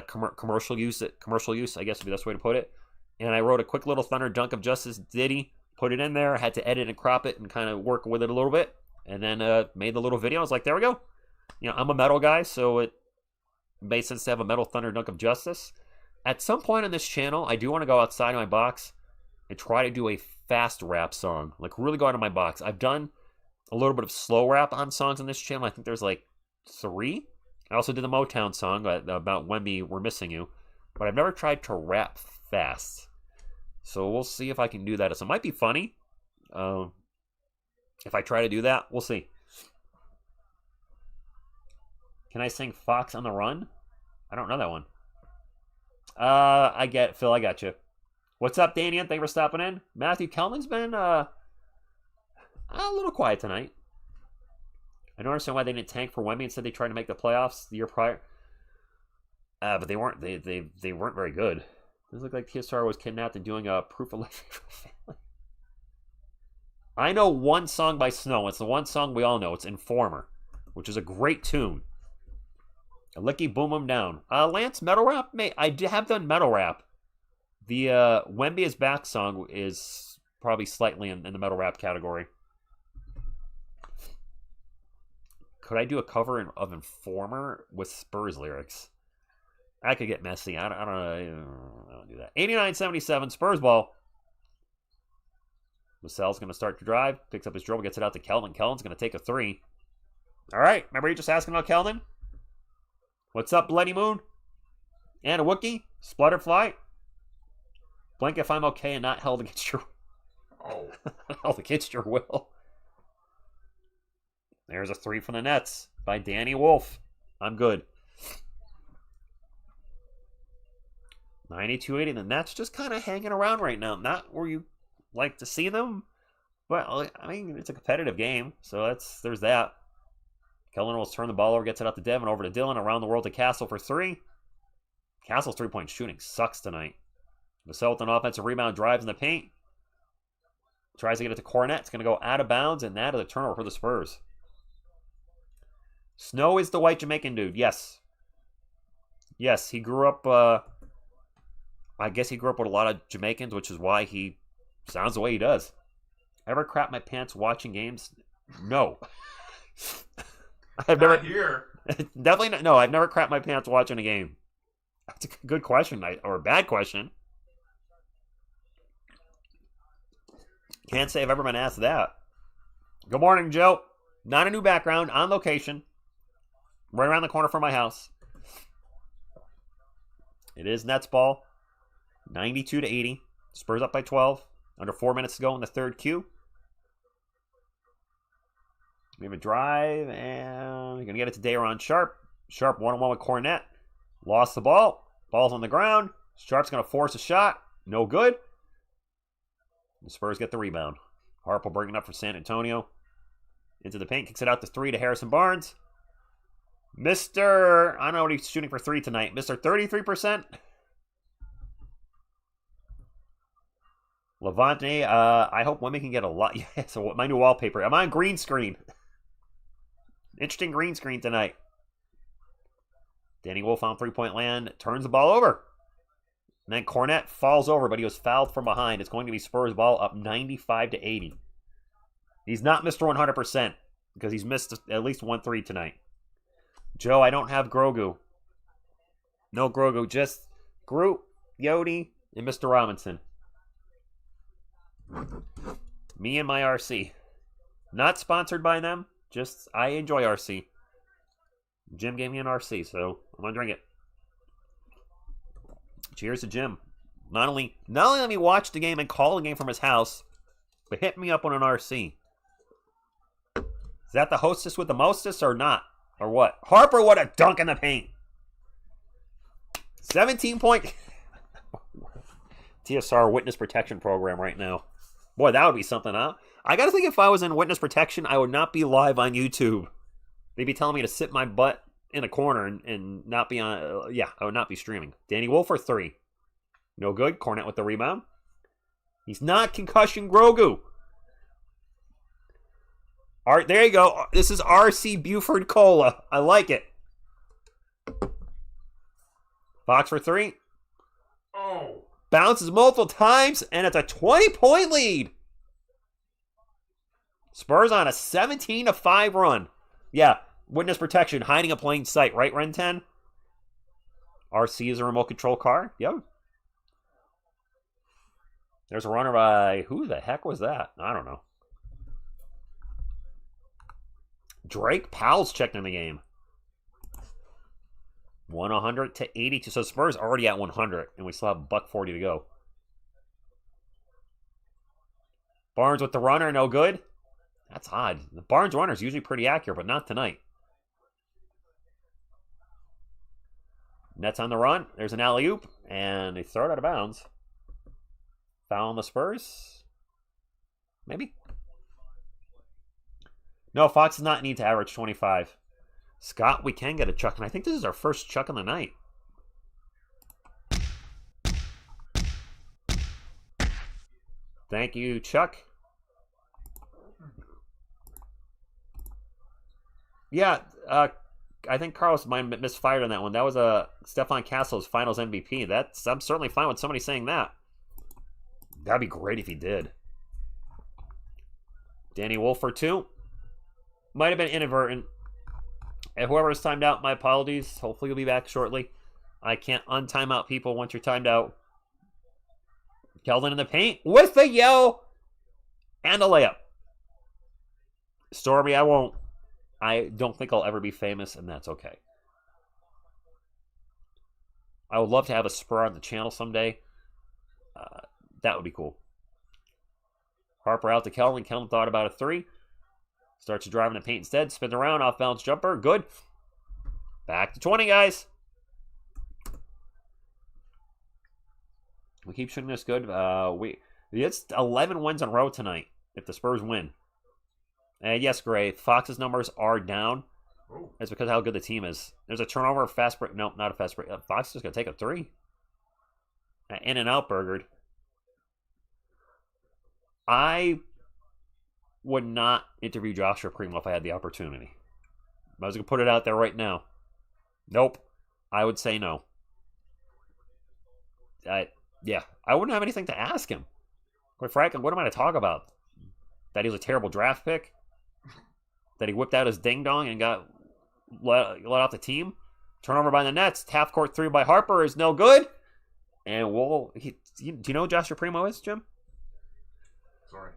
commercial use. Commercial use, I guess would be the best way to put it. And I wrote a quick little Thunder Dunk of Justice ditty, put it in there, had to edit and crop it and kind of work with it a little bit, and then made the little video. I was like, there we go. You know, I'm a metal guy, so it made sense to have a metal Thunder Dunk of Justice. At some point on this channel, I do want to go outside of my box and try to do a fast rap song. Like, really go out of my box. I've done a little bit of slow rap on songs on this channel. I think there's like 3. I also did the Motown song about Wemby, We're Missing You. But I've never tried to rap fast. So we'll see if I can do that. So it might be funny. If I try to do that, we'll see. Can I sing Fox on the Run? I don't know that one. I get it, Phil. I got you. What's up, Daniel? Thank you for stopping in. Matthew Kelman's been a little quiet tonight. I don't understand why they didn't tank for Wemby. Instead, they tried to make the playoffs the year prior. But they weren't. They weren't very good. It looked like TSR was kidnapped and doing a proof of life for family. I know one song by Snow. It's the one song we all know. It's Informer, which is a great tune. A licky boom 'em down. Lance, metal rap? Mate, I have done metal rap. The Wemby is Back song is probably slightly in the metal rap category. Could I do a cover of Informer with Spurs lyrics? I could get messy. I don't do that. 89-77, Spurs ball. Vassell's going to start to drive. Picks up his dribble, gets it out to Keldon. Keldon's going to take a 3. All right. Remember you just asking about Keldon? What's up, Bloody Moon? And a Wookie? Splutterfly? Blink if I'm okay and not held against your... Oh. held against your will. There's a 3 from the Nets by Danny Wolf. I'm good. 92-80. The Nets just kind of hanging around right now. Not where you like to see them. Well, I mean, it's a competitive game, so there's that. Keldon will turn the ball over, gets it out to Devin, over to Dylan, around the world to Castle for 3. Castle's three-point shooting sucks tonight. Vassell with an offensive rebound, drives in the paint. Tries to get it to Kornet. It's going to go out of bounds, and that is a turnover for the Spurs. Snow is the white Jamaican dude. Yes. Yes, he grew up, I guess he grew up with a lot of Jamaicans, which is why he sounds the way he does. Ever crap my pants watching games? No. I've never. Not here. Definitely not. No, I've never crapped my pants watching a game. That's a good question, or a bad question. Can't say I've ever been asked that. Good morning, Joe. Not a new background, on location. Right around the corner from my house. It is Nets ball. 92-80. Spurs up by 12. Under 4 minutes to go in the third Q. We have a drive, and we're going to get it to Daron Sharp. Sharp one-on-one with Kornet. Lost the ball. Ball's on the ground. Sharp's going to force a shot. No good. The Spurs get the rebound. Harper bringing up for San Antonio. Into the paint. Kicks it out to 3 to Harrison Barnes. Mr. I don't know what he's shooting for 3 tonight. Mr. 33%. Levante, I hope women can get a lot. Yeah, so my new wallpaper. I'm on green screen. Interesting green screen tonight. Danny Wolf on three-point land. Turns the ball over. And then Kornet falls over, but he was fouled from behind. It's going to be Spurs ball up 95-80. He's not Mr. 100% because he's missed at least 1 3 tonight. Joe, I don't have Grogu. No Grogu, just Groot, Yodi, and Mr. Robinson. Me and my RC. Not sponsored by them. Just, I enjoy RC. Jim gave me an RC, so I'm going to drink it. Cheers to Jim. Not only let me watch the game and call the game from his house, but hit me up on an RC. Is that the hostess with the mostest or not? Or what? Harper, what a dunk in the paint. 17-point. TSR Witness Protection Program right now. Boy, that would be something, huh? I gotta think if I was in witness protection, I would not be live on YouTube. They'd be telling me to sit my butt in a corner and not be on... I would not be streaming. Danny Wolf for 3. No good. Kornet with the rebound. He's not concussion Grogu. Art, there you go. This is RC Buford Cola. I like it. Fox for 3. Oh. Bounces multiple times, and it's a 20-point lead. Spurs on a 17-5 run. Yeah, witness protection, hiding in plain sight, right, Ren 10? RC is a remote control car. Yep. There's a runner by... Who the heck was that? I don't know. Drake Powell's checked in the game. 100-82. So Spurs already at 100, and we still have $140 to go. Barnes with the runner, no good. That's odd. The Barnes runner is usually pretty accurate, but not tonight. Nets on the run. There's an alley-oop, and they throw it out of bounds. Foul on the Spurs? Maybe. No, Fox does not need to average 25. Scott, we can get a chuck, and I think this is our first chuck of the night. Thank you, Chuck. Yeah, I think Carlos might have misfired on that one. That was Stephon Castle's Finals MVP. I'm certainly fine with somebody saying that. That'd be great if he did. Danny Wolf for 2. Might have been inadvertent. And whoever is timed out, my apologies. Hopefully you'll be back shortly. I can't untime out people once you're timed out. Keldon in the paint with the yell and a layup. Stormy, I won't. I don't think I'll ever be famous, and that's okay. I would love to have a Spur on the channel someday. That would be cool. Harper out to Keldon. Keldon thought about a 3. Starts to drive in the paint instead. Spin around, off-balance jumper. Good. Back to 20, guys. We keep shooting this good. It's 11 wins in a row tonight if the Spurs win. And yes, Gray, Fox's numbers are down. It's because of how good the team is. There's a turnover, a fast break. No, not a fast break. Fox is just going to take a 3. In and out burgered. I would not interview Joshua Primo if I had the opportunity. I was going to put it out there right now. Nope. I would say no. Yeah, I wouldn't have anything to ask him. Quite frankly, what am I to talk about? That he was a terrible draft pick? That he whipped out his ding-dong and got let off the team? Turnover by the Nets. Half-court 3 by Harper is no good. And do you know who Joshua Primo is, Jim? Sorry.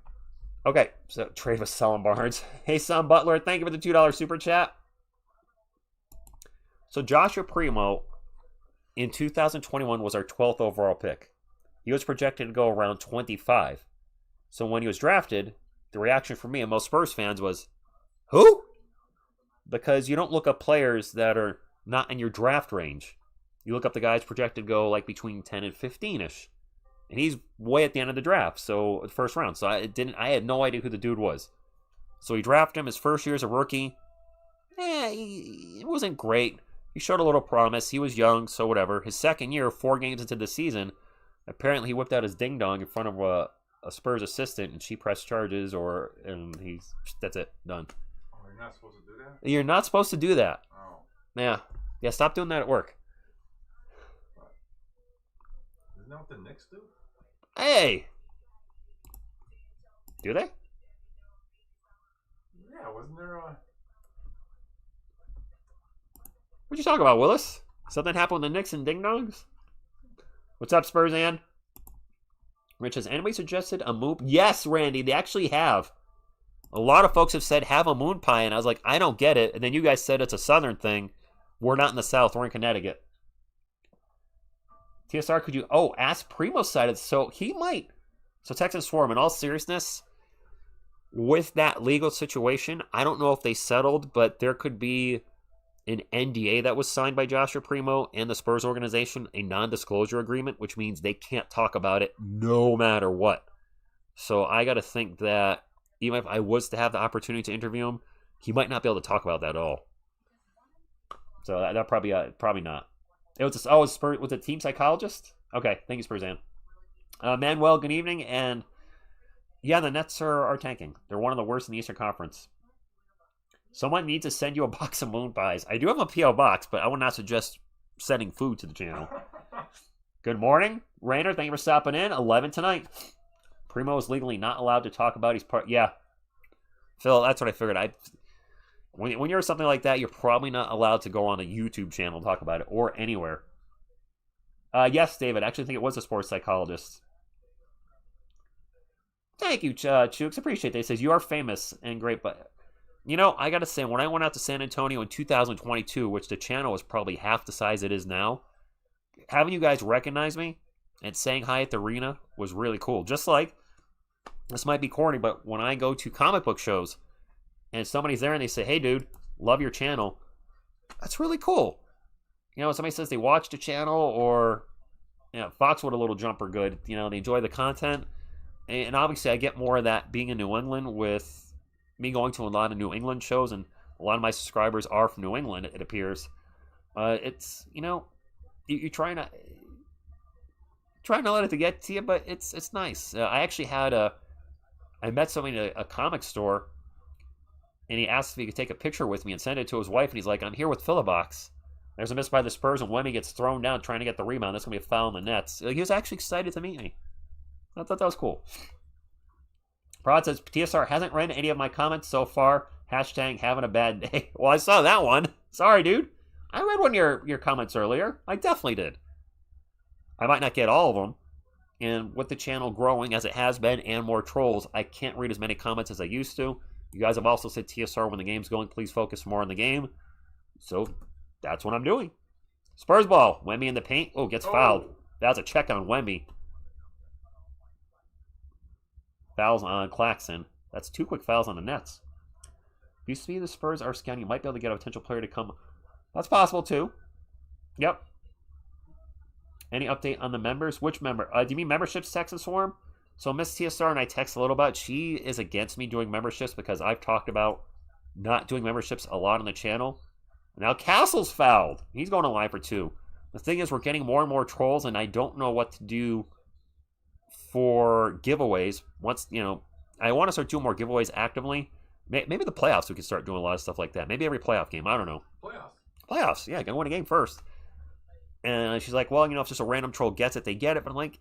Okay, so trade with Selling Barnes. Hey, Son Butler, thank you for the $2 super chat. So Joshua Primo in 2021 was our 12th overall pick. He was projected to go around 25. So when he was drafted, the reaction from me and most Spurs fans was, who? Because you don't look up players that are not in your draft range. You look up the guys projected to go like between 10 and 15-ish. And he's way at the end of the draft, so first round. So I had no idea who the dude was. So he drafted him his first year as a rookie. It wasn't great. He showed a little promise. He was young, so whatever. His second year, 4 games into the season, apparently he whipped out his ding-dong in front of a Spurs assistant, and she pressed charges, and that's it, done. Oh, you're not supposed to do that? You're not supposed to do that. Oh. Yeah, stop doing that at work. What? Isn't that what the Knicks do? Hey! Do they? Yeah, wasn't there a... What you talking about, Willis? Something happened with the Knicks and ding-dongs? What's up, Spurs, Ann? Rich, has anybody suggested a moon? Yes, Randy, they actually have. A lot of folks have said have a moon pie, and I was like, I don't get it. And then you guys said it's a southern thing. We're not in the South. We're in Connecticut. TSR, could you... Oh, ask Primo's side of... So he might... So Texas Swarm, in all seriousness, with that legal situation, I don't know if they settled, but there could be an NDA that was signed by Joshua Primo and the Spurs organization, a non-disclosure agreement, which means they can't talk about it no matter what. So I got to think that even if I was to have the opportunity to interview him, he might not be able to talk about that at all. So that probably not. It was Spurs, was it team psychologist? Okay, thank you, Spurzan. Manuel, good evening. And yeah, the Nets are tanking. They're one of the worst in the Eastern Conference. Someone needs to send you a box of moon pies. I do have a P.O. box, but I would not suggest sending food to the channel. Good morning, Rainer. Thank you for stopping in. 11 tonight. Primo is legally not allowed to talk about his part. Yeah, Phil, that's what I figured. When you're something like that, you're probably not allowed to go on a YouTube channel and talk about it, or anywhere. Yes, David. I actually think it was a sports psychologist. Thank you, Chooks. Appreciate that. He says, you are famous and great, but... You know, I got to say, when I went out to San Antonio in 2022, which the channel was probably half the size it is now, having you guys recognize me and saying hi at the arena was really cool. Just like, this might be corny, but when I go to comic book shows and somebody's there and they say, hey, dude, love your channel, that's really cool. You know, somebody says they watch the channel, or, you know, Foxwood a little jumper good. You know, they enjoy the content. And obviously, I get more of that being in New England with me going to a lot of New England shows, and a lot of my subscribers are from New England, it appears. It's, you know, you try not to let it get to you, but it's nice. I actually I met somebody in a comic store, and he asked if he could take a picture with me and send it to his wife, and he's like, I'm here with Philobox. There's a miss by the Spurs, and Wemby gets thrown down trying to get the rebound. That's going to be a foul in the Nets. He was actually excited to meet me. I thought that was cool. Prod says, TSR hasn't read any of my comments so far. Hashtag having a bad day. Well, I saw that one. Sorry, dude. I read one of your comments earlier. I definitely did. I might not get all of them. And with the channel growing as it has been and more trolls, I can't read as many comments as I used to. You guys have also said, TSR, when the game's going, please focus more on the game. So that's what I'm doing. Spurs ball. Wemby in the paint. Oh, gets fouled. That was a check on Wemby. Fouls on Claxton. That's 2 quick fouls on the Nets. If you see the Spurs are scouting, you might be able to get a potential player to come. That's possible too. Yep. Any update on the members? Which member? Do you mean memberships, Texas Swarm? So Miss TSR and I text a little about. She is against me doing memberships because I've talked about not doing memberships a lot on the channel. Now Castle's fouled. He's going to line for 2. The thing is, we're getting more and more trolls, and I don't know what to do for giveaways. Once, I want to start doing more giveaways actively. Maybe the playoffs we can start doing a lot of stuff like that. Maybe every playoff game. I don't know. Playoffs, yeah. Gotta win a game first. And she's like, well, if just a random troll gets it, they get it. But I'm like,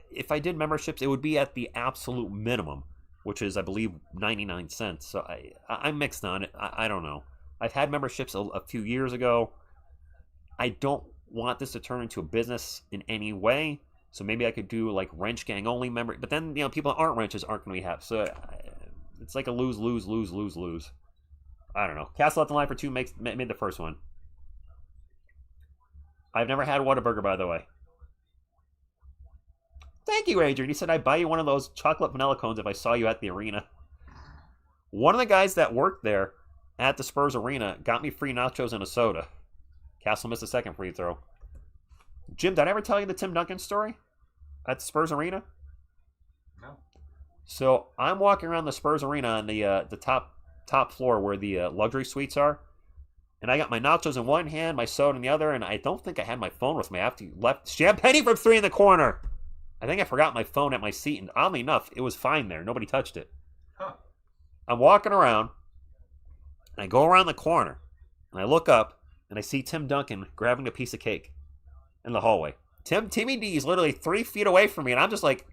if I did memberships, it would be at the absolute minimum, which is, I believe, 99 cents. So I'm mixed on it. I don't know. I've had memberships a few years ago. I don't want this to turn into a business in any way. So maybe I could do like Wrench Gang only member. But then, people that aren't wrenches aren't going to be happy. So it's like a lose, lose, lose, lose, lose. I don't know. Castle at the line for 2 made the first one. I've never had Whataburger, by the way. Thank you, Ranger. He said I'd buy you one of those chocolate vanilla cones if I saw you at the arena. One of the guys that worked there at the Spurs arena got me free nachos and a soda. Castle missed a second free throw. Jim, did I ever tell you the Tim Duncan story at the Spurs arena? No. So I'm walking around the Spurs arena on the top floor where the luxury suites are. And I got my nachos in one hand, my soda in the other, and I don't think I had my phone with me. I have to left champagne from 3 in the corner. I think I forgot my phone at my seat, and oddly enough, it was fine there. Nobody touched it. Huh. I'm walking around, and I go around the corner, and I look up, and I see Tim Duncan grabbing a piece of cake in the hallway. Timmy D is literally 3 feet away from me, and I'm just like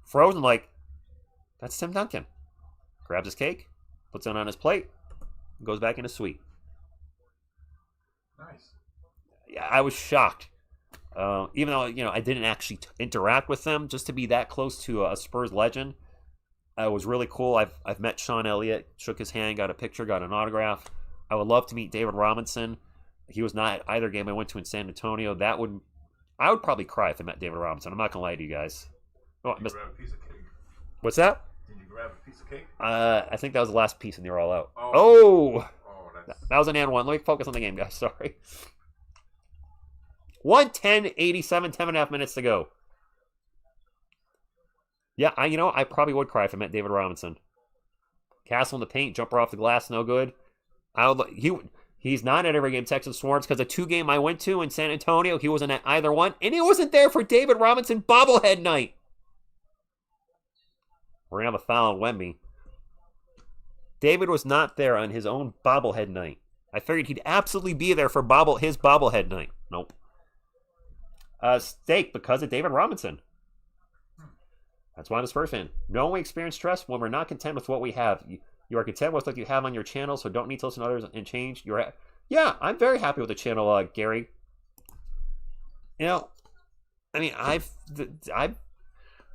frozen, like, that's Tim Duncan. Grabs his cake, puts it on his plate, and goes back in his suite. Nice. Yeah, I was shocked. Even though, I didn't actually interact with them, just to be that close to a Spurs legend, was really cool. I've met Sean Elliott, shook his hand, got a picture, got an autograph. I would love to meet David Robinson. He was not at either game I went to in San Antonio. I would probably cry if I met David Robinson. I'm not gonna lie to you guys. Did you grab a piece of cake? What's that? Did you grab a piece of cake? I think that was the last piece and they were all out. Oh, that was an and one. Let me focus on the game, guys. Sorry. 1:10:87, 10.5 minutes to go. Yeah, I probably would cry if I met David Robinson. Castle in the paint, jumper off the glass, no good. He's not at every game, Texas Swarms, because the 2 game I went to in San Antonio, he wasn't at either one, and he wasn't there for David Robinson bobblehead night. We're gonna have a foul on Wemby. David was not there on his own bobblehead night. I figured he'd absolutely be there for his bobblehead night. Nope. Steak because of David Robinson. That's why I'm a Spurs fan. No, we experience stress when we're not content with what we have. You are content with what you have on your channel, so don't need to listen to others and change. Yeah, I'm very happy with the channel, Gary. I've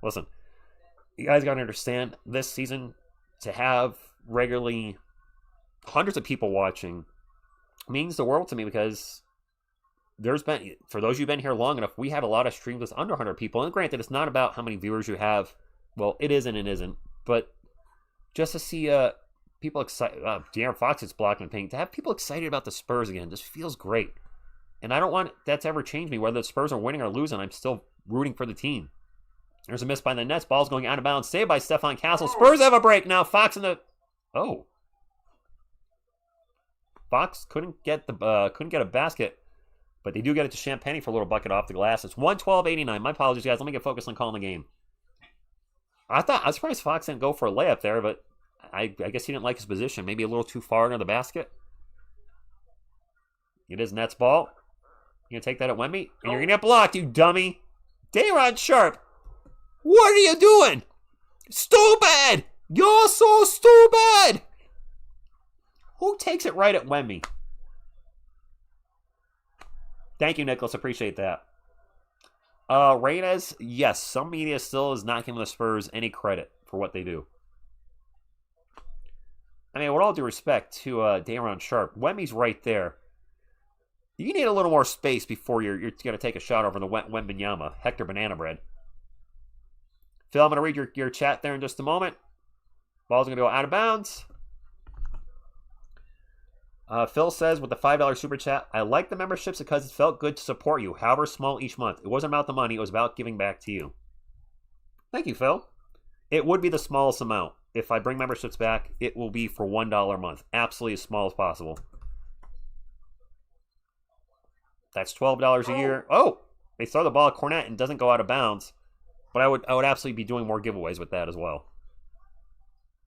listen. You guys got to understand, this season, to have regularly hundreds of people watching means the world to me, because there's been, for those of you who've been here long enough, we had a lot of streams with under 100 people. And granted, it's not about how many viewers you have. Well, it isn't and isn't. But just to see people excited, De'Aaron Fox is blocking the paint, to have people excited about the Spurs again just feels great. And I don't want that to ever change me. Whether the Spurs are winning or losing, I'm still rooting for the team. There's a miss by the Nets. Ball's going out of bounds. Saved by Stephon Castle. Spurs have a break now. Fox in the... Oh. Fox couldn't get a basket, but they do get it to Champagne for a little bucket off the glass. It's 112-89. My apologies, guys. Let me get focused on calling the game. I was surprised Fox didn't go for a layup there, but I guess he didn't like his position. Maybe a little too far under the basket. It is Nets ball. You're going to take that at Wemby? And you're going to get blocked, you dummy. Dayron Sharp. What are you doing? Stupid! You're so stupid! Who takes it right at Wemby? Thank you, Nicholas. Appreciate that. Reyes, yes, some media still is not giving the Spurs any credit for what they do. I mean, with all due respect to Dayron Sharp, Wemby's right there. You need a little more space before you're going to take a shot over the Wembanyama, Hector Banana Bread. Phil, I'm going to read your chat there in just a moment. Ball's going to go out of bounds. Phil says with the $5 super chat, I like the memberships because it felt good to support you, however small each month. It wasn't about the money, it was about giving back to you. Thank you, Phil. It would be the smallest amount. If I bring memberships back, it will be for $1 a month. Absolutely as small as possible. That's $12 a year. Oh! They throw the ball at Kornet and doesn't go out of bounds. But I would absolutely be doing more giveaways with that as well.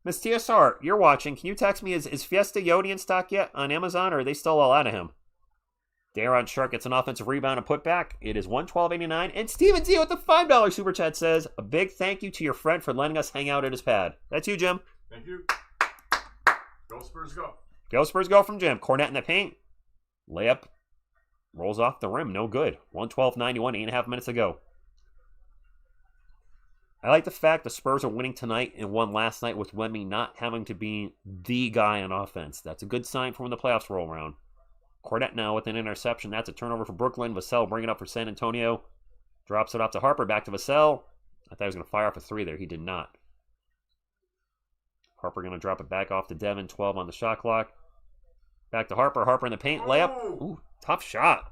Miss TSR, you're watching. Can you text me, is Fiesta Yodi in stock yet on Amazon, or are they still all out of him? Daron Shark gets an offensive rebound and putback. It is $112.89. And Steven Z with the $5 super chat says, a big thank you to your friend for letting us hang out at his pad. That's you, Jim. Thank you. Go Spurs, go. Go Spurs, go from Jim. Kornet in the paint. Layup. Rolls off the rim. No good. 112.91, 8.5 minutes to go. I like the fact the Spurs are winning tonight and won last night with Wemby not having to be the guy on offense. That's a good sign for when the playoffs roll around. Kornet now with an interception. That's a turnover for Brooklyn. Vassell bringing it up for San Antonio. Drops it off to Harper. Back to Vassell. I thought he was going to fire off a three there. He did not. Harper going to drop it back off to Devin. 12 on the shot clock. Back to Harper. Harper in the paint. Layup. Ooh, tough shot.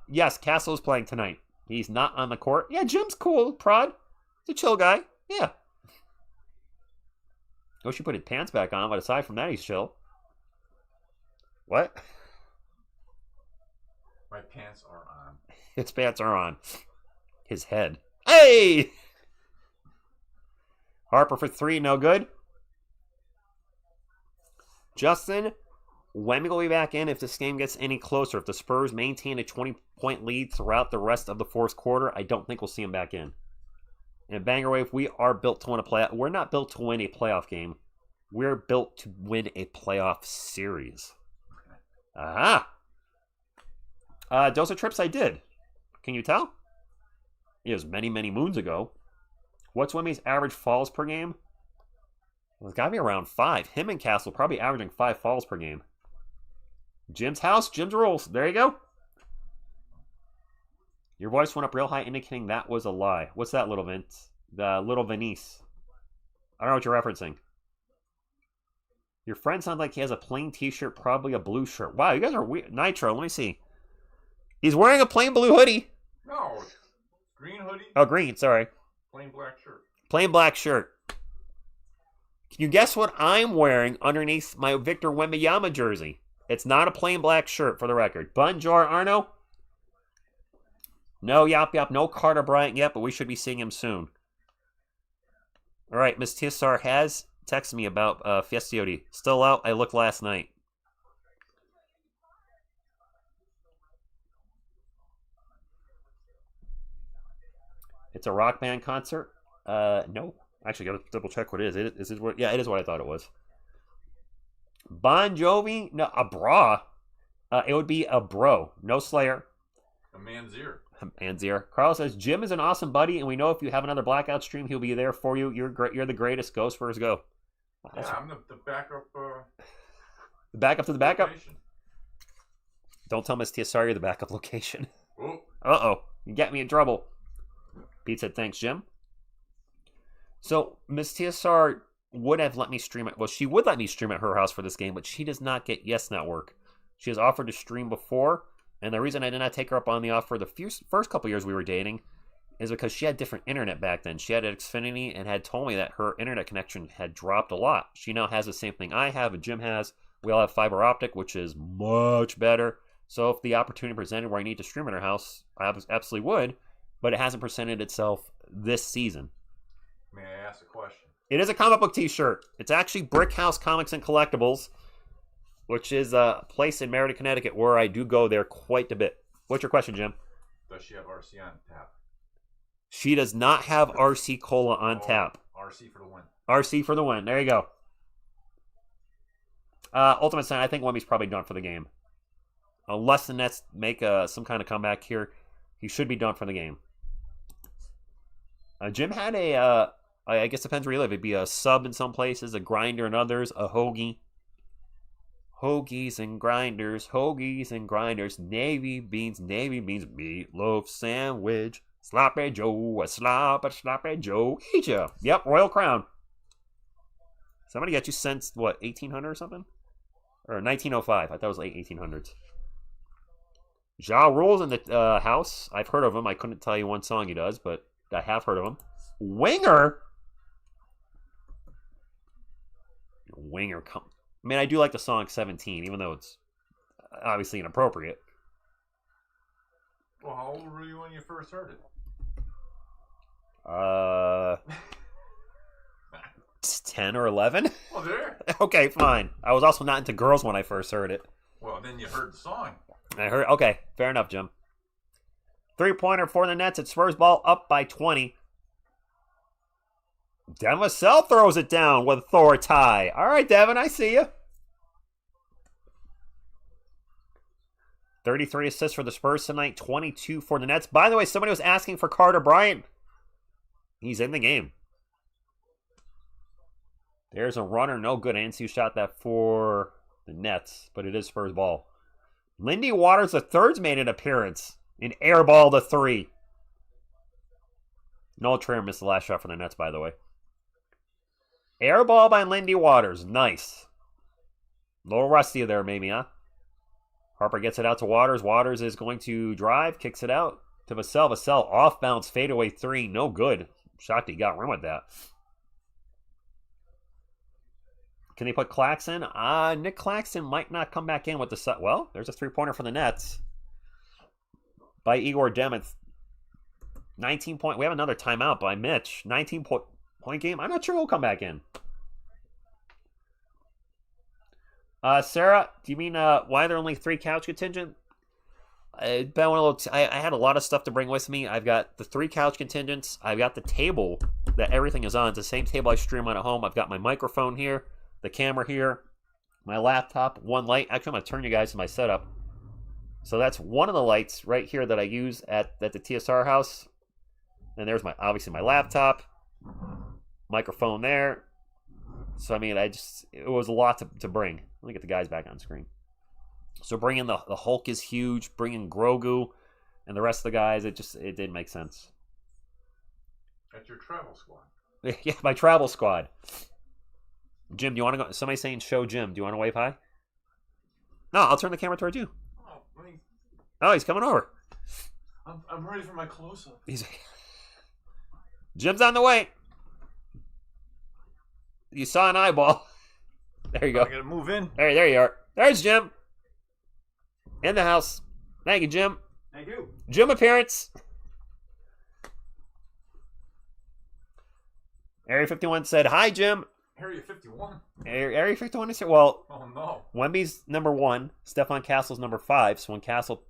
Yes, Castle is playing tonight. He's not on the court. Yeah, Jim's cool. Prod. He's a chill guy. Yeah. Wish he put his pants back on, but aside from that, he's chill. What? My pants are on. His pants are on. His head. Hey! Harper for three, no good. Justin, Wemby will be back in if this game gets any closer. If the Spurs maintain a 20-point lead throughout the rest of the fourth quarter, I don't think we'll see him back in. And Banger Wave, we are built to win a playoff. We're not built to win a playoff game. We're built to win a playoff series. Aha! Those are trips I did. Can you tell? It was many, many moons ago. What's Wemby's average falls per game? Well, it's got to be around 5. Him and Castle probably averaging 5 falls per game. Jim's house, Jim's rules. There you go. Your voice went up real high, indicating that was a lie. What's that, little Vince? The little Venice. I don't know what you're referencing. Your friend sounds like he has a plain t-shirt, probably a blue shirt. Wow, you guys are weird. Nitro, let me see. He's wearing a plain blue hoodie. No, green hoodie. Oh, green, sorry. Plain black shirt. Plain black shirt. Can you guess what I'm wearing underneath my Victor Wembanyama jersey? It's not a plain black shirt, for the record. Bonjour, Arno. No, yop. No Carter Bryant yet, but we should be seeing him soon. All right, Miss TSR has texted me about Fiestioti. Still out. I looked last night. It's a rock band concert? No. Actually, gotta double check what it is. Yeah, it is what I thought it was. Bon Jovi? No, a bra. It would be a bro. No Slayer. A Manzier. Manzier. Carl says, Jim is an awesome buddy, and we know if you have another blackout stream, he'll be there for you. You're the greatest. Go Spurs, go. Wow, yeah, I'm the backup. The backup to the backup? Location. Don't tell Miss TSR you're the backup location. Whoa. Uh-oh. You get me in trouble. Pete said, thanks, Jim. So, Miss TSR would have let me stream it. Well, she would let me stream at her house for this game, but she does not get Yes Network. She has offered to stream before, and the reason I did not take her up on the offer the first couple years we were dating is because she had different internet back then. She had Xfinity and had told me that her internet connection had dropped a lot. She now has the same thing I have and Jim has. We all have fiber optic, which is much better. So if the opportunity presented where I need to stream at her house, I absolutely would, but it hasn't presented itself this season. May I ask a question? It is a comic book t-shirt. It's actually Brick House Comics and Collectibles, which is a place in Meriden, Connecticut, where I do go there quite a bit. What's your question, Jim? Does she have RC on tap? She does not have RC Cola on tap. RC for the win. RC for the win. There you go. Ultimate Sign, I think Wemby's probably done for the game. Unless the Nets make some kind of comeback here, he should be done for the game. Jim had I guess it depends where you live. It'd be a sub in some places, a grinder in others, a hoagie. Hoagies and grinders, navy beans, meatloaf sandwich, sloppy Joe, a sloppy Joe. Eat ya. Yep, Royal Crown. Somebody got you since, what, 1800 or something? Or 1905. I thought it was late 1800s. Ja Rule's in the house. I've heard of him. I couldn't tell you one song he does, but I have heard of him. Winger? Winger. I mean, I do like the song 17, even though it's obviously inappropriate. Well, how old were you when you first heard it? 10 or 11? Well, there. Okay, fine. I was also not into girls when I first heard it. Well, then you heard the song. I heard. Okay, fair enough, Jim. 3-pointer for the Nets. It's Spurs ball up by 20. Devin Vassell throws it down with authority. All right, Devin, I see you. 33 assists for the Spurs tonight, 22 for the Nets. By the way, somebody was asking for Carter Bryant. He's in the game. There's a runner, no good. I didn't see who shot that for the Nets, but it is Spurs ball. Lindy Waters III's made an appearance. An air ball to 3. Noel Trayer missed the last shot for the Nets, by the way. Air ball by Lindy Waters. Nice. A little rusty there, maybe, huh? Harper gets it out to Waters. Waters is going to drive, kicks it out to Vassell. Vassell off bounce, fadeaway 3. No good. Shot he got rim with that. Can they put Claxton? Nick Claxton might not come back in with the set. Well, there's a 3-pointer for the Nets by Igor Demuth. 19 point. We have another timeout by Mitch. 19-point game. I'm not sure he'll come back in. Sarah, do you mean why are there only 3 couch contingent? I had a lot of stuff to bring with me. I've got the 3 couch contingents. I've got the table that everything is on. It's the same table I stream on at home. I've got my microphone here, the camera here, my laptop, one light. Actually, I'm going to turn you guys to my setup. So that's one of the lights right here that I use at the TSR house. And there's obviously my laptop, microphone there. So, I mean, it was a lot to bring. Let me get the guys back on screen. So bringing the Hulk is huge. Bringing Grogu and the rest of the guys, it didn't make sense. That's your travel squad. Yeah, my travel squad. Jim, do you want to go? Somebody's saying show Jim. Do you want to wave hi? No, I'll turn the camera toward you. Oh, he's coming over. I'm ready for my close-up. Jim's on the way. You saw an eyeball. There you go. I gotta move in. There you are. There's Jim. In the house. Thank you, Jim. Thank you. Jim appearance. Area 51 said, hi, Jim. Area 51? Area 51 is here. Well, oh, no. Wemby's number 1. Stephon Castle's number 5. So when Castle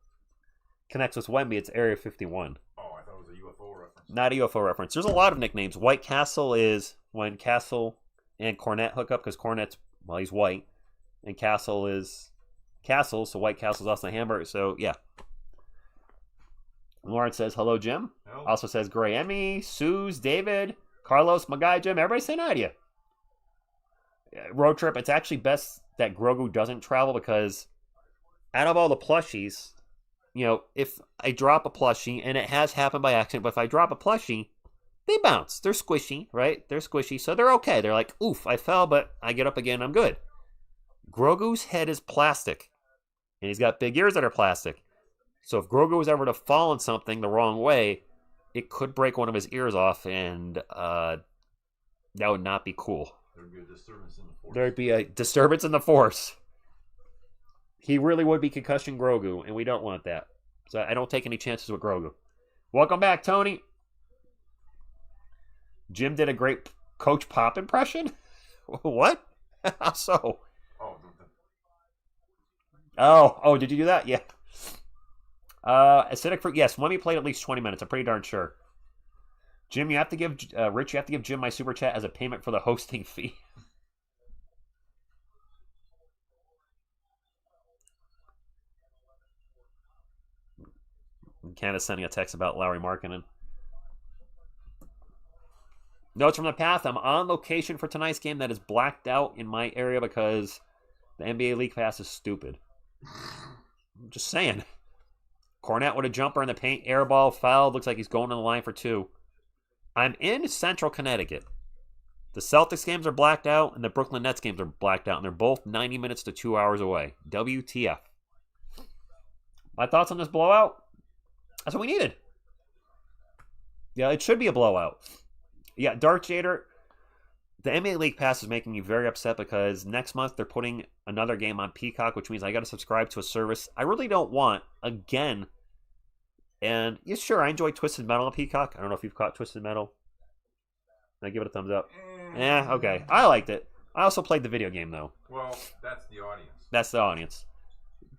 connects with Wemby, it's Area 51. Oh, I thought it was a UFO reference. Not a UFO reference. There's a lot of nicknames. White Castle is when Castle and Kornet hook up because Kornet's, well, he's white. And Castle is Castle, so White Castle's also a hamburger. So, yeah. Lauren says, hello, Jim. Hello. Also says, Gray Emmy, Suze, David, Carlos, my guy, Jim. Everybody saying hi to you. Road trip, it's actually best that Grogu doesn't travel because out of all the plushies, you know, if I drop a plushie, and it has happened by accident, but if I drop a plushie, they bounce. They're squishy, right? They're squishy, so they're okay. They're like, oof, I fell, but I get up again, I'm good. Grogu's head is plastic, and he's got big ears that are plastic. So if Grogu was ever to fall on something the wrong way, it could break one of his ears off, and that would not be cool. There'd be a disturbance in the force. There'd be a disturbance in the force. He really would be concussion Grogu, and we don't want that. So I don't take any chances with Grogu. Welcome back, Tony. Jim did a great Coach Pop impression. What? How so? Oh, did you do that? Yeah. Acidic fruit. Yes, Wemby played at least 20 minutes. I'm pretty darn sure. Jim, you have to give Rich. You have to give Jim my super chat as a payment for the hosting fee. Candace sending a text about Lowry Markkinen. Notes from the path. I'm on location for tonight's game that is blacked out in my area because the NBA League Pass is stupid. I'm just saying. Kornet with a jumper in the paint. Air ball fouled. Looks like he's going on the line for 2. I'm in central Connecticut. The Celtics games are blacked out, and the Brooklyn Nets games are blacked out, and they're both 90 minutes to 2 hours away. WTF. My thoughts on this blowout? That's what we needed. Yeah, it should be a blowout. Yeah, Dark Jader, the NBA League Pass is making me very upset because next month they're putting another game on Peacock, which means I got to subscribe to a service I really don't want again. And yeah, sure, I enjoy Twisted Metal on Peacock. I don't know if you've caught Twisted Metal. I give it a thumbs up. Yeah, okay. I liked it. I also played the video game, though. Well, that's the audience. That's the audience.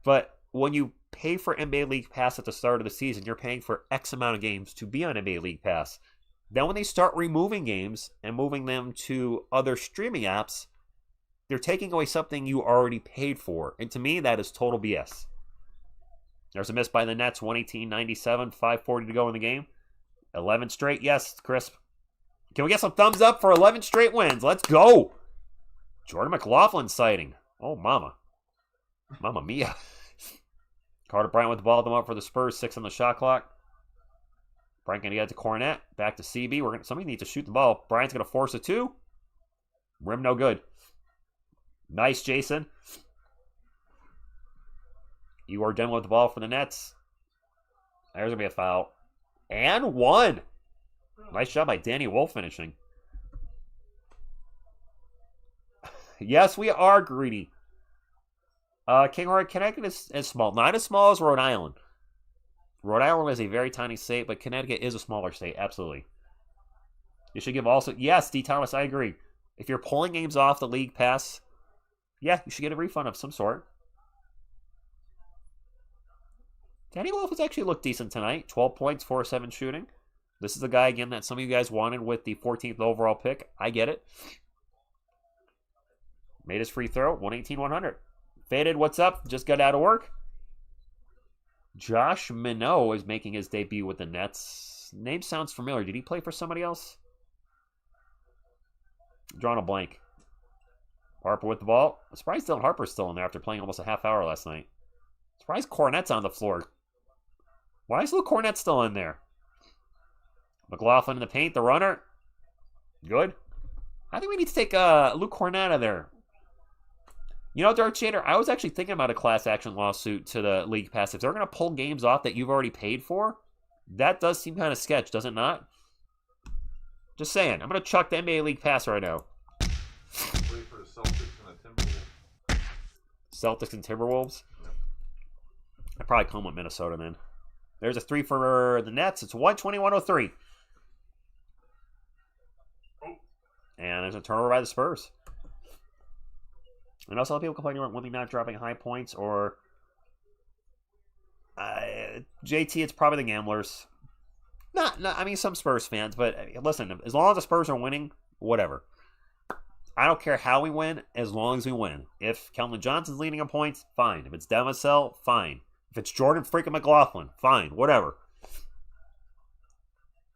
But when you pay for NBA League Pass at the start of the season, you're paying for X amount of games to be on NBA League Pass. Then when they start removing games and moving them to other streaming apps, they're taking away something you already paid for. And to me, that is total BS. There's a miss by the Nets, 118-97, 5:40 to go in the game. 11 straight, yes, crisp. Can we get some thumbs up for 11 straight wins? Let's go. Jordan McLaughlin sighting. Oh, mama. Mama mia. Carter Bryant with the ball at the moment for the Spurs. 6 on the shot clock. Bryant going to get it to Kornet. Back to CB. Somebody needs to shoot the ball. Bryant's going to force a 2. Rim no good. Nice, Jason. You are done with the ball for the Nets. There's going to be a foul. And 1. Nice job by Danny Wolf finishing. Yes, we are greedy. King Hart, Connecticut is small. Not as small as Rhode Island. Rhode Island is a very tiny state, but Connecticut is a smaller state. Absolutely. You should give also... Yes, D. Thomas, I agree. If you're pulling games off the League Pass, yeah, you should get a refund of some sort. Danny Wolf has actually looked decent tonight. 12 points, 4-7 shooting. This is the guy, again, that some of you guys wanted with the 14th overall pick. I get it. Made his free throw. 118-100. Faded, what's up? Just got out of work. Josh Minot is making his debut with the Nets. Name sounds familiar. Did he play for somebody else? Drawing a blank. Harper with the ball. I'm surprised Dylan Harper's still in there after playing almost a half hour last night. Surprised Kornet's on the floor. Why is Luke Kornet still in there? McLaughlin in the paint, the runner. Good. I think we need to take Luke Kornet out of there. You know, Dark Shader, I was actually thinking about a class action lawsuit to the League Pass. If they're going to pull games off that you've already paid for, that does seem kind of sketch, does it not? Just saying. I'm going to chuck the NBA League Pass right now. Wait for the Celtics and the Timberwolves. Celtics and Timberwolves? Yep. I'd probably come with Minnesota then. There's a 3 for the Nets. It's 120-103. Oh. And there's a turnover by the Spurs. And also, a lot of people complaining about women not dropping high points, or JT, it's probably the gamblers. I mean, some Spurs fans, but listen, as long as the Spurs are winning, whatever. I don't care how we win, as long as we win. If Keldon Johnson's leading in points, fine. If it's Devin Vassell, fine. If it's Jordan freaking McLaughlin, fine, whatever.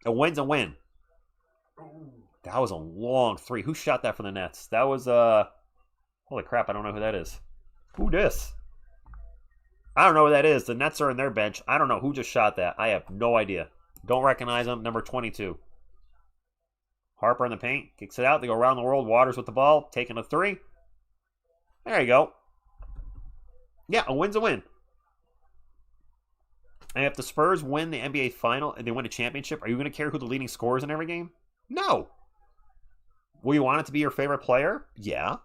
A win's a win. That was a long 3. Who shot that for the Nets? That was, holy crap, I don't know who that is. Who this? I don't know who that is. The Nets are in their bench. I don't know who just shot that. I have no idea. Don't recognize him. Number 22. Harper in the paint. Kicks it out. They go around the world. Waters with the ball. Taking a 3. There you go. Yeah, a win's a win. And if the Spurs win the NBA final and they win a championship, are you going to care who the leading scorer is in every game? No. Will you want it to be your favorite player? Yeah.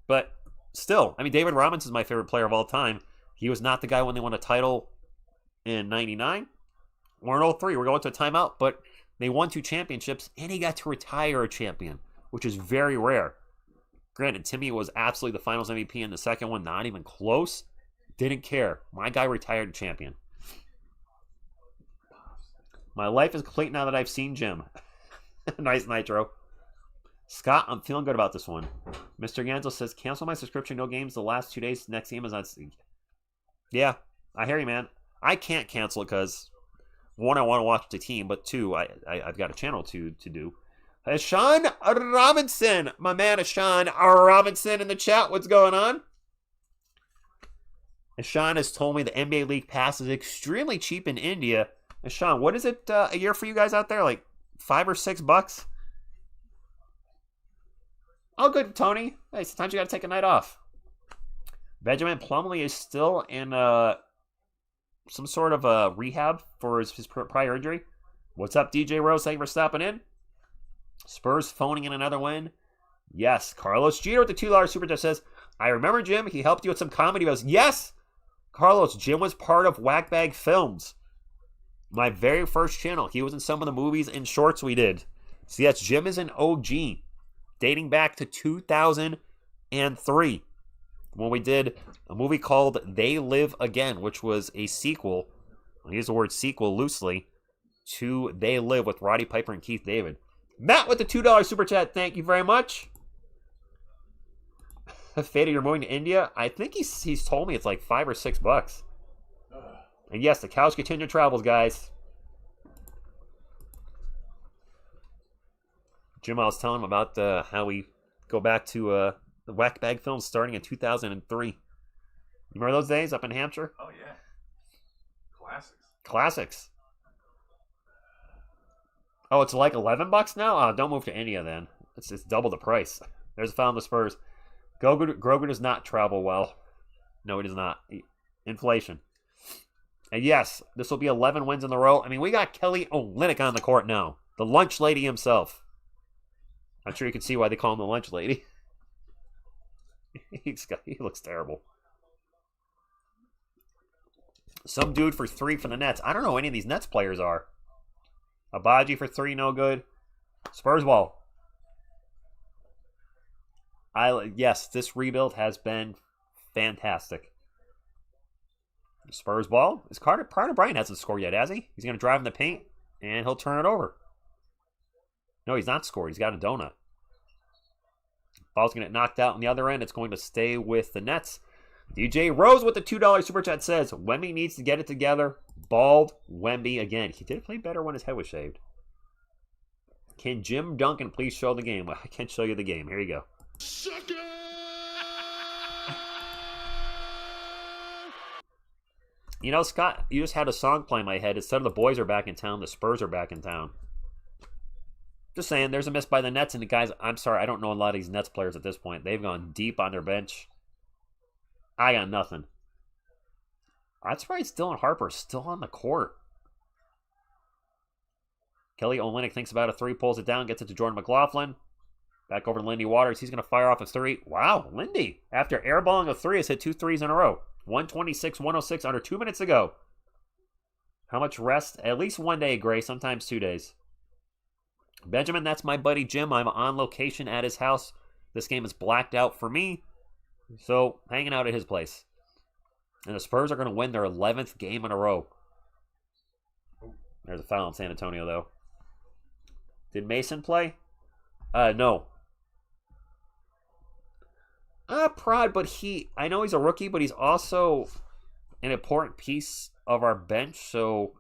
But still, I mean, David Robinson is my favorite player of all time. He was not the guy when they won a title in 99 or in 03. We're going to a timeout, but they won 2 championships, and he got to retire a champion, which is very rare. Granted, Timmy was absolutely the finals MVP in the second one, not even close. Didn't care. My guy retired a champion. My life is complete now that I've seen Jim. Nice, Nitro. Scott, I'm feeling good about this one. Mr. Ganzo says, cancel my subscription, no games the last 2 days. Next game is on... Yeah, I hear you, man. I can't cancel it because, 1, I want to watch the team, but 2, I've got a channel to do. Sean Robinson, my man Sean Robinson in the chat. What's going on? Sean has told me the NBA League Pass is extremely cheap in India. Sean, what is it a year for you guys out there? Like $5 or $6? Oh, good, Tony. Hey, sometimes you got to take a night off. Benjamin Plumlee is still in some sort of rehab for his prior injury. What's up, DJ Rose? Thank you for stopping in. Spurs phoning in another win. Yes, Carlos Jeter with the $2 super chat says, I remember Jim. He helped you with some comedy videos. Yes, Carlos. Jim was part of Whackbag Films, my very first channel. He was in some of the movies and shorts we did. So yes, Jim is an OG, dating back to 2003, when we did a movie called They Live Again, which was a sequel, I use the word sequel loosely, to They Live with Roddy Piper and Keith David. Matt with the $2 super chat, thank you very much. Faded, you're moving to India? I think he's told me it's like $5 or $6. And yes, the couch continue travels, guys. Jim, I was telling him about how we go back to the Whackbag Films starting in 2003. You remember those days up in Hampshire? Oh, yeah. Classics. Oh, it's like $11 now? Oh, don't move to India then. It's double the price. There's a foul on the Spurs. Grogu does not travel well. No, he does not. Inflation. And yes, this will be 11 wins in a row. I mean, we got Kelly Olynyk on the court now. The lunch lady himself. I'm sure you can see why they call him the lunch lady. He looks terrible. Some dude for 3 for the Nets. I don't know who any of these Nets players are. Abaji for 3, no good. Spurs ball. Yes, this rebuild has been fantastic. Spurs ball. Is Carter Bryant hasn't scored yet, has he? He's going to drive in the paint, and he'll turn it over. No, he's not scored. He's got a donut. Ball's going to get knocked out on the other end. It's going to stay with the Nets. DJ Rose with the $2 super chat says, Wemby needs to get it together. Bald Wemby again. He did play better when his head was shaved. Can Jim Duncan please show the game? Well, I can't show you the game. Here you go. Sucker! You know, Scott, you just had a song play in my head. Instead of the boys are back in town, the Spurs are back in town. Just saying, there's a miss by the Nets, and the guys, I'm sorry, I don't know a lot of these Nets players at this point. They've gone deep on their bench. I got nothing. I'm surprised Dylan Harper is still on the court. Kelly Olynyk thinks about a 3, pulls it down, gets it to Jordan McLaughlin. Back over to Lindy Waters. He's going to fire off a 3. Wow, Lindy, after airballing a 3, has hit 2 threes in a row. 126-106 under 2 minutes ago. How much rest? At least 1 day, Gray, sometimes 2 days. Benjamin, that's my buddy Jim. I'm on location at his house. This game is blacked out for me, so hanging out at his place. And the Spurs are going to win their 11th game in a row. There's a foul in San Antonio, though. Did Mason play? No. Prod, but I know he's a rookie, but he's also an important piece of our bench, so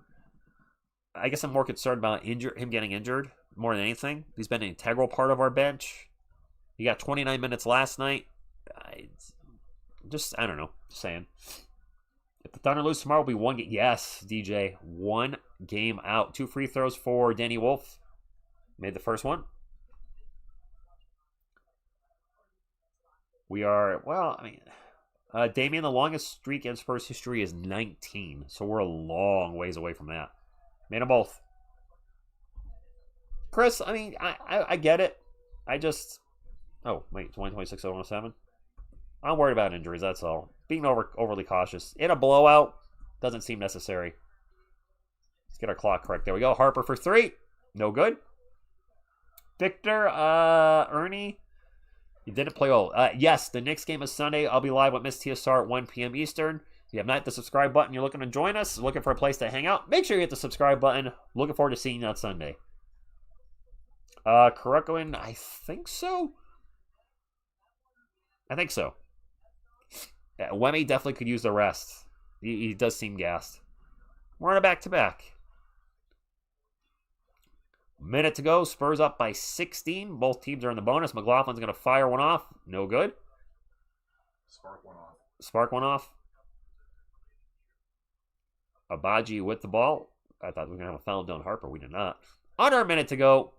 I guess I'm more concerned about him getting injured more than anything. He's been an integral part of our bench. He got 29 minutes last night. I don't know. Just saying. If the Thunder lose tomorrow, will be 1 game. Yes, DJ. 1 game out. 2 free throws for Danny Wolf. Made the first one. We are, well, I mean, Damian, the longest streak in Spurs history is 19. So we're a long ways away from that. Made them both. Chris, I mean, I get it. I just, oh, wait, 2026-017? I'm worried about injuries, that's all. Being overly cautious. In a blowout, doesn't seem necessary. Let's get our clock correct. There we go. Harper for 3. No good. Victor, Ernie, you didn't play well. Yes, the next game is Sunday. I'll be live with Miss TSR at 1 p.m. Eastern. If you have not hit the subscribe button, you're looking to join us, looking for a place to hang out, make sure you hit the subscribe button. Looking forward to seeing you on Sunday. Kurokoin, I think so. Yeah, Wemmy definitely could use the rest. He does seem gassed. We're on a back-to-back. Minute to go. Spurs up by 16. Both teams are in the bonus. McLaughlin's going to fire one off. No good. Spark one off. Abaji with the ball. I thought we were going to have a foul on Harper. We did not. Under a minute to go.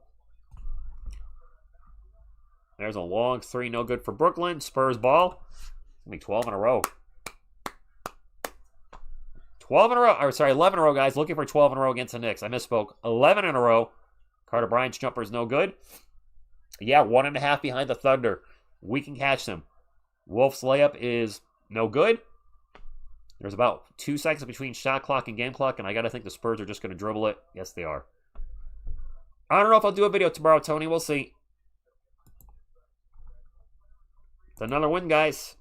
There's a long 3, no good for Brooklyn. Spurs ball. It's going to be 12 in a row. 12 in a row. Or sorry, 11 in a row, guys. Looking for 12 in a row against the Knicks. I misspoke. 11 in a row. Carter Bryant's jumper is no good. Yeah, 1.5 behind the Thunder. We can catch them. Wolf's layup is no good. There's about 2 seconds between shot clock and game clock, and I got to think the Spurs are just going to dribble it. Yes, they are. I don't know if I'll do a video tomorrow, Tony. We'll see. It's another win, guys.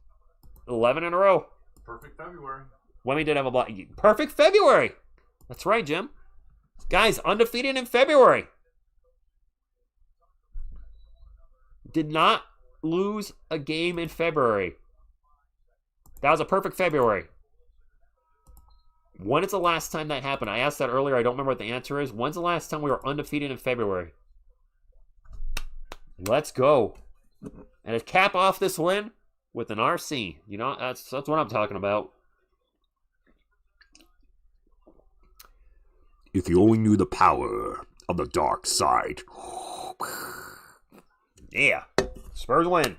11 in a row. Perfect February. Wemmy did have a block. Perfect February. That's right, Jim. Guys, undefeated in February. Did not lose a game in February. That was a perfect February. When is the last time that happened? I asked that earlier. I don't remember what the answer is. When's the last time we were undefeated in February? Let's go. And to cap off this win with an RC. You know, that's what I'm talking about. If you only knew the power of the dark side. Yeah. Spurs win.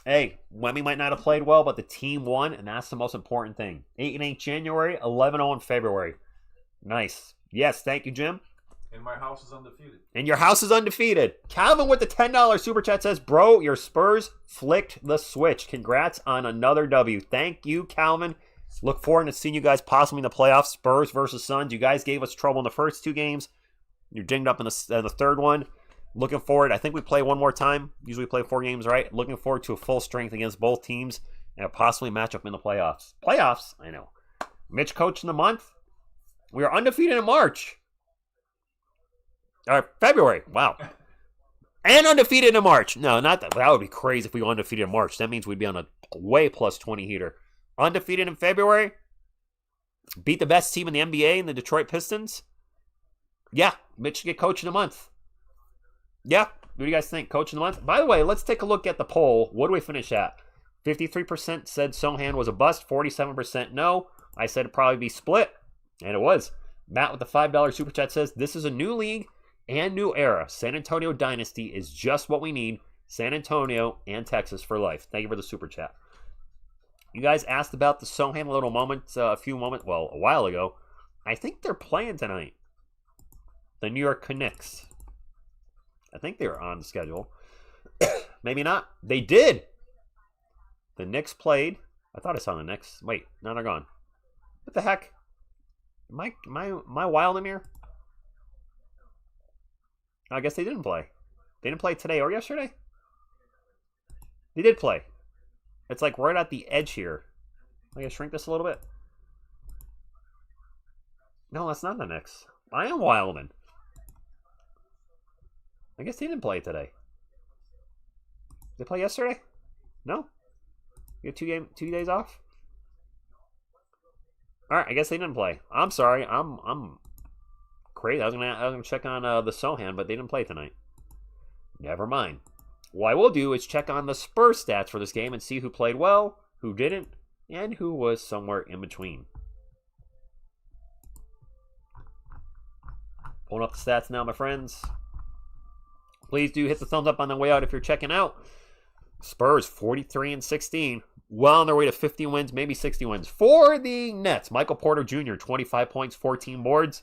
Hey, Wemmy might not have played well, but the team won, and that's the most important thing. 8-8 January, 11-0 in February. Nice. Yes, thank you, Jim. And my house is undefeated. And your house is undefeated. Calvin with the $10 super chat says, bro, your Spurs flicked the switch. Congrats on another W. Thank you, Calvin. Look forward to seeing you guys possibly in the playoffs. Spurs versus Suns. You guys gave us trouble in the first 2 games. You're dinged up in the third one. Looking forward. I think we play one more time. Usually we play 4 games, right? Looking forward to a full strength against both teams and a possibly matchup in the playoffs. Playoffs? I know. Mitch coach in the month. We are undefeated in March. February. Wow. And undefeated in March. No, not that. That would be crazy if we were undefeated in March. That means we'd be on a way plus 20 heater. Undefeated in February. Beat the best team in the NBA in the Detroit Pistons. Yeah, Mitch should get coach of the month. Yeah, what do you guys think? Coach of the month? By the way, let's take a look at the poll. What do we finish at? 53% said Sochan was a bust. 47% no. I said it'd probably be split. And it was. Matt with the $5 super chat says, this is a new league and new era. San Antonio Dynasty is just what we need. San Antonio and Texas for life. Thank you for the super chat. You guys asked about the Sochan a little moment, a while ago. I think they're playing tonight. The New York Knicks. I think they were on the schedule. Maybe not. They did. The Knicks played. I thought I saw the Knicks. Wait, now they're gone. What the heck? Am I wild in here? I guess they didn't play. They didn't play today or yesterday? They did play. It's like right at the edge here. I gotta shrink this a little bit. No, that's not the Knicks. I am wildin'. I guess they didn't play today. Did they play yesterday? No? You get 2 days off? Alright, I guess they didn't play. I'm sorry. I'm crazy. I was gonna check on the Sochan, but they didn't play tonight. Never mind. What I will do is check on the Spurs stats for this game and see who played well, who didn't, and who was somewhere in between. Pulling up the stats now, my friends. Please do hit the thumbs up on the way out if you're checking out. Spurs 43-16. Well on their way to 50 wins, maybe 60 wins. For the Nets, Michael Porter Jr., 25 points, 14 boards.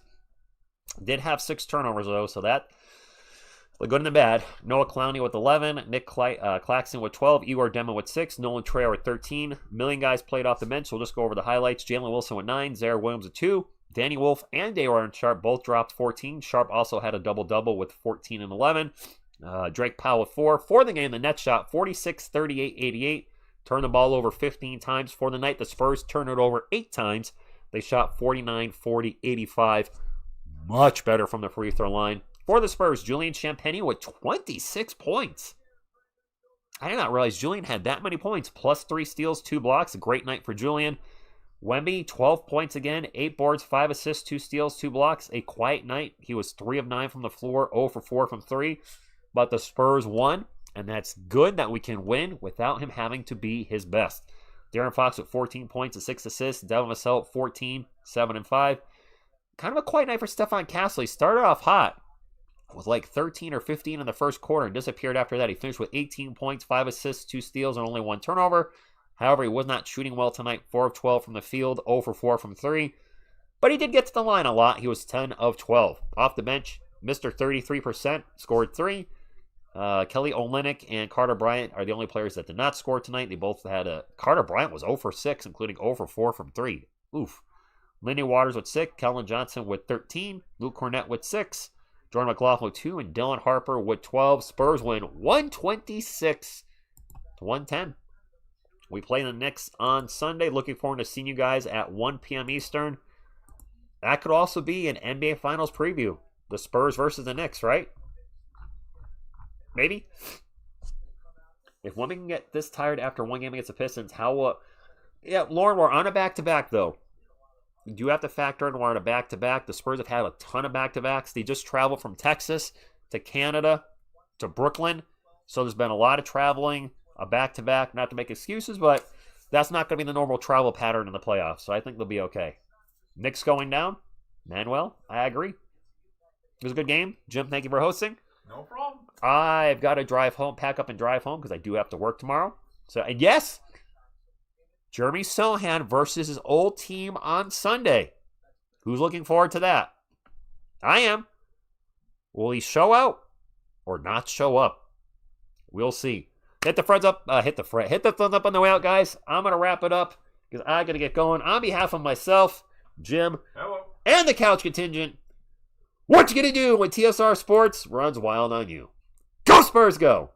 Did have 6 turnovers, though, so that the good and the bad. Noah Clowney with 11. Nick Claxton with 12. Igor Dema with 6. Nolan Traore with 13. Million guys played off the bench, so we'll just go over the highlights. Jalen Wilson with 9. Zaire Williams with 2. Danny Wolf and Dayron Sharp both dropped 14. Sharp also had a double-double with 14 and 11. Drake Powell with 4. For the game, the Nets shot 46, 38, 88. Turned the ball over 15 times for the night. The Spurs turned it over 8 times. They shot 49, 40, 85. Much better from the free throw line. For the Spurs, Julian Champagnie with 26 points. I did not realize Julian had that many points. Plus 3 steals, 2 blocks. A great night for Julian. Wemby, 12 points again. 8 boards, 5 assists, 2 steals, 2 blocks. A quiet night. He was 3 of 9 from the floor, 0 for 4 from 3. But the Spurs won, and that's good that we can win without him having to be his best. De'Aaron Fox with 14 points and 6 assists. Devin Vassell, 14, 7 and 5. Kind of a quiet night for Stephon Castle. He started off hot. with like 13 or 15 in the first quarter and disappeared after that. He finished with 18 points, 5 assists, 2 steals, and only 1 turnover. However, he was not shooting well tonight. 4 of 12 from the field, 0 for 4 from 3. But he did get to the line a lot. He was 10 of 12. Off the bench, Mr. 33%, scored 3. Kelly Olynyk and Carter Bryant are the only players that did not score tonight. They both had Carter Bryant was 0 for 6, including 0 for 4 from 3. Oof. Lindy Waters with 6, Keldon Johnson with 13, Luke Kornet with 6, Jordan McLaughlin with 2, and Dylan Harper with 12. Spurs win 126-110. We play the Knicks on Sunday. Looking forward to seeing you guys at 1 p.m. Eastern. That could also be an NBA Finals preview. The Spurs versus the Knicks, right? Maybe. If Wemby can get this tired after one game against the Pistons, how... yeah, Lauren, we're on a back-to-back, though. You do have to factor in we're on a back-to-back. The Spurs have had a ton of back-to-backs. They just traveled from Texas to Canada to Brooklyn. So there's been a lot of traveling, a back-to-back. Not to make excuses, but that's not going to be the normal travel pattern in the playoffs. So I think they'll be okay. Knicks going down. Manuel, I agree. It was a good game. Jim, thank you for hosting. No problem. I've got to drive home, pack up and drive home because I do have to work tomorrow. So, and yes, Jeremy Sohan versus his old team on Sunday. Who's looking forward to that? I am. Will he show out or not show up? We'll see. Hit the thumbs up. Hit the thumbs up on the way out, guys. I'm gonna wrap it up because I gotta get going. On behalf of myself, Jim, Hello. and the couch contingent, what you gonna do when TSR Sports runs wild on you? Go Spurs, go!